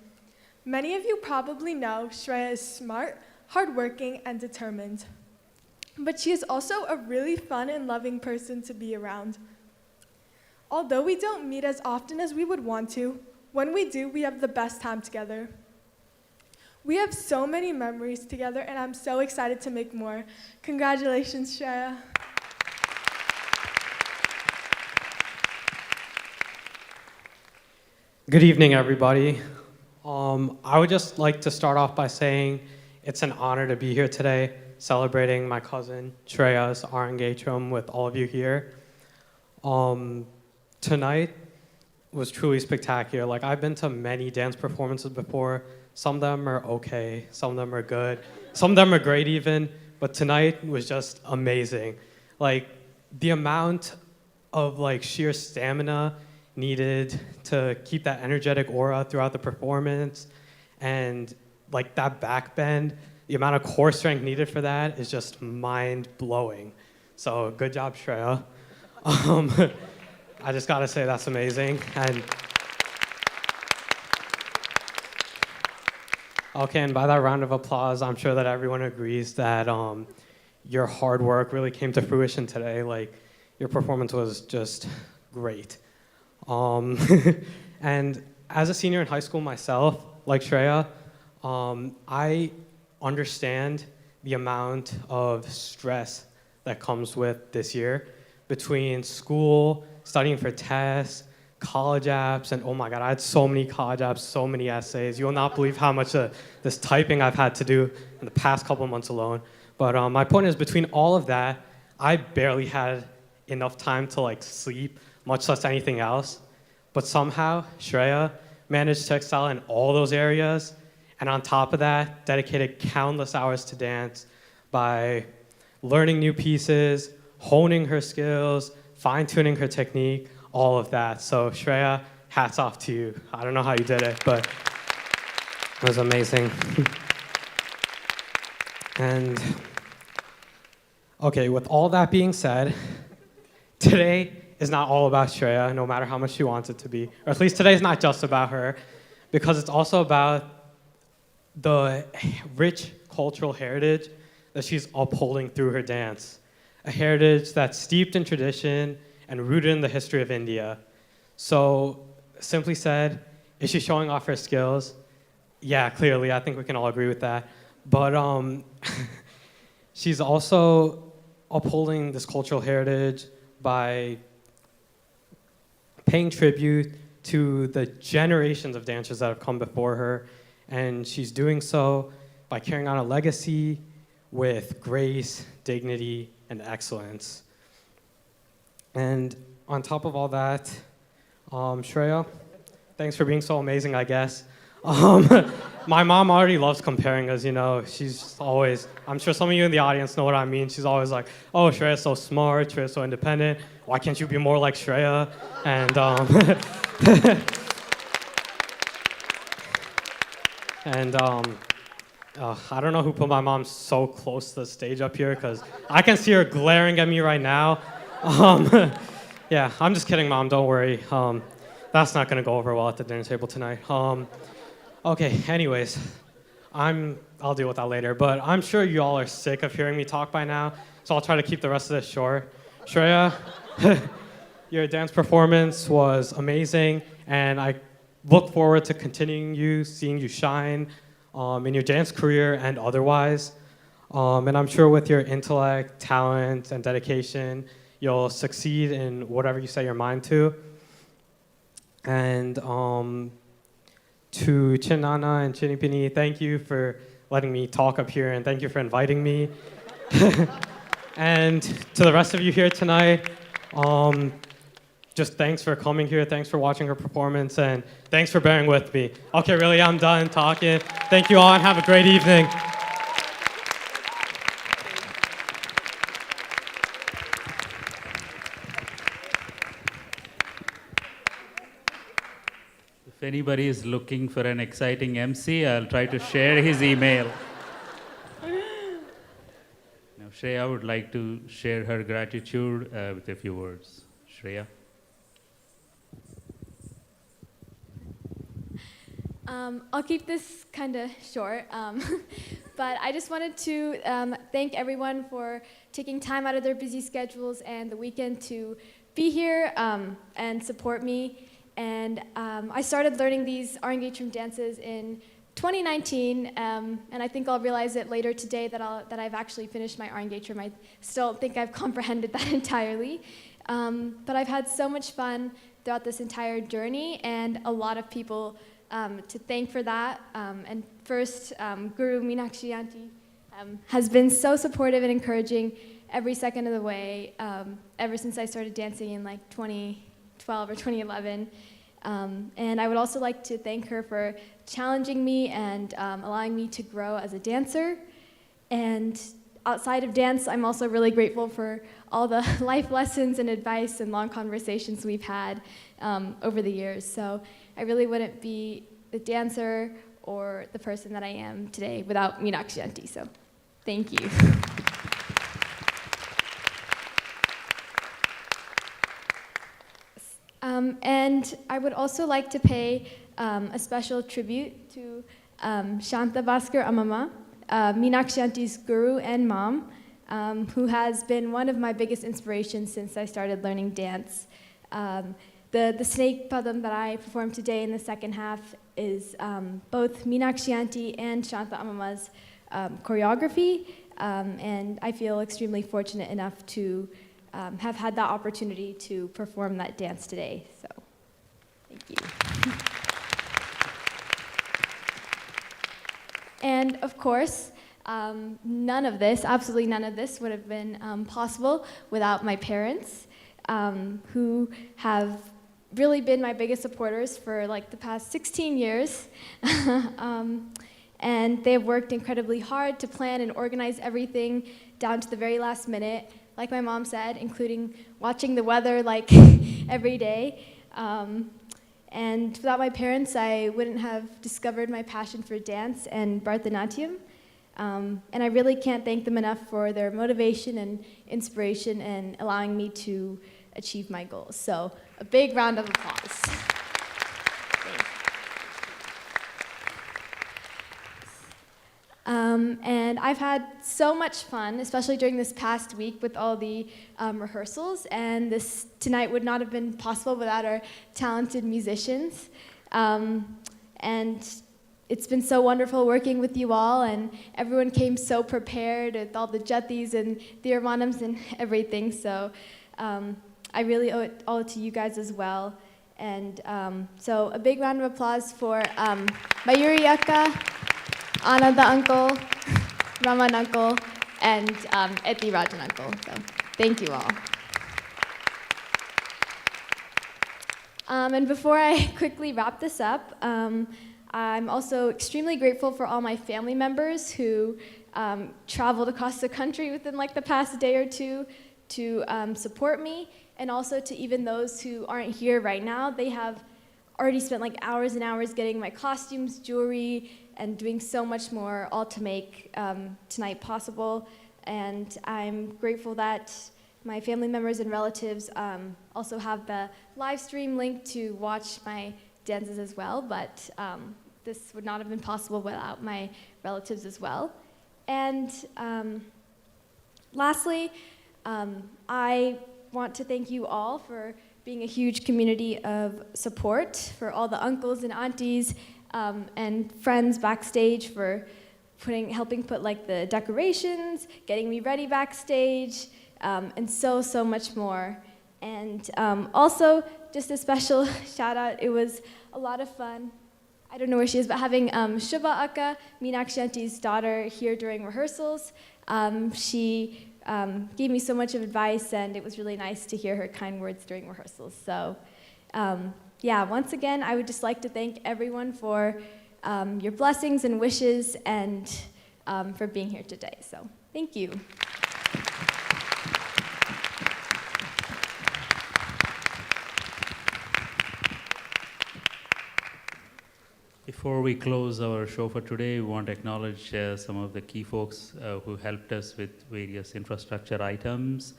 Many of you probably know Shreya is smart, hardworking, and determined. But she is also a really fun and loving person to be around. Although we don't meet as often as we would want to, when we do, we have the best time together. We have so many memories together, and I'm so excited to make more. Congratulations, Shreya. Good evening, everybody. I would just like to start off by saying it's an honor to be here today, celebrating my cousin Shreya's Arangetram with all of you here. Tonight was truly spectacular. Like, I've been to many dance performances before. Some of them are okay, some of them are good, some of them are great even, but tonight was just amazing. Like, the amount of sheer stamina needed to keep that energetic aura throughout the performance, and that back bend, the amount of core strength needed for that is just mind-blowing. So good job, Shreya. I just gotta say that's amazing. And okay, and by that round of applause, I'm sure that everyone agrees that your hard work really came to fruition today. Your performance was just great. And as a senior in high school myself, like Shreya, I understand the amount of stress that comes with this year between school, studying for tests, college apps, and oh my God, I had so many college apps, so many essays. You'll not believe how much this typing I've had to do in the past couple months alone. But my point is, between all of that, I barely had enough time to like sleep, much less anything else. But somehow, Shreya managed to excel in all those areas, and on top of that, dedicated countless hours to dance by learning new pieces, honing her skills, fine-tuning her technique, all of that. So Shreya, hats off to you. I don't know how you did it, but it was amazing. And okay, with all that being said, today is not all about Shreya, no matter how much she wants it to be. Or at least today is not just about her, because it's also about the rich cultural heritage that she's upholding through her dance. A heritage that's steeped in tradition and rooted in the history of India. So, simply said, is she showing off her skills? Yeah, clearly, I think we can all agree with that. But she's also upholding this cultural heritage by paying tribute to the generations of dancers that have come before her, and she's doing so by carrying on a legacy with grace, dignity, and excellence. And on top of all that, Shreya, thanks for being so amazing, I guess. My mom already loves comparing us, you know. She's always, I'm sure some of you in the audience know what I mean. She's always like, oh, Shreya's so smart, Shreya's so independent. Why can't you be more like Shreya? And I don't know who put my mom so close to the stage up here, because I can see her glaring at me right now. Yeah, I'm just kidding, Mom, don't worry. That's not gonna go over well at the dinner table tonight. Okay, anyways, I'll deal with that later, but I'm sure you all are sick of hearing me talk by now, so I'll try to keep the rest of this short. Shreya, your dance performance was amazing, and I look forward to continuing seeing you shine in your dance career and otherwise. And I'm sure with your intellect, talent, and dedication, you'll succeed in whatever you set your mind to. And to Tilana and Chinipini, thank you for letting me talk up here, and thank you for inviting me. And to the rest of you here tonight, just thanks for coming here, thanks for watching her performance, and thanks for bearing with me. Okay, really, I'm done talking. Thank you all, and have a great evening. If anybody is looking for an exciting MC, I'll try to share his email. Now, Shreya would like to share her gratitude with a few words. Shreya. I'll keep this kind of short, but I just wanted to thank everyone for taking time out of their busy schedules and the weekend to be here and support me. And I started learning these Arangetram dances in 2019, and I think I'll realize it later today that I've actually finished my Arangetram. I still don't think I've comprehended that entirely, but I've had so much fun throughout this entire journey, and a lot of people to thank for that. And first, Guru Meenakshi Auntie has been so supportive and encouraging every second of the way ever since I started dancing in like 2012 or 2011. And I would also like to thank her for challenging me and allowing me to grow as a dancer. And outside of dance, I'm also really grateful for all the life lessons and advice and long conversations we've had over the years. So I really wouldn't be the dancer or the person that I am today without Meenakshi Auntie. So thank you. And I would also like to pay a special tribute to Shanta Bhaskar Amama, Meenakshi Auntie's guru and mom, who has been one of my biggest inspirations since I started learning dance. The snake Padam that I performed today in the second half is both Meenakshi Auntie and Shanta Amama's choreography, and I feel extremely fortunate enough to have had that opportunity to perform that dance today. So, thank you. And of course, none of this, absolutely none of this, would have been possible without my parents, who have really been my biggest supporters for like the past 16 years. And they've worked incredibly hard to plan and organize everything down to the very last minute, like my mom said, including watching the weather like every day. And without my parents, I wouldn't have discovered my passion for dance and Bharatanatyam. And I really can't thank them enough for their motivation and inspiration and allowing me to achieve my goals. So a big round of applause. And I've had so much fun, especially during this past week with all the rehearsals, and this tonight would not have been possible without our talented musicians. And it's been so wonderful working with you all, and everyone came so prepared with all the Jatis and the Varnams and everything, so I really owe it all to you guys as well. And so a big round of applause for Mayuri Akka, Ananda Uncle, Raman Uncle, and Eti Rajan Uncle. So thank you all. And before I quickly wrap this up, I'm also extremely grateful for all my family members who traveled across the country within like the past day or two to support me, and also to even those who aren't here right now. They have already spent like hours and hours getting my costumes, jewelry, and doing so much more, all to make tonight possible. And I'm grateful that my family members and relatives also have the live stream link to watch my dances as well, but this would not have been possible without my relatives as well. And lastly, I want to thank you all for being a huge community of support, for all the uncles and aunties and friends backstage for helping put like the decorations, getting me ready backstage, and so much more. And also, just a special shout out, it was a lot of fun. I don't know where she is, but having Shubha Akka, Meenakshi Auntie's daughter, here during rehearsals. She gave me so much of advice, and it was really nice to hear her kind words during rehearsals. So yeah, once again, I would just like to thank everyone for your blessings and wishes, and for being here today. So thank you. Before we close our show for today, we want to acknowledge some of the key folks who helped us with various infrastructure items.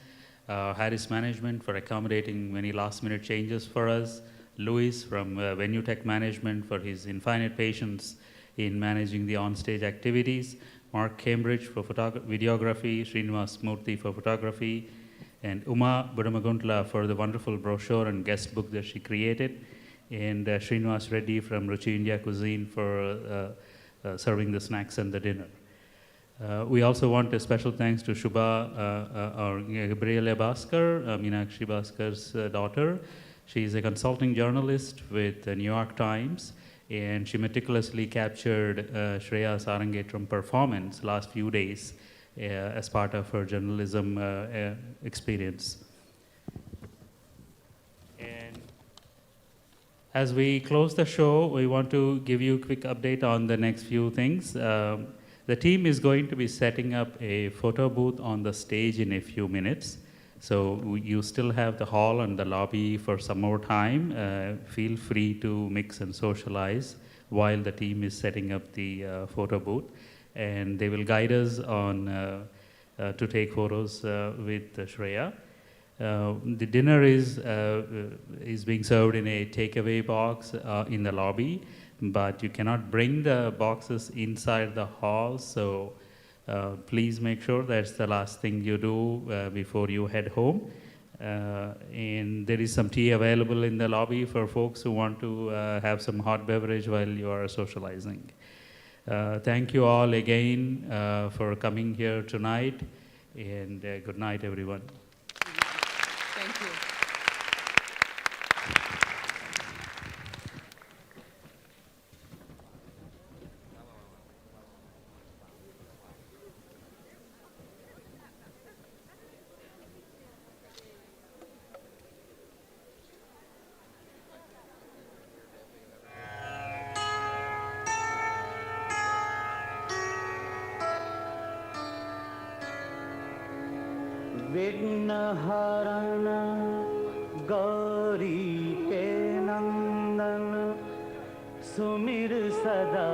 Harris Management for accommodating many last-minute changes for us. Louis from Venue Tech Management for his infinite patience in managing the on-stage activities. Mark Cambridge for videography. Srinivas Murthy for photography. And Uma Budamaguntla for the wonderful brochure and guest book that she created. And Srinivas Reddy from Ruchi India Cuisine for serving the snacks and the dinner. We also want a special thanks to Shubha, or Gabriela Bhaskar, Meenakshi Bhaskar's daughter. She's a consulting journalist with the New York Times, and she meticulously captured Shreya's Arangetram performance last few days as part of her journalism experience. As we close the show, we want to give you a quick update on the next few things. The team is going to be setting up a photo booth on the stage in a few minutes. So you still have the hall and the lobby for some more time. Feel free to mix and socialize while the team is setting up the photo booth. And they will guide us on to take photos with Shreya. The dinner is being served in a takeaway box in the lobby, but you cannot bring the boxes inside the hall, so please make sure that's the last thing you do before you head home. And there is some tea available in the lobby for folks who want to have some hot beverage while you are socializing. Thank you all again for coming here tonight, and good night, everyone. Thank you. विघ्नहरण Gauri के नंदन सुमिर सदा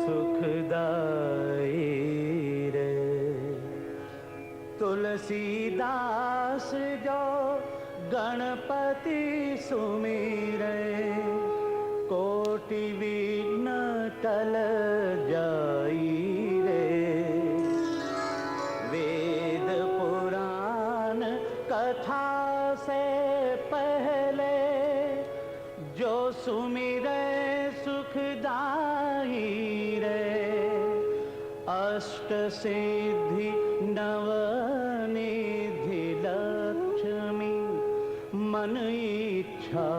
सुखदाई रे। तुलसीदास जो Ganpati Sumire कोटि विघ्न टल जाई रे। वेद पुराण कथा से पहले जो सुमिरे सुखदाई रे। अष्ट सिद्धि नवनिधि लक्ष्मी मन इच्छा